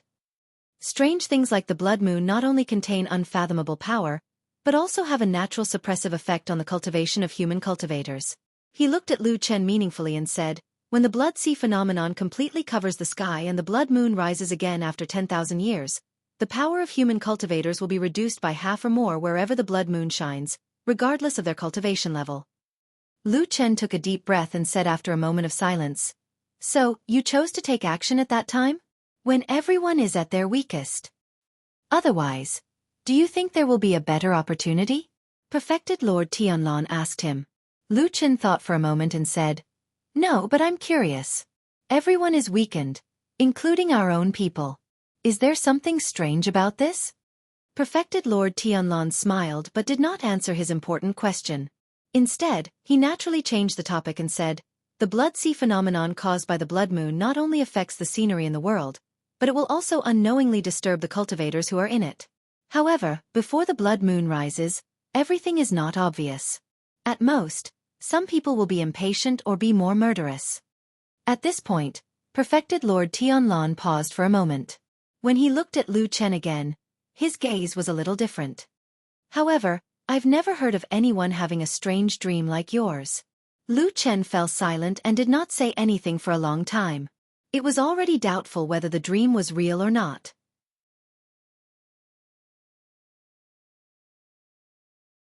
Strange things like the blood moon not only contain unfathomable power, but also have a natural suppressive effect on the cultivation of human cultivators. He looked at Lu Chen meaningfully and said, "When the blood sea phenomenon completely covers the sky and the blood moon rises again after 10,000 years, the power of human cultivators will be reduced by half or more wherever the blood moon shines, regardless of their cultivation level. Lu Chen took a deep breath and said after a moment of silence, "So, you chose to take action at that time? When everyone is at their weakest. Otherwise, do you think there will be a better opportunity?" Perfected Lord Tianlan asked him. Lu Chen thought for a moment and said, "No, but I'm curious. Everyone is weakened, including our own people. Is there something strange about this?" Perfected Lord Tianlan smiled but did not answer his important question. Instead, he naturally changed the topic and said, "The blood sea phenomenon caused by the blood moon not only affects the scenery in the world, but it will also unknowingly disturb the cultivators who are in it. However, before the blood moon rises, everything is not obvious. At most, some people will be impatient or be more murderous." At this point, Perfected Lord Tianlan paused for a moment. When he looked at Lu Chen again, his gaze was a little different. "However, I've never heard of anyone having a strange dream like yours." Lu Chen fell silent and did not say anything for a long time. It was already doubtful whether the dream was real or not.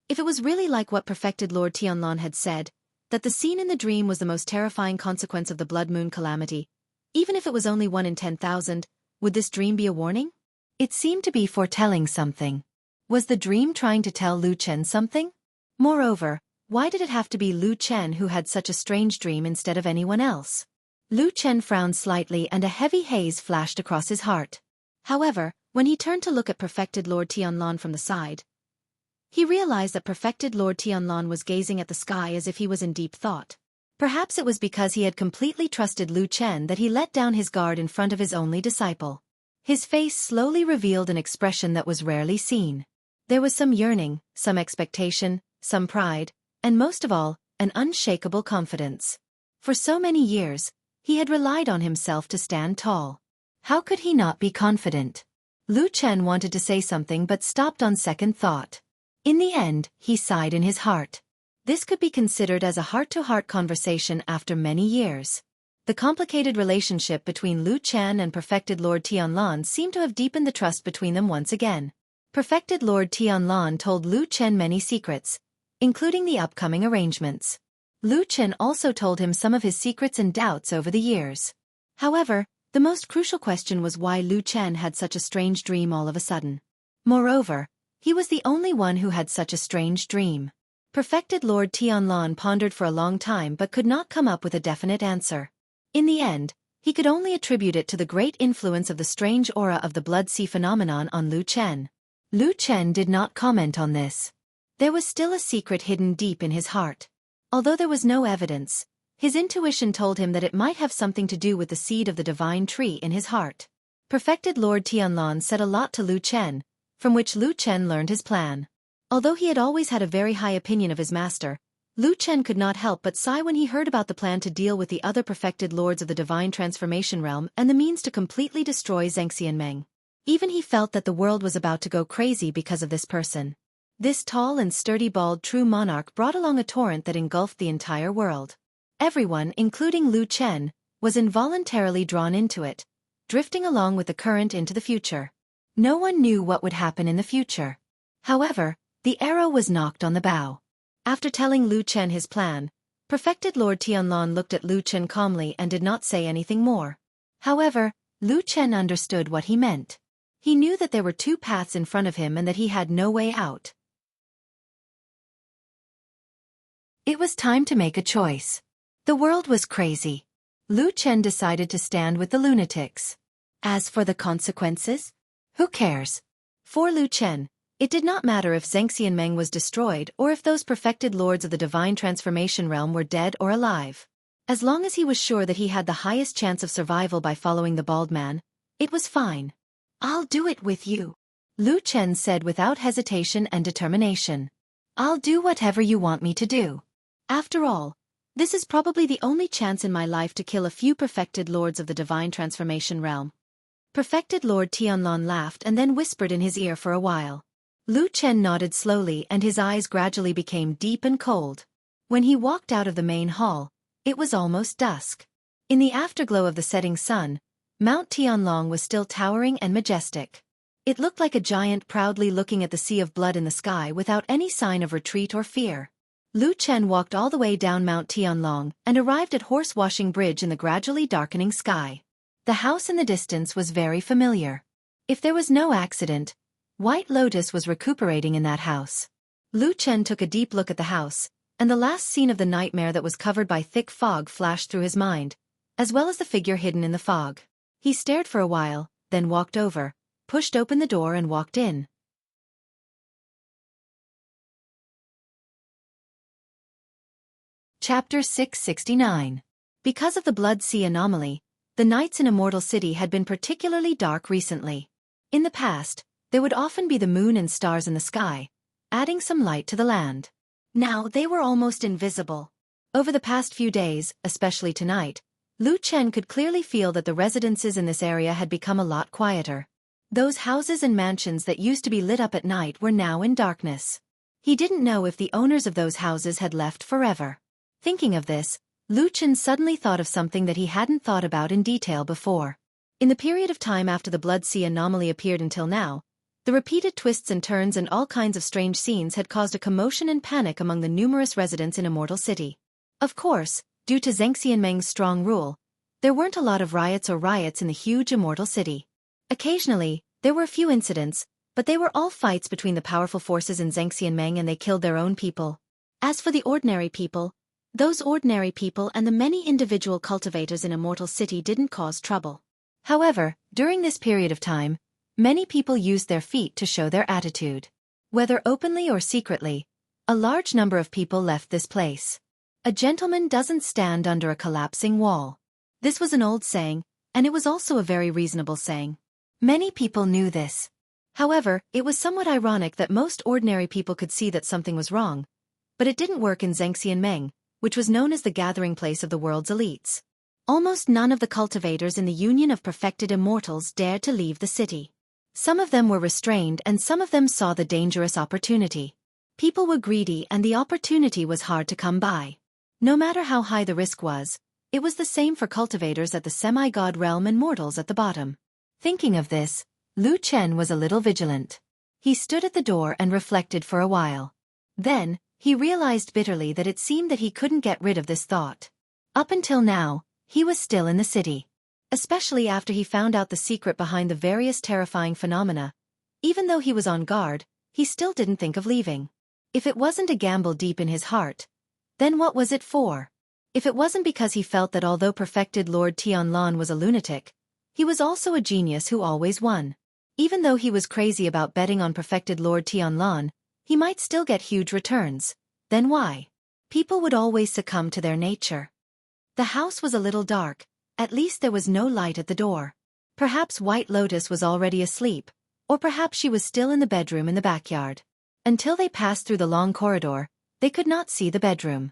If it was really like what Perfected Lord Tianlan had said, that the scene in the dream was the most terrifying consequence of the blood moon calamity, even if it was only 1 in 10,000, would this dream be a warning? It seemed to be foretelling something. Was the dream trying to tell Lu Chen something? Moreover, why did it have to be Lu Chen who had such a strange dream instead of anyone else? Lu Chen frowned slightly and a heavy haze flashed across his heart. However, when he turned to look at Perfected Lord Tianlan from the side, he realized that Perfected Lord Tianlan was gazing at the sky as if he was in deep thought. Perhaps it was because he had completely trusted Lu Chen that he let down his guard in front of his only disciple. His face slowly revealed an expression that was rarely seen. There was some yearning, some expectation, some pride, and most of all, an unshakable confidence. For so many years, he had relied on himself to stand tall. How could he not be confident? Lu Chen wanted to say something but stopped on second thought. In the end, he sighed in his heart. This could be considered as a heart-to-heart conversation after many years. The complicated relationship between Lu Chen and Perfected Lord Tianlan seemed to have deepened the trust between them once again. Perfected Lord Tianlan told Lu Chen many secrets, including the upcoming arrangements. Lu Chen also told him some of his secrets and doubts over the years. However, the most crucial question was why Lu Chen had such a strange dream all of a sudden. Moreover, he was the only one who had such a strange dream. Perfected Lord Tianlan pondered for a long time but could not come up with a definite answer. In the end, he could only attribute it to the great influence of the strange aura of the blood sea phenomenon on Lu Chen. Lu Chen did not comment on this. There was still a secret hidden deep in his heart. Although there was no evidence, his intuition told him that it might have something to do with the seed of the divine tree in his heart. Perfected Lord Tianlan said a lot to Lu Chen, from which Lu Chen learned his plan. Although he had always had a very high opinion of his master, Lu Chen could not help but sigh when he heard about the plan to deal with the other perfected lords of the divine transformation realm and the means to completely destroy Xiaofan. Even he felt that the world was about to go crazy because of this person. This tall and sturdy bald true monarch brought along a torrent that engulfed the entire world. Everyone, including Lu Chen, was involuntarily drawn into it, drifting along with the current into the future. No one knew what would happen in the future. However, the arrow was knocked on the bow. After telling Lu Chen his plan, Perfected Lord Tianlan looked at Lu Chen calmly and did not say anything more. However, Lu Chen understood what he meant. He knew that there were two paths in front of him and that he had no way out. It was time to make a choice. The world was crazy. Lu Chen decided to stand with the lunatics. As for the consequences? Who cares? For Lu Chen, it did not matter if Xiaofan was destroyed or if those perfected lords of the divine transformation realm were dead or alive. As long as he was sure that he had the highest chance of survival by following the bald man, it was fine. "I'll do it with you," Lu Chen said without hesitation and determination. "I'll do whatever you want me to do. After all, this is probably the only chance in my life to kill a few perfected lords of the divine transformation realm." Perfected Lord Tianlan laughed and then whispered in his ear for a while. Lu Chen nodded slowly and his eyes gradually became deep and cold. When he walked out of the main hall, it was almost dusk. In the afterglow of the setting sun, Mount Tianlong was still towering and majestic. It looked like a giant proudly looking at the sea of blood in the sky without any sign of retreat or fear. Lu Chen walked all the way down Mount Tianlong and arrived at Horse Washing Bridge in the gradually darkening sky. The house in the distance was very familiar. If there was no accident, White Lotus was recuperating in that house. Lu Chen took a deep look at the house, and the last scene of the nightmare that was covered by thick fog flashed through his mind, as well as the figure hidden in the fog. He stared for a while, then walked over, pushed open the door and walked in. Chapter 669. Because of the Blood Sea anomaly, the nights in Immortal City had been particularly dark recently. In the past, there would often be the moon and stars in the sky, adding some light to the land. Now they were almost invisible. Over the past few days, especially tonight, Lu Chen could clearly feel that the residences in this area had become a lot quieter. Those houses and mansions that used to be lit up at night were now in darkness. He didn't know if the owners of those houses had left forever. Thinking of this, Lu Chen suddenly thought of something that he hadn't thought about in detail before. In the period of time after the Blood Sea anomaly appeared until now, the repeated twists and turns and all kinds of strange scenes had caused a commotion and panic among the numerous residents in Immortal City. Of course, due to Zheng Xianmeng's strong rule, there weren't a lot of riots in the huge Immortal City. Occasionally, there were a few incidents, but they were all fights between the powerful forces in Zheng Xianmeng and they killed their own people. As for the ordinary people, those ordinary people and the many individual cultivators in Immortal City didn't cause trouble. However, during this period of time, many people used their feet to show their attitude. Whether openly or secretly, a large number of people left this place. A gentleman doesn't stand under a collapsing wall. This was an old saying, and it was also a very reasonable saying. Many people knew this. However, it was somewhat ironic that most ordinary people could see that something was wrong, but it didn't work in Zheng Xianmeng, which was known as the gathering place of the world's elites. Almost none of the cultivators in the Union of Perfected Immortals dared to leave the city. Some of them were restrained and some of them saw the dangerous opportunity. People were greedy and the opportunity was hard to come by. No matter how high the risk was, it was the same for cultivators at the semi-god realm and mortals at the bottom. Thinking of this, Lu Chen was a little vigilant. He stood at the door and reflected for a while. Then, he realized bitterly that it seemed that he couldn't get rid of this thought. Up until now, he was still in the city. Especially after he found out the secret behind the various terrifying phenomena. Even though he was on guard, he still didn't think of leaving. If it wasn't a gamble deep in his heart, then what was it for? If it wasn't because he felt that although Perfected Lord Tianlan was a lunatic, he was also a genius who always won. Even though he was crazy about betting on Perfected Lord Tianlan, he might still get huge returns. Then why? People would always succumb to their nature. The house was a little dark, at least there was no light at the door. Perhaps White Lotus was already asleep, or perhaps she was still in the bedroom in the backyard. Until they passed through the long corridor, they could not see the bedroom.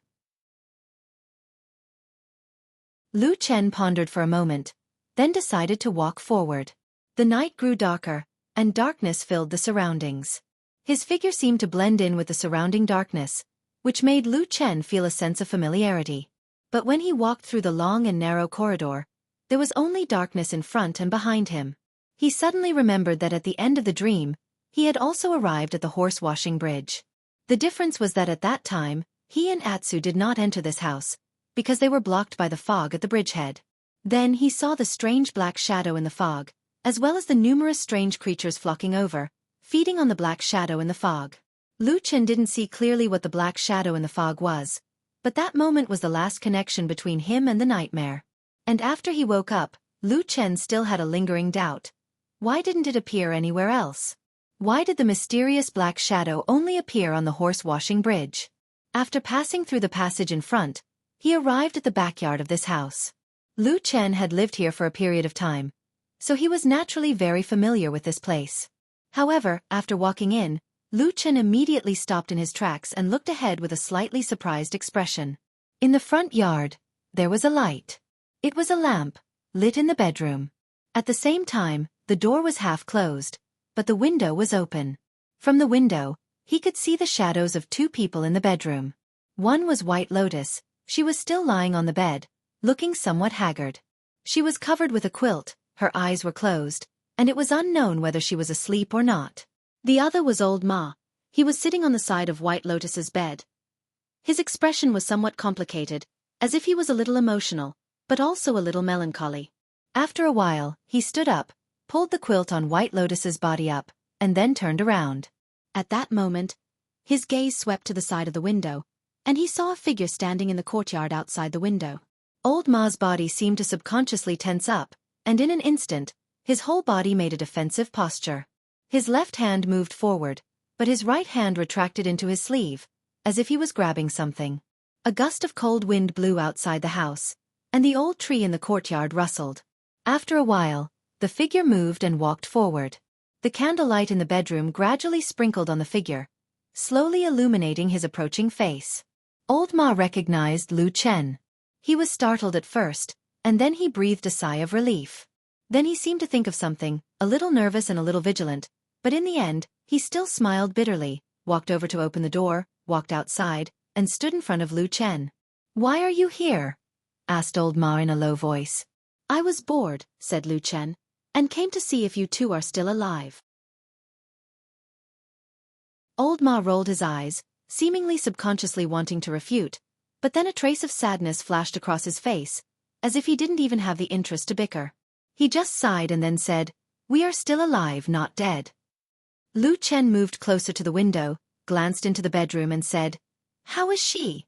Lu Chen pondered for a moment, then decided to walk forward. The night grew darker, and darkness filled the surroundings. His figure seemed to blend in with the surrounding darkness, which made Lu Chen feel a sense of familiarity. But when he walked through the long and narrow corridor, there was only darkness in front and behind him. He suddenly remembered that at the end of the dream, he had also arrived at the Horse Washing Bridge. The difference was that at that time, he and Atsu did not enter this house, because they were blocked by the fog at the bridgehead. Then he saw the strange black shadow in the fog, as well as the numerous strange creatures flocking over, feeding on the black shadow in the fog. Lu Chen didn't see clearly what the black shadow in the fog was, but that moment was the last connection between him and the nightmare. And after he woke up, Lu Chen still had a lingering doubt. Why didn't it appear anywhere else? Why did the mysterious black shadow only appear on the Horse Washing Bridge? After passing through the passage in front, he arrived at the backyard of this house. Lu Chen had lived here for a period of time, so he was naturally very familiar with this place. However, after walking in, Lu Chen immediately stopped in his tracks and looked ahead with a slightly surprised expression. In the front yard, there was a light. It was a lamp, lit in the bedroom. At the same time, the door was half closed, but the window was open. From the window, he could see the shadows of two people in the bedroom. One was White Lotus. She was still lying on the bed, looking somewhat haggard. She was covered with a quilt, her eyes were closed, and it was unknown whether she was asleep or not. The other was old Ma. He was sitting on the side of White Lotus's bed. His expression was somewhat complicated, as if he was a little emotional, but also a little melancholy. After a while, he stood up, pulled the quilt on White Lotus's body up, and then turned around. At that moment, his gaze swept to the side of the window, and he saw a figure standing in the courtyard outside the window. Old Ma's body seemed to subconsciously tense up, and in an instant, his whole body made a defensive posture. His left hand moved forward, but his right hand retracted into his sleeve, as if he was grabbing something. A gust of cold wind blew outside the house, and the old tree in the courtyard rustled. After a while, the figure moved and walked forward. The candlelight in the bedroom gradually sprinkled on the figure, slowly illuminating his approaching face. Old Ma recognized Lu Chen. He was startled at first, and then he breathed a sigh of relief. Then he seemed to think of something, a little nervous and a little vigilant, but in the end, he still smiled bitterly, walked over to open the door, walked outside, and stood in front of Lu Chen. "Why are you here?" asked Old Ma in a low voice. "I was bored," said Lu Chen, "and came to see if you two are still alive." Old Ma rolled his eyes, seemingly subconsciously wanting to refute, but then a trace of sadness flashed across his face, as if he didn't even have the interest to bicker. He just sighed and then said, "We are still alive, not dead." Lu Chen moved closer to the window, glanced into the bedroom and said, "How is she?"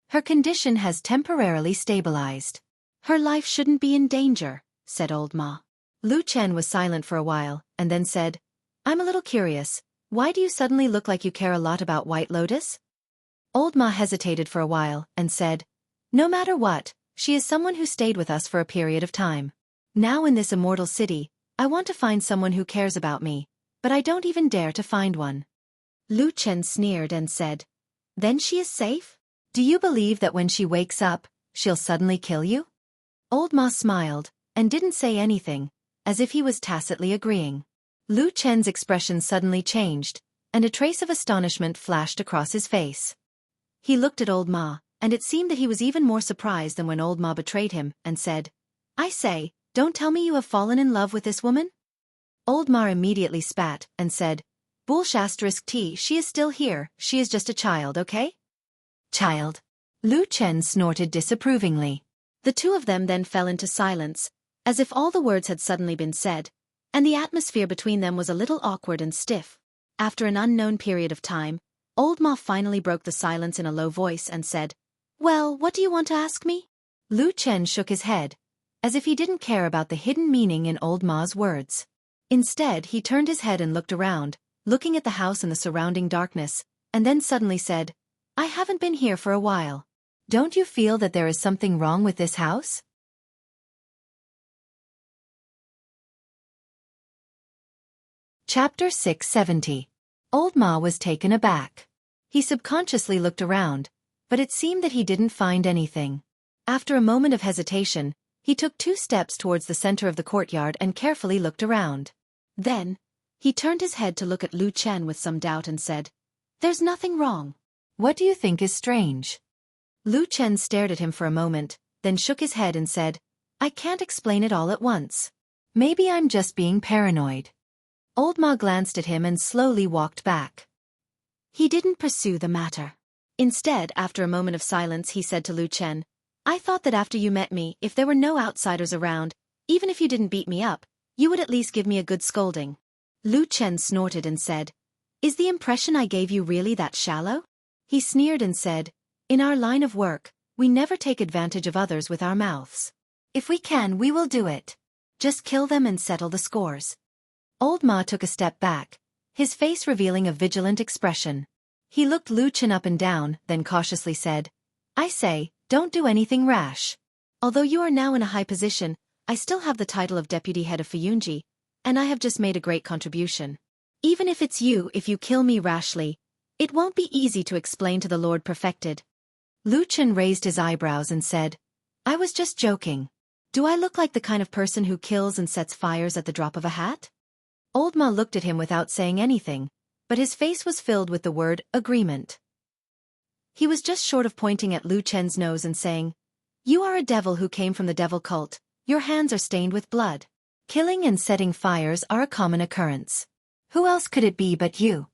"Her condition has temporarily stabilized. Her life shouldn't be in danger," said Old Ma. Lu Chen was silent for a while, and then said, "I'm a little curious. Why do you suddenly look like you care a lot about White Lotus?" Old Ma hesitated for a while, and said, "No matter what, she is someone who stayed with us for a period of time. Now in this immortal city, I want to find someone who cares about me, but I don't even dare to find one." Lu Chen sneered and said, "Then she is safe? Do you believe that when she wakes up, she'll suddenly kill you?" Old Ma smiled, and didn't say anything, as if he was tacitly agreeing. Lu Chen's expression suddenly changed, and a trace of astonishment flashed across his face. He looked at Old Ma, and it seemed that he was even more surprised than when Old Ma betrayed him, and said, "I say, don't tell me you have fallen in love with this woman?" Old Ma immediately spat, and said, "Bullsh*T, she is still here, she is just a child, okay?" "Child?" Lu Chen snorted disapprovingly. The two of them then fell into silence, as if all the words had suddenly been said, and the atmosphere between them was a little awkward and stiff. After an unknown period of time, Old Ma finally broke the silence in a low voice and said, "Well, what do you want to ask me?" Lu Chen shook his head, as if he didn't care about the hidden meaning in Old Ma's words. Instead, he turned his head and looked around, looking at the house and the surrounding darkness, and then suddenly said, "I haven't been here for a while. Don't you feel that there is something wrong with this house?" Chapter 670. Old Ma was taken aback. He subconsciously looked around, but it seemed that he didn't find anything. After a moment of hesitation, he took 2 steps towards the center of the courtyard and carefully looked around. Then, he turned his head to look at Lu Chen with some doubt and said, "There's nothing wrong. What do you think is strange?" Lu Chen stared at him for a moment, then shook his head and said, "I can't explain it all at once. Maybe I'm just being paranoid." Old Ma glanced at him and slowly walked back. He didn't pursue the matter. Instead, after a moment of silence, he said to Lu Chen, "I thought that after you met me, if there were no outsiders around, even if you didn't beat me up, you would at least give me a good scolding." Lu Chen snorted and said, "Is the impression I gave you really that shallow?" He sneered and said, "In our line of work, we never take advantage of others with our mouths. If we can, we will do it. Just kill them and settle the scores." Old Ma took a step back, his face revealing a vigilant expression. He looked Lu Chen up and down, then cautiously said, "I say, don't do anything rash. Although you are now in a high position, I still have the title of deputy head of Fuyunji, and I have just made a great contribution. Even if it's you, if you kill me rashly, it won't be easy to explain to the Lord Perfected." Lu Chen raised his eyebrows and said, "I was just joking. Do I look like the kind of person who kills and sets fires at the drop of a hat?" Old Ma looked at him without saying anything, but his face was filled with the word agreement. He was just short of pointing at Lu Chen's nose and saying, "You are a devil who came from the devil cult, your hands are stained with blood. Killing and setting fires are a common occurrence. Who else could it be but you?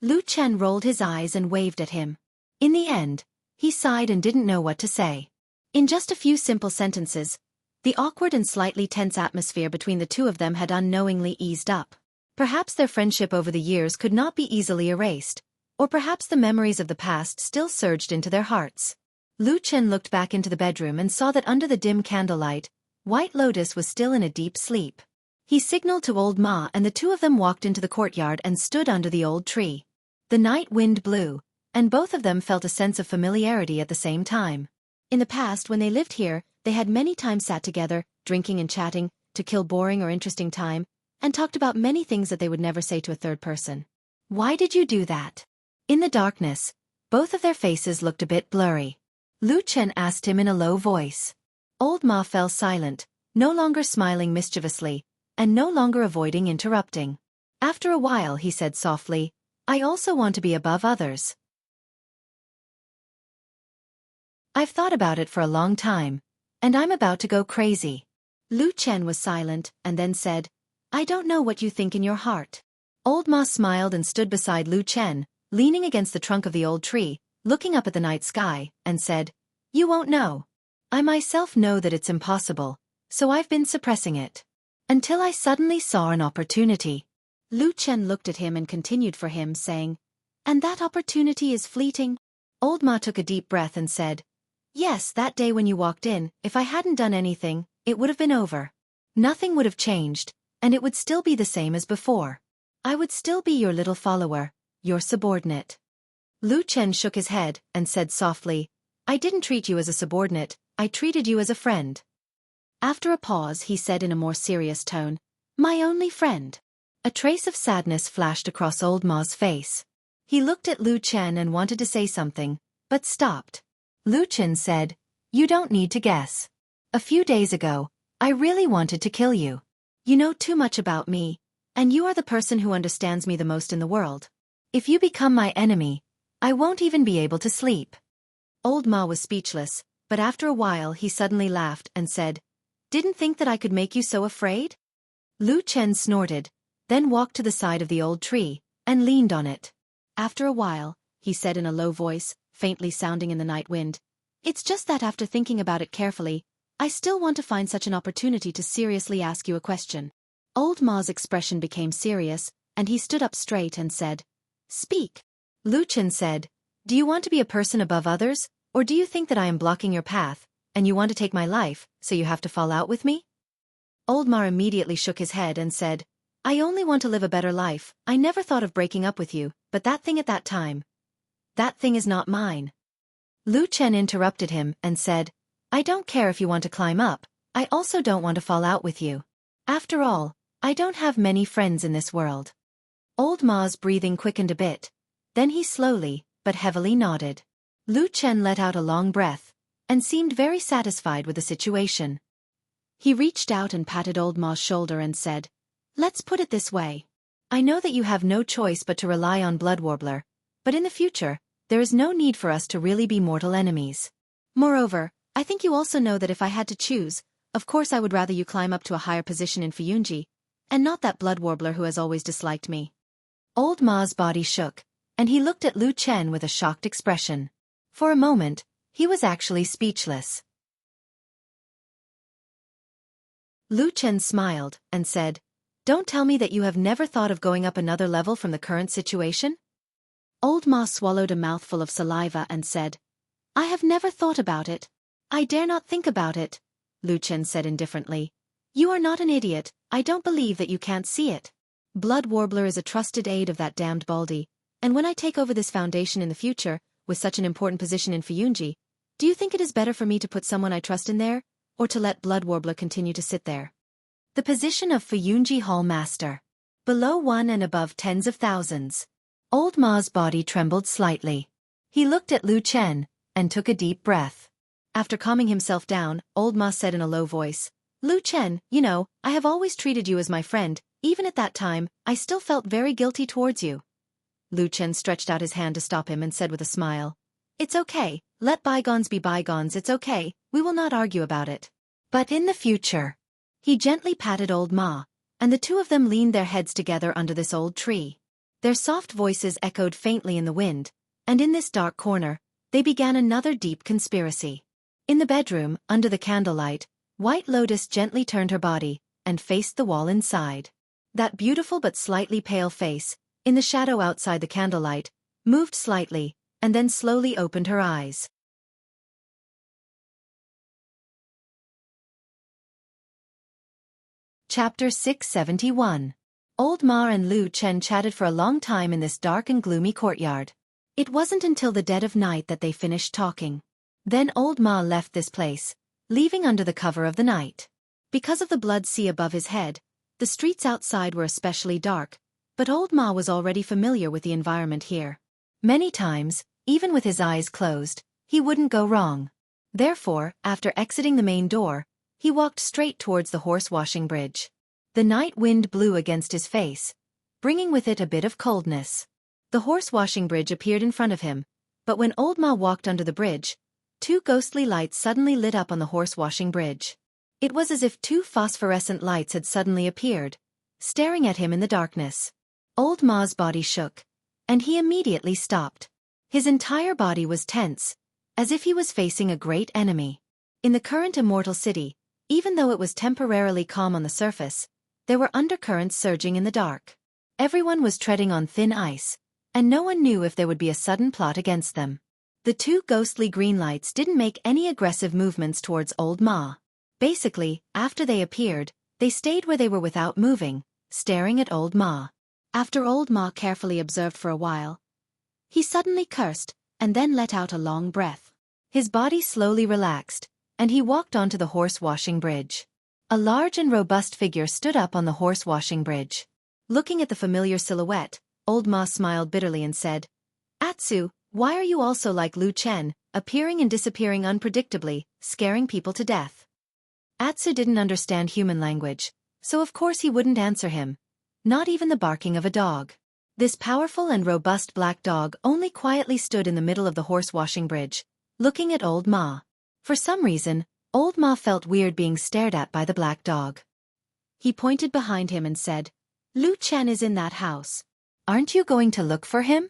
Lu Chen rolled his eyes and waved at him. In the end, he sighed and didn't know what to say. In just a few simple sentences, the awkward and slightly tense atmosphere between the two of them had unknowingly eased up. Perhaps their friendship over the years could not be easily erased, or perhaps the memories of the past still surged into their hearts. Lu Chen looked back into the bedroom and saw that under the dim candlelight, White Lotus was still in a deep sleep. He signaled to old Ma and the two of them walked into the courtyard and stood under the old tree. The night wind blew, and both of them felt a sense of familiarity at the same time. In the past, when they lived here, they had many times sat together, drinking and chatting, to kill boring or interesting time, and talked about many things that they would never say to a third person. Why did you do that? In the darkness, both of their faces looked a bit blurry. Lu Chen asked him in a low voice. Old Ma fell silent, no longer smiling mischievously, and no longer avoiding interrupting. After a while he said softly, I also want to be above others. I've thought about it for a long time, and I'm about to go crazy. Lu Chen was silent, and then said, I don't know what you think in your heart. Old Ma smiled and stood beside Lu Chen, leaning against the trunk of the old tree, looking up at the night sky, and said, You won't know. I myself know that it's impossible, so I've been suppressing it. Until I suddenly saw an opportunity. Lu Chen looked at him and continued for him, saying, And that opportunity is fleeting? Old Ma took a deep breath and said, Yes, that day when you walked in, if I hadn't done anything, it would have been over. Nothing would have changed, and it would still be the same as before. I would still be your little follower, your subordinate. Lu Chen shook his head and said softly, I didn't treat you as a subordinate, I treated you as a friend. After a pause he said in a more serious tone, My only friend. A trace of sadness flashed across old Ma's face. He looked at Lu Chen and wanted to say something, but stopped. Lu Chen said, You don't need to guess. A few days ago, I really wanted to kill you. You know too much about me, and you are the person who understands me the most in the world. If you become my enemy, I won't even be able to sleep. Old Ma was speechless, but after a while he suddenly laughed and said, Didn't think that I could make you so afraid? Lu Chen snorted, then walked to the side of the old tree, and leaned on it. After a while, he said in a low voice, faintly sounding in the night wind, It's just that after thinking about it carefully, I still want to find such an opportunity to seriously ask you a question. Old Ma's expression became serious, and he stood up straight and said, Speak. Lu Chen said, Do you want to be a person above others, or do you think that I am blocking your path, and you want to take my life, so you have to fall out with me? Old Ma immediately shook his head and said, I only want to live a better life. I never thought of breaking up with you, but that thing at that time. That thing is not mine. Lu Chen interrupted him and said, I don't care if you want to climb up, I also don't want to fall out with you. After all, I don't have many friends in this world. Old Ma's breathing quickened a bit. Then he slowly, but heavily nodded. Lu Chen let out a long breath, and seemed very satisfied with the situation. He reached out and patted Old Ma's shoulder and said, Let's put it this way. I know that you have no choice but to rely on Blood Warbler, but in the future, there is no need for us to really be mortal enemies. Moreover, I think you also know that if I had to choose, of course I would rather you climb up to a higher position in Fuyunji, and not that Blood Warbler who has always disliked me. Old Ma's body shook, and he looked at Lu Chen with a shocked expression. For a moment, he was actually speechless. Lu Chen smiled and said, Don't tell me that you have never thought of going up another level from the current situation? Old Ma swallowed a mouthful of saliva and said, I have never thought about it. I dare not think about it, Lu Chen said indifferently. You are not an idiot, I don't believe that you can't see it. Blood Warbler is a trusted aide of that damned Baldy, and when I take over this foundation in the future, with such an important position in Fuyunji, do you think it is better for me to put someone I trust in there, or to let Blood Warbler continue to sit there? The position of Fuyunji Hall Master. Below 1 and above tens of thousands. Old Ma's body trembled slightly. He looked at Lu Chen, and took a deep breath. After calming himself down, Old Ma said in a low voice, Lu Chen, you know, I have always treated you as my friend, even at that time, I still felt very guilty towards you. Lu Chen stretched out his hand to stop him and said with a smile, It's okay, let bygones be bygones, it's okay, we will not argue about it. But in the future, He gently patted old Ma, and the two of them leaned their heads together under this old tree. Their soft voices echoed faintly in the wind, and in this dark corner, they began another deep conspiracy. In the bedroom, under the candlelight, White Lotus gently turned her body and faced the wall inside. That beautiful but slightly pale face, in the shadow outside the candlelight, moved slightly, and then slowly opened her eyes. Chapter 671. Old Ma and Lu Chen chatted for a long time in this dark and gloomy courtyard. It wasn't until the dead of night that they finished talking. Then Old Ma left this place, leaving under the cover of the night. Because of the blood sea above his head, the streets outside were especially dark, but Old Ma was already familiar with the environment here. Many times, even with his eyes closed, he wouldn't go wrong. Therefore, after exiting the main door, he walked straight towards the horse-washing bridge. The night wind blew against his face, bringing with it a bit of coldness. The horse-washing bridge appeared in front of him, but when Old Ma walked under the bridge, two ghostly lights suddenly lit up on the horse-washing bridge. It was as if two phosphorescent lights had suddenly appeared, staring at him in the darkness. Old Ma's body shook, and he immediately stopped. His entire body was tense, as if he was facing a great enemy. In the current immortal city, even though it was temporarily calm on the surface, there were undercurrents surging in the dark. Everyone was treading on thin ice, and no one knew if there would be a sudden plot against them. The two ghostly green lights didn't make any aggressive movements towards Old Ma. Basically, after they appeared, they stayed where they were without moving, staring at Old Ma. After Old Ma carefully observed for a while, he suddenly cursed, and then let out a long breath. His body slowly relaxed, and he walked onto the horse-washing bridge. A large and robust figure stood up on the horse-washing bridge. Looking at the familiar silhouette, Old Ma smiled bitterly and said, "Atsu, why are you also like Lu Chen, appearing and disappearing unpredictably, scaring people to death?" Atsu didn't understand human language, so of course he wouldn't answer him. Not even the barking of a dog. This powerful and robust black dog only quietly stood in the middle of the horse-washing bridge, looking at Old Ma. For some reason, Old Ma felt weird being stared at by the black dog. He pointed behind him and said, "Lu Chen is in that house. Aren't you going to look for him?"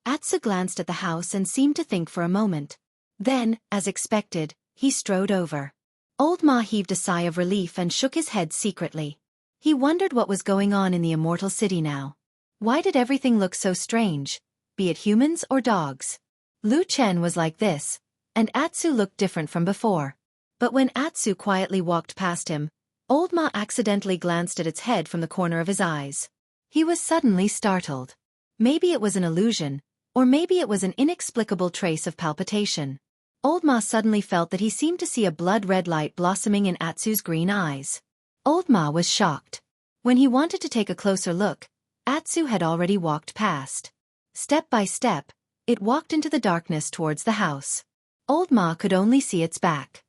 Atsu glanced at the house and seemed to think for a moment. Then, as expected, he strode over. Old Ma heaved a sigh of relief and shook his head secretly. He wondered what was going on in the immortal city now. Why did everything look so strange, be it humans or dogs? Lu Chen was like this, and Atsu looked different from before. But when Atsu quietly walked past him, Old Ma accidentally glanced at its head from the corner of his eyes. He was suddenly startled. Maybe it was an illusion, or maybe it was an inexplicable trace of palpitation. Old Ma suddenly felt that he seemed to see a blood-red light blossoming in Atsu's green eyes. Old Ma was shocked. When he wanted to take a closer look, Atsu had already walked past. Step by step, it walked into the darkness towards the house. Old Ma could only see its back.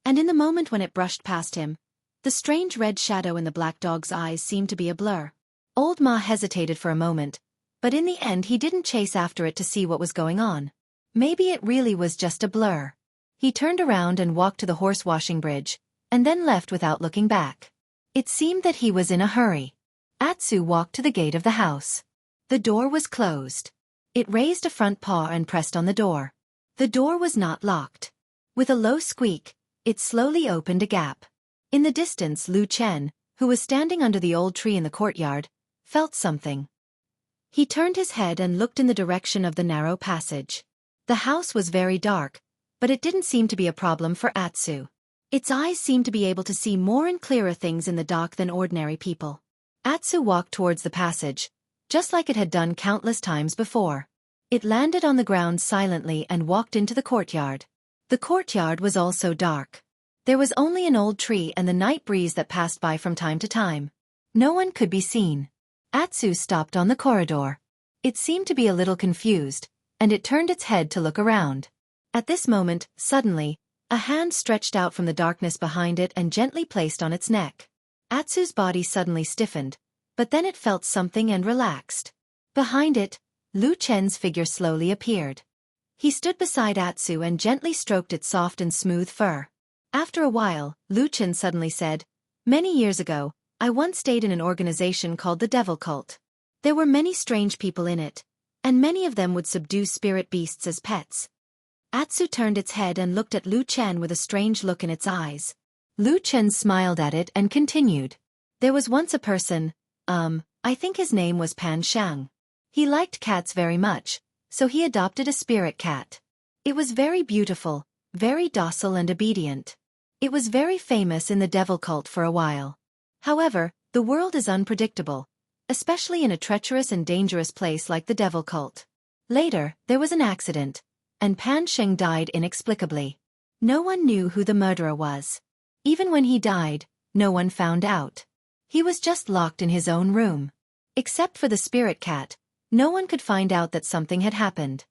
And in the moment when it brushed past him, the strange red shadow in the black dog's eyes seemed to be a blur. Old Ma hesitated for a moment, but in the end he didn't chase after it to see what was going on. Maybe it really was just a blur. He turned around and walked to the horse-washing bridge, and then left without looking back. It seemed that he was in a hurry. Atsu walked to the gate of the house. The door was closed. It raised a front paw and pressed on the door. The door was not locked. With a low squeak, it slowly opened a gap. In the distance, Lu Chen, who was standing under the old tree in the courtyard, felt something. He turned his head and looked in the direction of the narrow passage. The house was very dark, but it didn't seem to be a problem for Atsu. Its eyes seemed to be able to see more and clearer things in the dark than ordinary people. Atsu walked towards the passage, just like it had done countless times before. It landed on the ground silently and walked into the courtyard. The courtyard was also dark. There was only an old tree and the night breeze that passed by from time to time. No one could be seen. Atsu stopped on the corridor. It seemed to be a little confused, and it turned its head to look around. At this moment, suddenly, a hand stretched out from the darkness behind it and gently placed on its neck. Atsu's body suddenly stiffened, but then it felt something and relaxed. Behind it, Lu Chen's figure slowly appeared. He stood beside Atsu and gently stroked its soft and smooth fur. After a while, Lu Chen suddenly said, "Many years ago, I once stayed in an organization called the Devil Cult. There were many strange people in it, and many of them would subdue spirit beasts as pets." Atsu turned its head and looked at Lu Chen with a strange look in its eyes. Lu Chen smiled at it and continued. "There was once a person, I think his name was Pan Shang. He liked cats very much, so he adopted a spirit cat. It was very beautiful, very docile and obedient. It was very famous in the devil cult for a while. However, the world is unpredictable, especially in a treacherous and dangerous place like the devil cult. Later, there was an accident, and Pan Sheng died inexplicably. No one knew who the murderer was. Even when he died, no one found out. He was just locked in his own room. Except for the spirit cat, no one could find out that something had happened."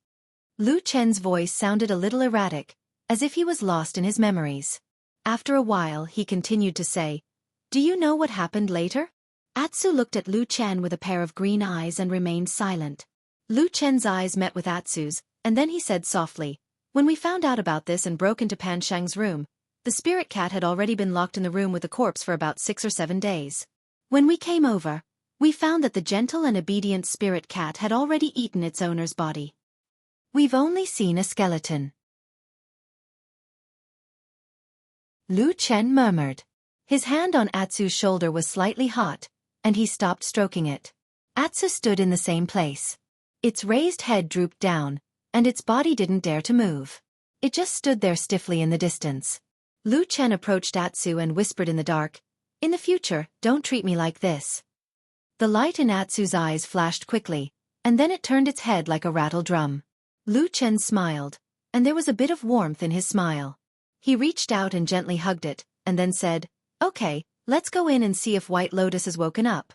Lu Chen's voice sounded a little erratic, as if he was lost in his memories. After a while he continued to say, "Do you know what happened later?" Atsu looked at Lu Chen with a pair of green eyes and remained silent. Lu Chen's eyes met with Atsu's, and then he said softly, "When we found out about this and broke into Pan Shang's room, the spirit cat had already been locked in the room with the corpse for about 6 or 7 days. When we came over, we found that the gentle and obedient spirit cat had already eaten its owner's body. We've only seen a skeleton." Lu Chen murmured. His hand on Atsu's shoulder was slightly hot, and he stopped stroking it. Atsu stood in the same place. Its raised head drooped down, and its body didn't dare to move. It just stood there stiffly in the distance. Lu Chen approached Atsu and whispered in the dark, "In the future, don't treat me like this." The light in Atsu's eyes flashed quickly, and then it turned its head like a rattle drum. Lu Chen smiled, and there was a bit of warmth in his smile. He reached out and gently hugged it, and then said, "Okay, let's go in and see if White Lotus has woken up."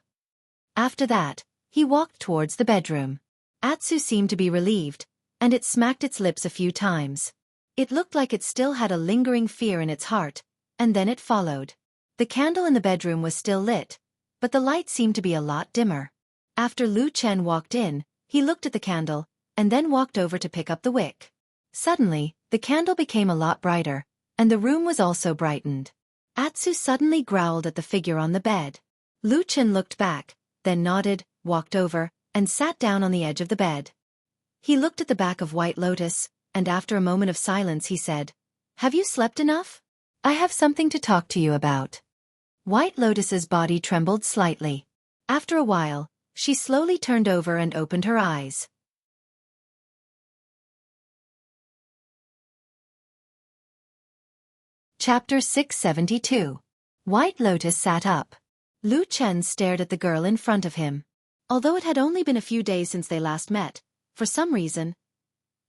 After that, he walked towards the bedroom. Atsu seemed to be relieved, and it smacked its lips a few times. It looked like it still had a lingering fear in its heart, and then it followed. The candle in the bedroom was still lit, but the light seemed to be a lot dimmer. After Lu Chen walked in, he looked at the candle, and then walked over to pick up the wick. Suddenly, the candle became a lot brighter, and the room was also brightened. Atsu suddenly growled at the figure on the bed. Lu Chen looked back, then nodded, walked over, and sat down on the edge of the bed. He looked at the back of White Lotus, and after a moment of silence he said, "Have you slept enough? I have something to talk to you about." White Lotus's body trembled slightly. After a while, she slowly turned over and opened her eyes. Chapter 672. White Lotus sat up. Lu Chen stared at the girl in front of him. Although it had only been a few days since they last met, for some reason,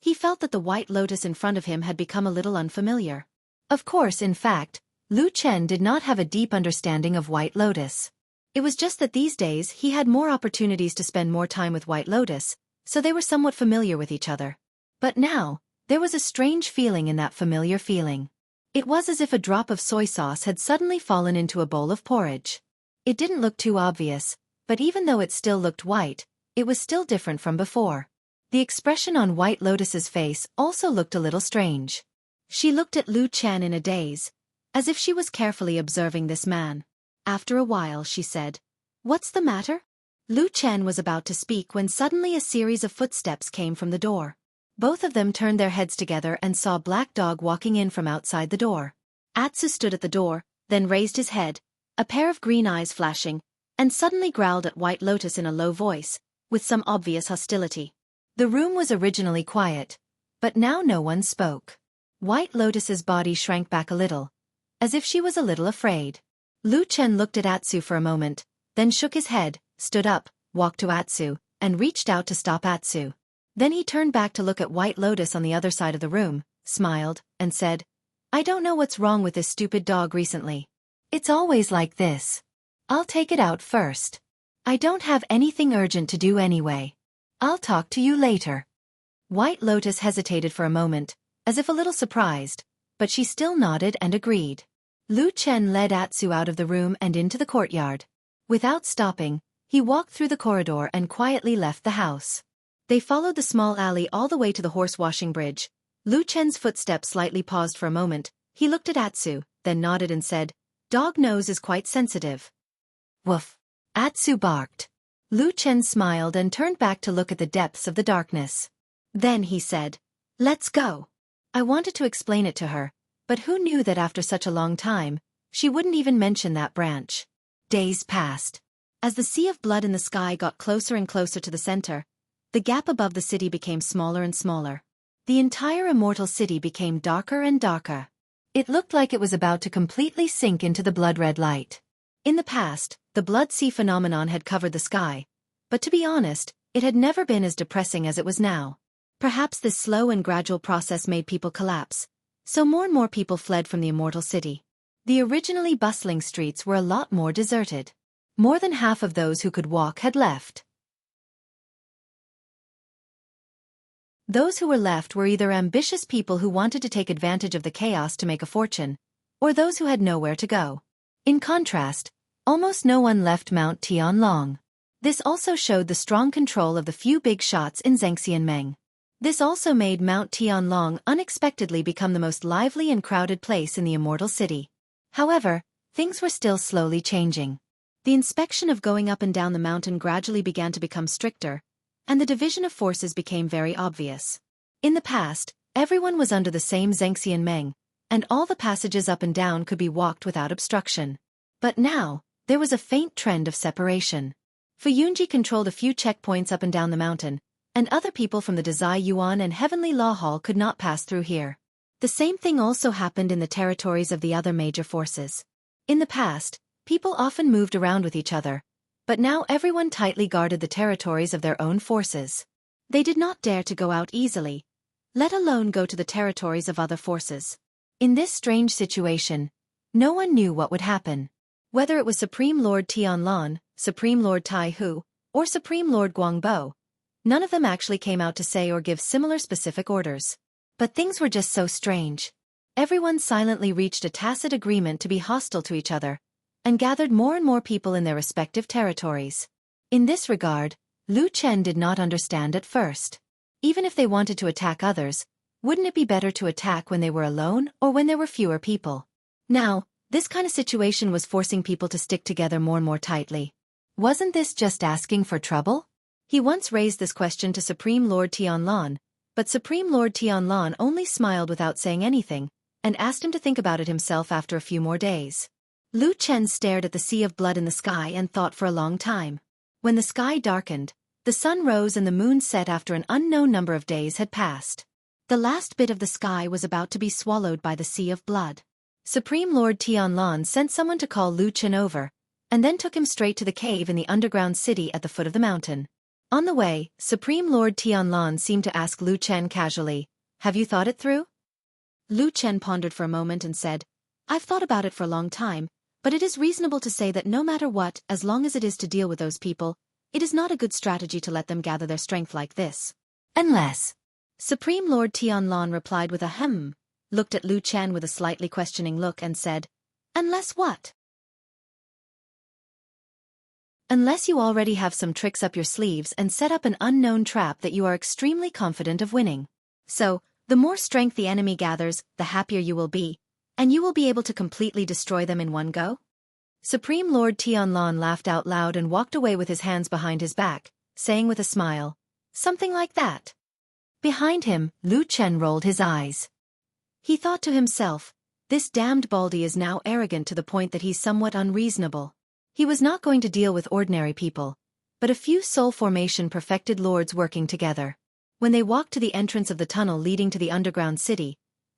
he felt that the White Lotus in front of him had become a little unfamiliar. Of course, in fact, Lu Chen did not have a deep understanding of White Lotus. It was just that these days he had more opportunities to spend more time with White Lotus, so they were somewhat familiar with each other. But now, there was a strange feeling in that familiar feeling. It was as if a drop of soy sauce had suddenly fallen into a bowl of porridge. It didn't look too obvious, but even though it still looked white, it was still different from before. The expression on White Lotus's face also looked a little strange. She looked at Lu Chen in a daze, as if she was carefully observing this man. After a while she said, "What's the matter?" Lu Chen was about to speak when suddenly a series of footsteps came from the door. Both of them turned their heads together and saw Black Dog walking in from outside the door. Atsu stood at the door, then raised his head, a pair of green eyes flashing, and suddenly growled at White Lotus in a low voice, with some obvious hostility. The room was originally quiet, but now no one spoke. White Lotus's body shrank back a little, as if she was a little afraid. Lu Chen looked at Atsu for a moment, then shook his head, stood up, walked to Atsu, and reached out to stop Atsu. Then he turned back to look at White Lotus on the other side of the room, smiled, and said, "I don't know what's wrong with this stupid dog recently. It's always like this. I'll take it out first. I don't have anything urgent to do anyway. I'll talk to you later." White Lotus hesitated for a moment, as if a little surprised, but she still nodded and agreed. Lu Chen led Atsu out of the room and into the courtyard. Without stopping, he walked through the corridor and quietly left the house. They followed the small alley all the way to the horse-washing bridge. Lu Chen's footsteps slightly paused for a moment. He looked at Atsu, then nodded and said, "Dog nose is quite sensitive." "Woof." Atsu barked. Lu Chen smiled and turned back to look at the depths of the darkness. Then he said, "Let's go." I wanted to explain it to her, but who knew that after such a long time, she wouldn't even mention that branch. Days passed. As the sea of blood in the sky got closer and closer to the center, the gap above the city became smaller and smaller. The entire immortal city became darker and darker. It looked like it was about to completely sink into the blood-red light. In the past, the blood sea phenomenon had covered the sky, but to be honest, it had never been as depressing as it was now. Perhaps this slow and gradual process made people collapse, so more and more people fled from the immortal city. The originally bustling streets were a lot more deserted. More than half of those who could walk had left. Those who were left were either ambitious people who wanted to take advantage of the chaos to make a fortune, or those who had nowhere to go. In contrast, almost no one left Mount Tianlong. This also showed the strong control of the few big shots in Zhengxianmeng. This also made Mount Tianlong unexpectedly become the most lively and crowded place in the immortal city. However, things were still slowly changing. The inspection of going up and down the mountain gradually began to become stricter, and the division of forces became very obvious. In the past, everyone was under the same Zhengxianmeng, and all the passages up and down could be walked without obstruction. But now, there was a faint trend of separation. Fuyunji controlled a few checkpoints up and down the mountain, and other people from the Dazai Yuan and Heavenly Law Hall could not pass through here. The same thing also happened in the territories of the other major forces. In the past, people often moved around with each other, but now everyone tightly guarded the territories of their own forces. They did not dare to go out easily, let alone go to the territories of other forces. In this strange situation, no one knew what would happen. Whether it was Supreme Lord Tianlong, Supreme Lord Tai Hu, or Supreme Lord Guangbo, none of them actually came out to say or give similar specific orders. But things were just so strange. Everyone silently reached a tacit agreement to be hostile to each other, and gathered more and more people in their respective territories. In this regard, Lu Chen did not understand at first. Even if they wanted to attack others, wouldn't it be better to attack when they were alone or when there were fewer people? Now, this kind of situation was forcing people to stick together more and more tightly. Wasn't this just asking for trouble? He once raised this question to Supreme Lord Tianlong, but Supreme Lord Tianlong only smiled without saying anything, and asked him to think about it himself after a few more days. Lu Chen stared at the sea of blood in the sky and thought for a long time. When the sky darkened, the sun rose and the moon set after an unknown number of days had passed. The last bit of the sky was about to be swallowed by the sea of blood. Supreme Lord Tianlong sent someone to call Lu Chen over, and then took him straight to the cave in the underground city at the foot of the mountain. On the way, Supreme Lord Tianlong seemed to ask Lu Chen casually, "Have you thought it through?" Lu Chen pondered for a moment and said, "I've thought about it for a long time, but it is reasonable to say that no matter what, as long as it is to deal with those people, it is not a good strategy to let them gather their strength like this. Unless..." Supreme Lord Tianlong replied with a looked at Lu Chen with a slightly questioning look and said, "Unless what?" "Unless you already have some tricks up your sleeves and set up an unknown trap that you are extremely confident of winning. So, the more strength the enemy gathers, the happier you will be, and you will be able to completely destroy them in one go?" Supreme Lord Tianlong laughed out loud and walked away with his hands behind his back, saying with a smile, "Something like that." Behind him, Lu Chen rolled his eyes. He thought to himself, this damned Baldy is now arrogant to the point that he's somewhat unreasonable. He was not going to deal with ordinary people, but a few soul formation perfected lords working together. When they walked to the entrance of the tunnel leading to the underground city,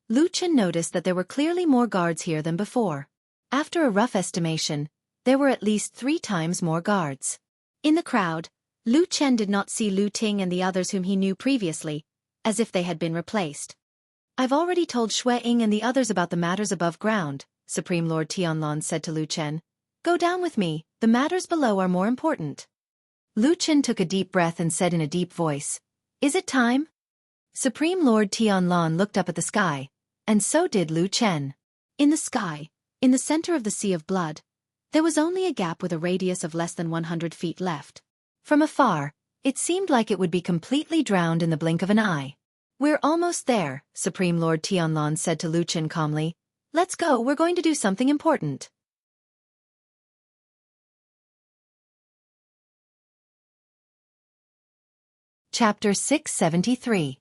Lu Chen noticed that there were clearly more guards here than before. After a rough estimation, there were at least 3 times more guards. In the crowd, Lu Chen did not see Lu Ting and the others whom he knew previously, as if they had been replaced. "I've already told Xue Ying and the others about the matters above ground," Supreme Lord Tianlong said to Lu Chen. "Go down with me, the matters below are more important." Lu Chen took a deep breath and said in a deep voice, "Is it time?" Supreme Lord Tianlong looked up at the sky, and so did Lu Chen. In the sky, in the center of the sea of blood, there was only a gap with a radius of less than 100 feet left. From afar, it seemed like it would be completely drowned in the blink of an eye. "We're almost there," Supreme Lord Tianlong said to Lu Chen calmly. Let's go, we're going to do something important. Chapter 673.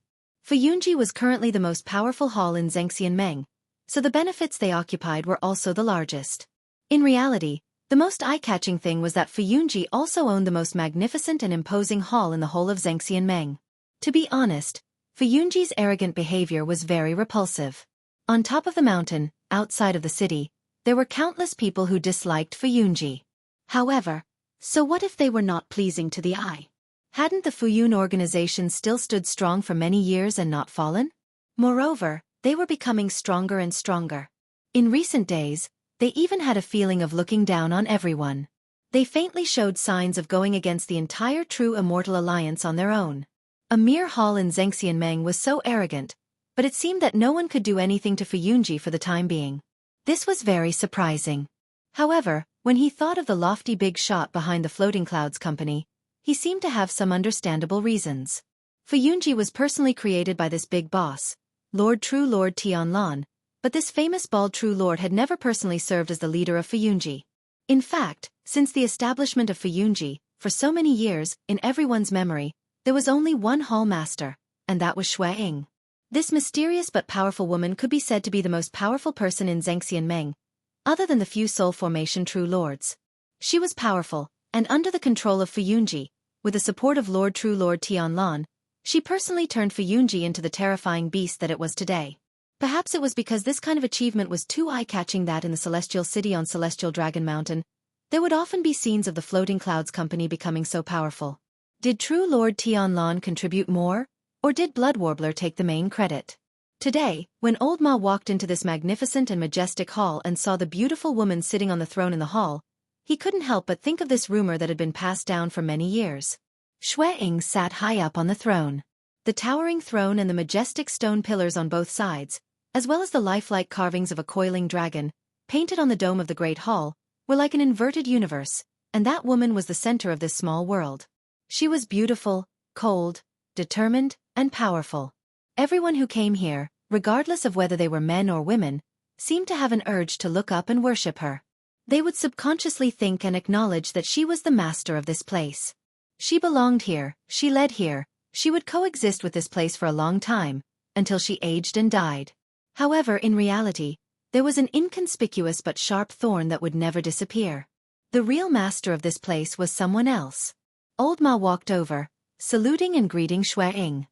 Fuyunji was currently the most powerful hall in Zhengxianmeng, so the benefits they occupied were also the largest. In reality, the most eye-catching thing was that Fuyunji also owned the most magnificent and imposing hall in the whole of Zhengxianmeng. To be honest, Fuyunji's arrogant behavior was very repulsive. On top of the mountain, outside of the city, there were countless people who disliked Fuyunji. However, so what if they were not pleasing to the eye? Hadn't the Fuyun organization still stood strong for many years and not fallen? Moreover, they were becoming stronger and stronger. In recent days, they even had a feeling of looking down on everyone. They faintly showed signs of going against the entire true immortal alliance on their own. A mere hall in Zhengxianmeng was so arrogant, but it seemed that no one could do anything to Fuyunji for the time being. This was very surprising. However, when he thought of the lofty big shot behind the Floating Clouds company, he seemed to have some understandable reasons. Fuyunji was personally created by this big boss, True Lord Tianlan, but this famous bald True Lord had never personally served as the leader of Fuyunji. In fact, since the establishment of Fuyunji, for so many years, in everyone's memory, there was only one hall master, and that was Xue Ying. This mysterious but powerful woman could be said to be the most powerful person in Zhengxianmeng, other than the few soul formation True Lords. She was powerful, and under the control of Fuyunji, with the support of True Lord Tianlan, she personally turned Fuyunji into the terrifying beast that it was today. Perhaps it was because this kind of achievement was too eye-catching that in the Celestial City on Celestial Dragon Mountain, there would often be scenes of the Floating Clouds company becoming so powerful. Did True Lord Tianlan contribute more, or did Blood Warbler take the main credit? Today, when Old Ma walked into this magnificent and majestic hall and saw the beautiful woman sitting on the throne in the hall, he couldn't help but think of this rumor that had been passed down for many years. Xue Ying sat high up on the throne. The towering throne and the majestic stone pillars on both sides, as well as the lifelike carvings of a coiling dragon, painted on the dome of the Great Hall, were like an inverted universe, and that woman was the center of this small world. She was beautiful, cold, determined, and powerful. Everyone who came here, regardless of whether they were men or women, seemed to have an urge to look up and worship her. They would subconsciously think and acknowledge that she was the master of this place. She belonged here, she led here, she would coexist with this place for a long time, until she aged and died. However, in reality, there was an inconspicuous but sharp thorn that would never disappear. The real master of this place was someone else. Old Ma walked over, saluting and greeting Xue Ying.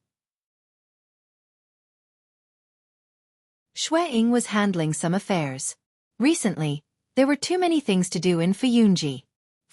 Xue Ying was handling some affairs. Recently, there were too many things to do in Fuyunji.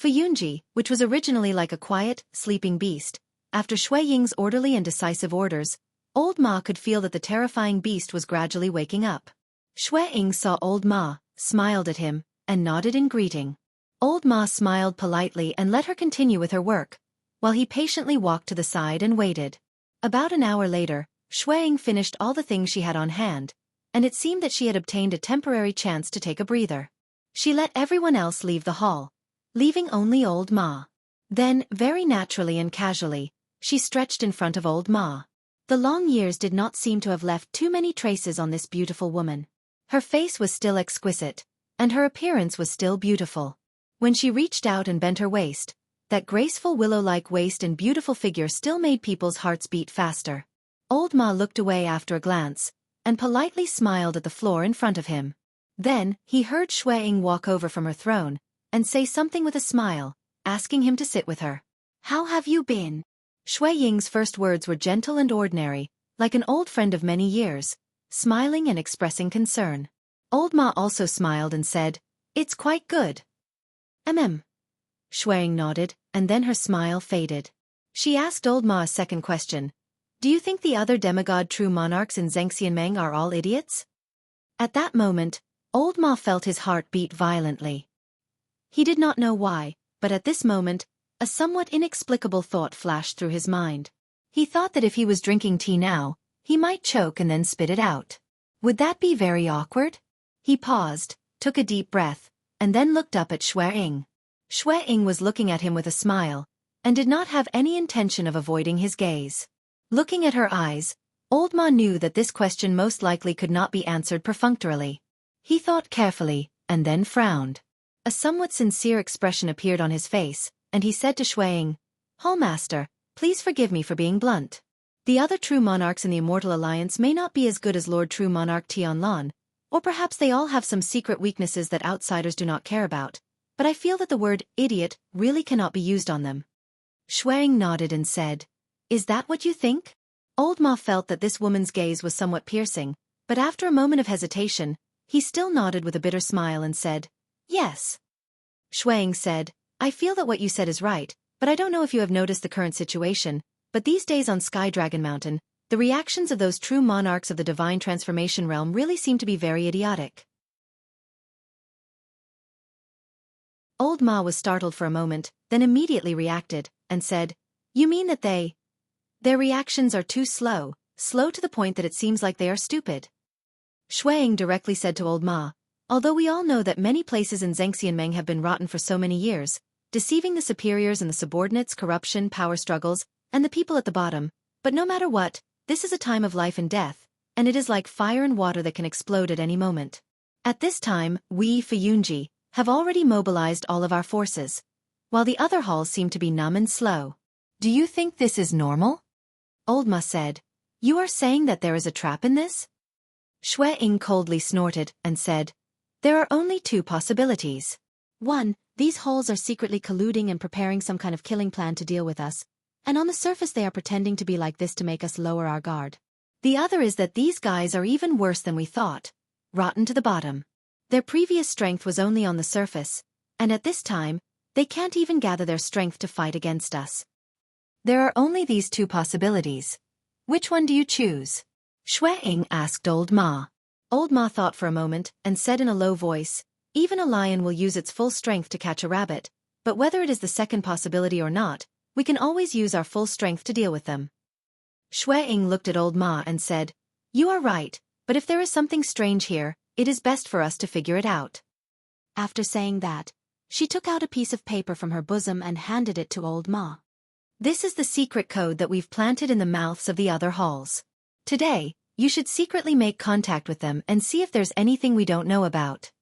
Fuyunji, which was originally like a quiet, sleeping beast, after Xue Ying's orderly and decisive orders, Old Ma could feel that the terrifying beast was gradually waking up. Xue Ying saw Old Ma, smiled at him, and nodded in greeting. Old Ma smiled politely and let her continue with her work, while he patiently walked to the side and waited. About an hour later, Xue Ying finished all the things she had on hand, and it seemed that she had obtained a temporary chance to take a breather. She let everyone else leave the hall, leaving only Old Ma. Then, very naturally and casually, she stretched in front of Old Ma. The long years did not seem to have left too many traces on this beautiful woman. Her face was still exquisite, and her appearance was still beautiful. When she reached out and bent her waist, that graceful willow-like waist and beautiful figure still made people's hearts beat faster. Old Ma looked away after a glance, and politely smiled at the floor in front of him. Then, he heard Xue Ying walk over from her throne, and say something with a smile, asking him to sit with her. "How have you been?" Xue Ying's first words were gentle and ordinary, like an old friend of many years, smiling and expressing concern. Old Ma also smiled and said, "It's quite good." Xue Ying nodded, and then her smile faded. She asked Old Ma a second question. "Do you think the other demigod true monarchs in Zhengxianmeng are all idiots?" At that moment, Old Ma felt his heart beat violently. He did not know why, but at this moment, a somewhat inexplicable thought flashed through his mind. He thought that if he was drinking tea now, he might choke and then spit it out. Would that be very awkward? He paused, took a deep breath, and then looked up at Xue Ying. Xue Ying was looking at him with a smile, and did not have any intention of avoiding his gaze. Looking at her eyes, Old Ma knew that this question most likely could not be answered perfunctorily. He thought carefully, and then frowned. A somewhat sincere expression appeared on his face, and he said to Xueying, "Hallmaster, please forgive me for being blunt. The other true monarchs in the Immortal Alliance may not be as good as Lord True Monarch Tianlan, or perhaps they all have some secret weaknesses that outsiders do not care about, but I feel that the word idiot really cannot be used on them." Xueying nodded and said, "Is that what you think?" Old Ma felt that this woman's gaze was somewhat piercing, but after a moment of hesitation, he still nodded with a bitter smile and said, "Yes." Xueying said, "I feel that what you said is right, but I don't know if you have noticed the current situation, but these days on Sky Dragon Mountain, the reactions of those true monarchs of the divine transformation realm really seem to be very idiotic." Old Ma was startled for a moment, then immediately reacted, and said, "You mean that their reactions are too slow to the point that it seems like they are stupid?" Xueying directly said to Old Ma, "Although we all know that many places in Zhengxianmeng have been rotten for so many years, deceiving the superiors and the subordinates, corruption, power struggles, and the people at the bottom, but no matter what, this is a time of life and death, and it is like fire and water that can explode at any moment. At this time, we, Fuyunji, have already mobilized all of our forces, while the other halls seem to be numb and slow. Do you think this is normal?" Old Ma said, "You are saying that there is a trap in this?" Xueying coldly snorted and said, "There are only two possibilities. One, these halls are secretly colluding and preparing some kind of killing plan to deal with us, and on the surface they are pretending to be like this to make us lower our guard. The other is that these guys are even worse than we thought, rotten to the bottom. Their previous strength was only on the surface, and at this time, they can't even gather their strength to fight against us. There are only these two possibilities. Which one do you choose?" Xueying asked Old Ma. Old Ma thought for a moment and said in a low voice, "Even a lion will use its full strength to catch a rabbit, but whether it is the second possibility or not, we can always use our full strength to deal with them." Xueying looked at Old Ma and said, "You are right, but if there is something strange here, it is best for us to figure it out." After saying that, she took out a piece of paper from her bosom and handed it to Old Ma. "This is the secret code that we've planted in the mouths of the other halls. Today, you should secretly make contact with them and see if there's anything we don't know about."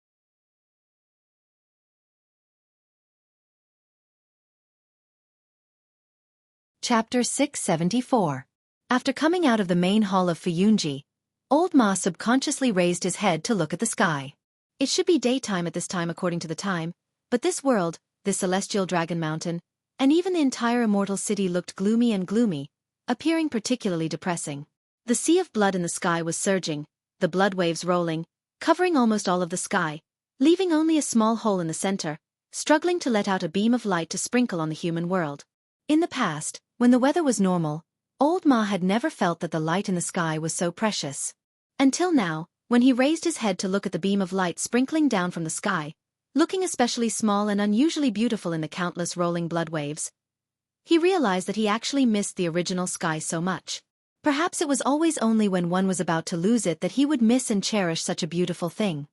Chapter 674. After coming out of the main hall of Fuyunji, Old Ma subconsciously raised his head to look at the sky. It should be daytime at this time according to the time, but this world, this celestial dragon mountain, and even the entire immortal city looked gloomy, appearing particularly depressing. The sea of blood in the sky was surging, the blood waves rolling, covering almost all of the sky, leaving only a small hole in the center, struggling to let out a beam of light to sprinkle on the human world. In the past, when the weather was normal, Old Ma had never felt that the light in the sky was so precious. Until now, when he raised his head to look at the beam of light sprinkling down from the sky, looking especially small and unusually beautiful in the countless rolling blood waves, he realized that he actually missed the original sky so much. Perhaps it was always only when one was about to lose it that he would miss and cherish such a beautiful thing.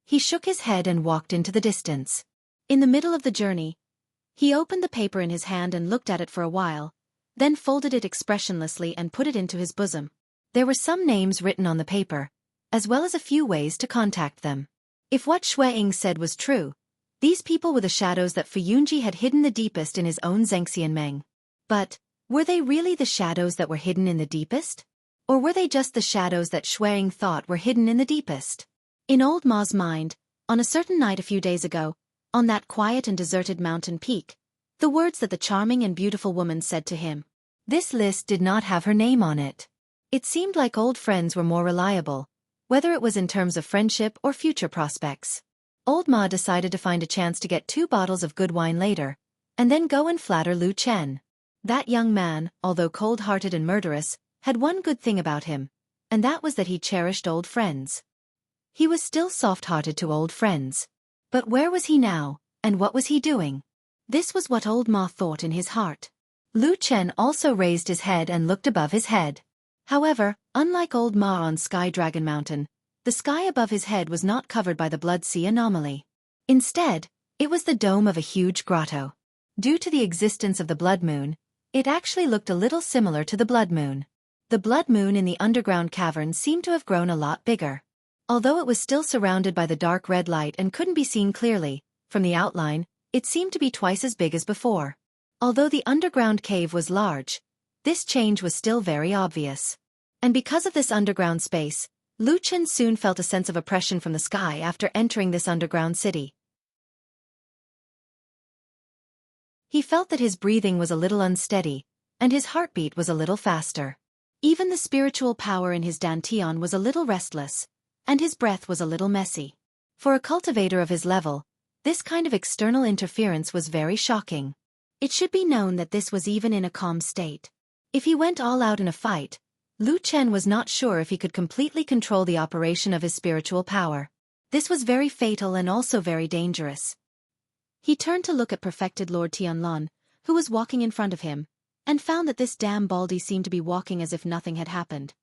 He shook his head and walked into the distance. In the middle of the journey, he opened the paper in his hand and looked at it for a while, then folded it expressionlessly and put it into his bosom. There were some names written on the paper, as well as a few ways to contact them. If what Xueying said was true, these people were the shadows that Fuyunji had hidden the deepest in his own Zhengxianmeng. But, were they really the shadows that were hidden in the deepest? Or were they just the shadows that Xueying thought were hidden in the deepest? In Old Ma's mind, on a certain night a few days ago, on that quiet and deserted mountain peak, the words that the charming and beautiful woman said to him. This list did not have her name on it. It seemed like old friends were more reliable, whether it was in terms of friendship or future prospects. Old Ma decided to find a chance to get 2 bottles of good wine later, and then go and flatter Lu Chen. That young man, although cold-hearted and murderous, had one good thing about him, and that was that he cherished old friends. He was still soft-hearted to old friends. But where was he now, and what was he doing? This was what Old Ma thought in his heart. Lu Chen also raised his head and looked above his head. However, unlike Old Ma on Sky Dragon Mountain, the sky above his head was not covered by the Blood Sea anomaly. Instead, it was the dome of a huge grotto. Due to the existence of the blood moon, it actually looked a little similar to the blood moon. The blood moon in the underground cavern seemed to have grown a lot bigger. Although it was still surrounded by the dark red light and couldn't be seen clearly, from the outline, it seemed to be twice as big as before. Although the underground cave was large, this change was still very obvious. And because of this underground space, Lu Chen soon felt a sense of oppression from the sky after entering this underground city. He felt that his breathing was a little unsteady, and his heartbeat was a little faster. Even the spiritual power in his dantian was a little restless, and his breath was a little messy. For a cultivator of his level, this kind of external interference was very shocking. It should be known that this was even in a calm state. If he went all out in a fight, Lu Chen was not sure if he could completely control the operation of his spiritual power. This was very fatal and also very dangerous. He turned to look at perfected Lord Tianlan, who was walking in front of him, and found that this damn baldy seemed to be walking as if nothing had happened.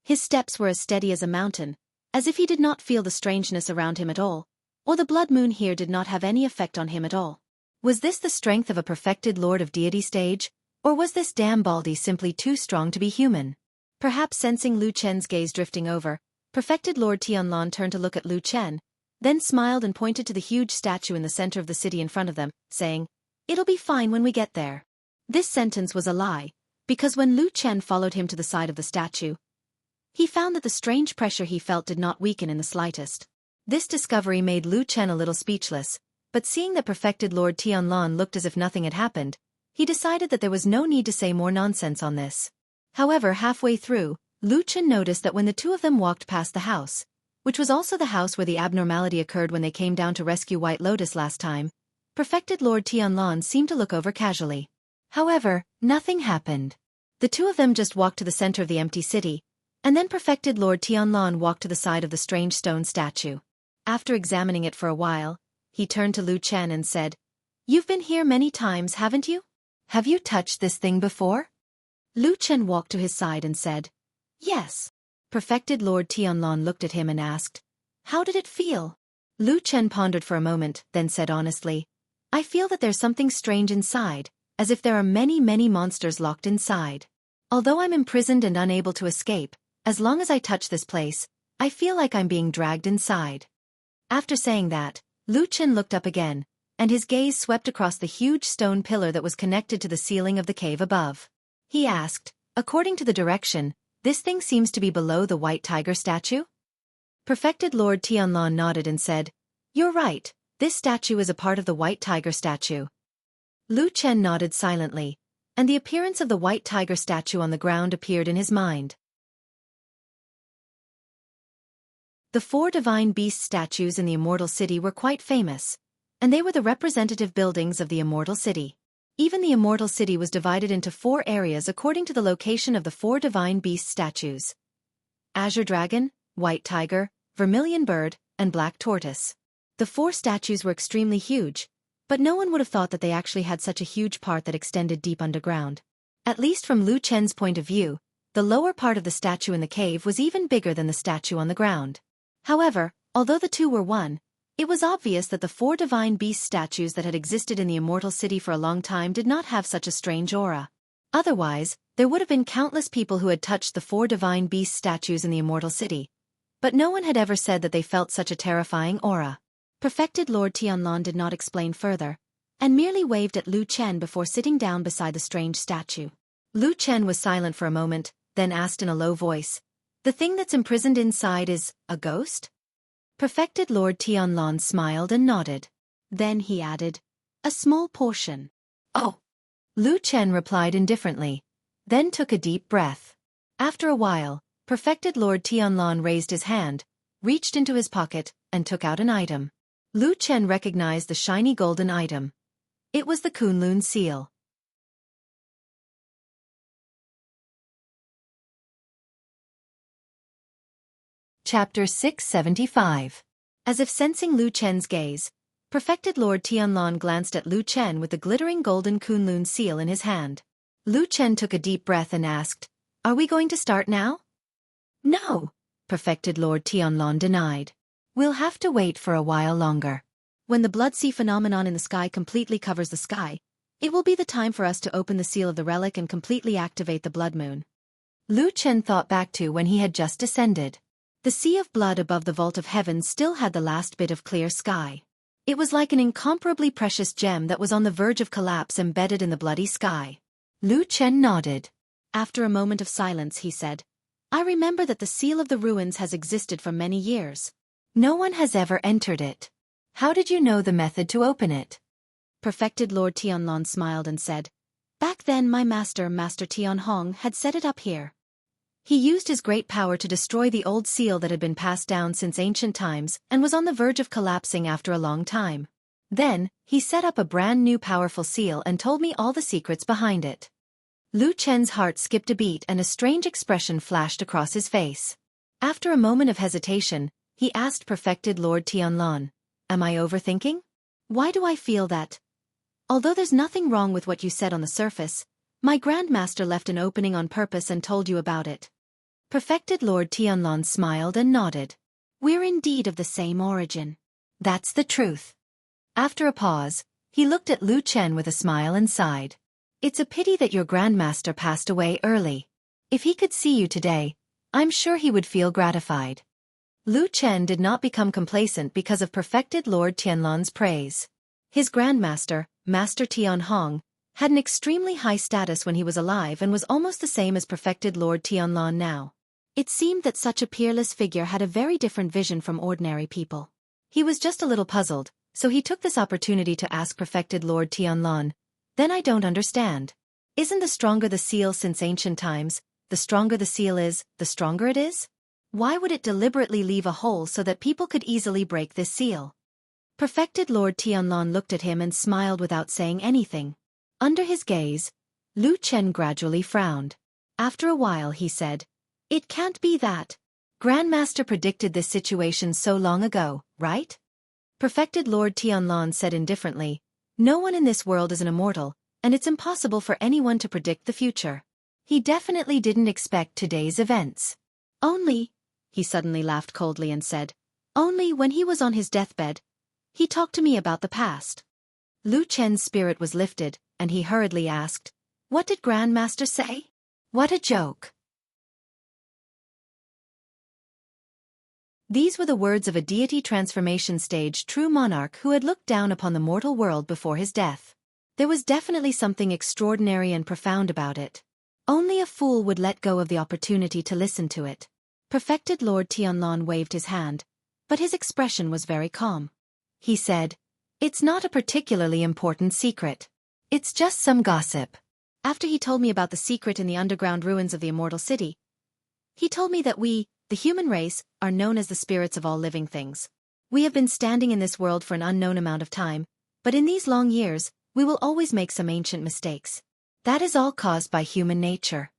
His steps were as steady as a mountain, as if he did not feel the strangeness around him at all, or the blood moon here did not have any effect on him at all. Was this the strength of a perfected Lord of Deity stage, or was this damn baldy simply too strong to be human? Perhaps sensing Lu Chen's gaze drifting over, perfected Lord Tianlan turned to look at Lu Chen, then smiled and pointed to the huge statue in the center of the city in front of them, saying, "It'll be fine when we get there." This sentence was a lie, because when Lu Chen followed him to the side of the statue, he found that the strange pressure he felt did not weaken in the slightest. This discovery made Lu Chen a little speechless, but seeing that perfected Lord Tianlan looked as if nothing had happened, he decided that there was no need to say more nonsense on this. However, halfway through, Lu Chen noticed that when the two of them walked past the house, which was also the house where the abnormality occurred when they came down to rescue White Lotus last time, perfected Lord Tianlan seemed to look over casually. However, nothing happened. The two of them just walked to the center of the empty city, and then perfected Lord Tianlan walked to the side of the strange stone statue. After examining it for a while, he turned to Lu Chen and said, "You've been here many times, haven't you? Have you touched this thing before?" Lu Chen walked to his side and said, "Yes." Perfected Lord Tianlan looked at him and asked, "How did it feel?" Lu Chen pondered for a moment, then said honestly, "I feel that there's something strange inside, as if there are many, many monsters locked inside. Although I'm imprisoned and unable to escape, as long as I touch this place, I feel like I'm being dragged inside." After saying that, Lu Chen looked up again, and his gaze swept across the huge stone pillar that was connected to the ceiling of the cave above. He asked, "According to the direction, this thing seems to be below the white tiger statue?" Perfected Lord Tianlan nodded and said, "You're right, this statue is a part of the white tiger statue." Lu Chen nodded silently, and the appearance of the white tiger statue on the ground appeared in his mind. The 4 divine beast statues in the Immortal City were quite famous, and they were the representative buildings of the Immortal City. Even the Immortal City was divided into 4 areas according to the location of the 4 divine beast statues: Azure Dragon, White Tiger, Vermilion Bird, and Black Tortoise. The 4 statues were extremely huge, but no one would have thought that they actually had such a huge part that extended deep underground. At least from Lu Chen's point of view, the lower part of the statue in the cave was even bigger than the statue on the ground. However, although the two were one, it was obvious that the 4 divine beast statues that had existed in the Immortal City for a long time did not have such a strange aura. Otherwise, there would have been countless people who had touched the 4 divine beast statues in the Immortal City, but no one had ever said that they felt such a terrifying aura. Perfected Lord Tianlan did not explain further, and merely waved at Lu Chen before sitting down beside the strange statue. Lu Chen was silent for a moment, then asked in a low voice, "The thing that's imprisoned inside is a ghost?" Perfected Lord Tianlan smiled and nodded. Then he added, "A small portion." "Oh." Lu Chen replied indifferently, then took a deep breath. After a while, Perfected Lord Tianlan raised his hand, reached into his pocket, and took out an item. Lu Chen recognized the shiny golden item. It was the Kunlun seal. Chapter 675. As if sensing Lu Chen's gaze, Perfected Lord Tianlan glanced at Lu Chen with the glittering golden Kunlun seal in his hand. Lu Chen took a deep breath and asked, "Are we going to start now?" "No," Perfected Lord Tianlan denied. "We'll have to wait for a while longer. When the blood sea phenomenon in the sky completely covers the sky, it will be the time for us to open the seal of the relic and completely activate the blood moon." Lu Chen thought back to when he had just descended. The sea of blood above the vault of heaven still had the last bit of clear sky. It was like an incomparably precious gem that was on the verge of collapse embedded in the bloody sky. Lu Chen nodded. After a moment of silence he said, I remember that the seal of the ruins has existed for many years. No one has ever entered it. How did you know the method to open it? Perfected Lord Tianlong smiled and said, Back then my master, Master Tianhong, had set it up here. He used his great power to destroy the old seal that had been passed down since ancient times and was on the verge of collapsing after a long time. Then, he set up a brand new powerful seal and told me all the secrets behind it. Lu Chen's heart skipped a beat and a strange expression flashed across his face. After a moment of hesitation, he asked Perfected Lord Tianlong, Am I overthinking? Why do I feel that? Although there's nothing wrong with what you said on the surface, my Grandmaster left an opening on purpose and told you about it. Perfected Lord Tianlong smiled and nodded. We're indeed of the same origin. That's the truth. After a pause, he looked at Lu Chen with a smile and sighed. It's a pity that your Grandmaster passed away early. If he could see you today, I'm sure he would feel gratified. Lu Chen did not become complacent because of Perfected Lord Tianlong's praise. His Grandmaster, Master Tianhong, had an extremely high status when he was alive and was almost the same as Perfected Lord Tianlong now. It seemed that such a peerless figure had a very different vision from ordinary people. He was just a little puzzled, so he took this opportunity to ask Perfected Lord Tianlong, Then I don't understand. Isn't the stronger the seal since ancient times, the stronger the seal is, the stronger it is? Why would it deliberately leave a hole so that people could easily break this seal? Perfected Lord Tianlong looked at him and smiled without saying anything. Under his gaze, Lu Chen gradually frowned. After a while he said, It can't be that. Grandmaster predicted this situation so long ago, right? Perfected Lord Tianlong said indifferently, No one in this world is an immortal, and it's impossible for anyone to predict the future. He definitely didn't expect today's events. Only, he suddenly laughed coldly and said, Only when he was on his deathbed, he talked to me about the past. Lu Chen's spirit was lifted, and he hurriedly asked, What did Grandmaster say? What a joke. These were the words of a deity transformation stage true monarch who had looked down upon the mortal world before his death. There was definitely something extraordinary and profound about it. Only a fool would let go of the opportunity to listen to it. Perfected Lord Tianlong waved his hand, but his expression was very calm. He said, It's not a particularly important secret. It's just some gossip. After he told me about the secret in the underground ruins of the immortal city, he told me that we, the human race, are known as the spirits of all living things. We have been standing in this world for an unknown amount of time, but in these long years, we will always make some ancient mistakes. That is all caused by human nature.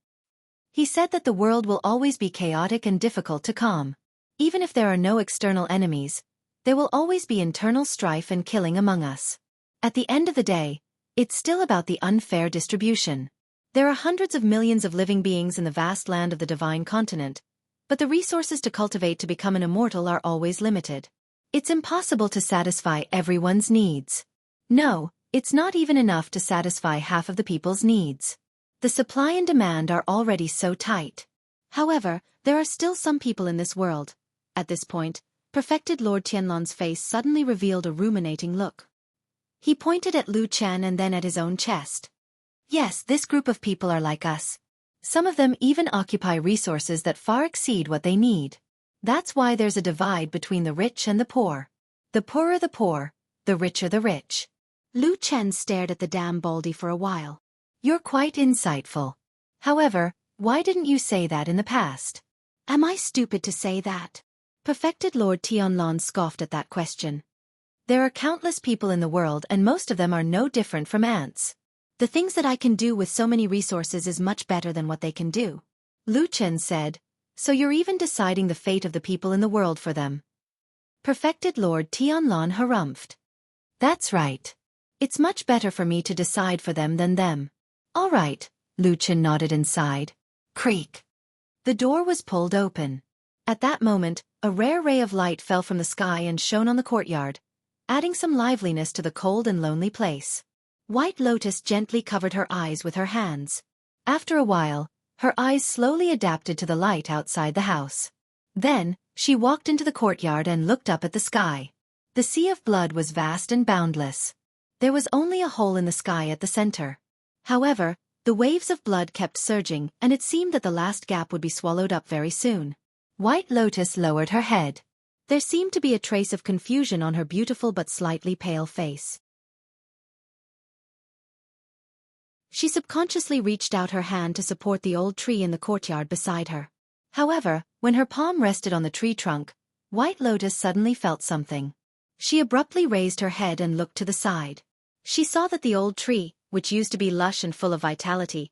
He said that the world will always be chaotic and difficult to calm. Even if there are no external enemies, there will always be internal strife and killing among us. At the end of the day, it's still about the unfair distribution. There are hundreds of millions of living beings in the vast land of the divine continent, but the resources to cultivate to become an immortal are always limited. It's impossible to satisfy everyone's needs. No, it's not even enough to satisfy half of the people's needs. The supply and demand are already so tight. However, there are still some people in this world. At this point, Perfected Lord Tianlong's face suddenly revealed a ruminating look. He pointed at Lu Chen and then at his own chest. Yes, this group of people are like us. Some of them even occupy resources that far exceed what they need. That's why there's a divide between the rich and the poor. The poorer the poor, the richer the rich. Lu Chen stared at the damn baldy for a while. You're quite insightful. However, why didn't you say that in the past? Am I stupid to say that? Perfected Lord Tianlong scoffed at that question. There are countless people in the world and most of them are no different from ants. The things that I can do with so many resources is much better than what they can do. Lu Chen said, So you're even deciding the fate of the people in the world for them. Perfected Lord Tianlong harumphed. That's right. It's much better for me to decide for them than them. All right, Lu Chen nodded and sighed. Creak. The door was pulled open. At that moment, a rare ray of light fell from the sky and shone on the courtyard, adding some liveliness to the cold and lonely place. White Lotus gently covered her eyes with her hands. After a while, her eyes slowly adapted to the light outside the house. Then, She walked into the courtyard and looked up at the sky. The sea of blood was vast and boundless. There was only a hole in the sky at the center. However, the waves of blood kept surging, and it seemed that the last gap would be swallowed up very soon. White Lotus lowered her head. There seemed to be a trace of confusion on her beautiful but slightly pale face. She subconsciously reached out her hand to support the old tree in the courtyard beside her. However, when her palm rested on the tree trunk, White Lotus suddenly felt something. She abruptly raised her head and looked to the side. She saw that the old tree, which used to be lush and full of vitality,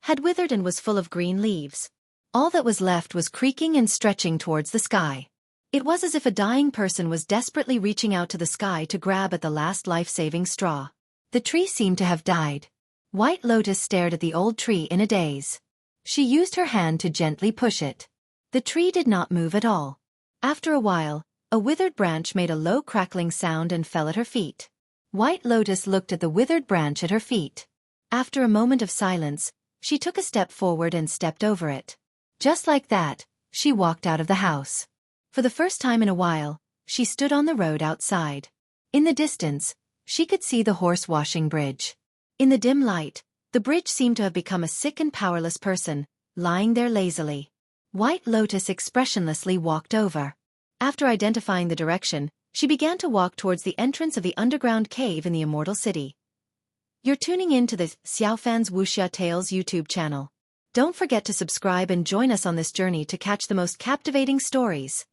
had withered and was full of green leaves. All that was left was creaking and stretching towards the sky. It was as if a dying person was desperately reaching out to the sky to grab at the last life-saving straw. The tree seemed to have died. White Lotus stared at the old tree in a daze. She used her hand to gently push it. The tree did not move at all. After a while, a withered branch made a low crackling sound and fell at her feet. White Lotus looked at the withered branch at her feet. After a moment of silence, she took a step forward and stepped over it. Just like that, she walked out of the house. For the first time in a while, she stood on the road outside. In the distance, she could see the horse-washing bridge. In the dim light, the bridge seemed to have become a sick and powerless person, lying there lazily. White Lotus expressionlessly walked over. After identifying the direction, she began to walk towards the entrance of the underground cave in the Immortal City. You're tuning in to the Xiaofan's Wuxia Tales YouTube channel. Don't forget to subscribe and join us on this journey to catch the most captivating stories.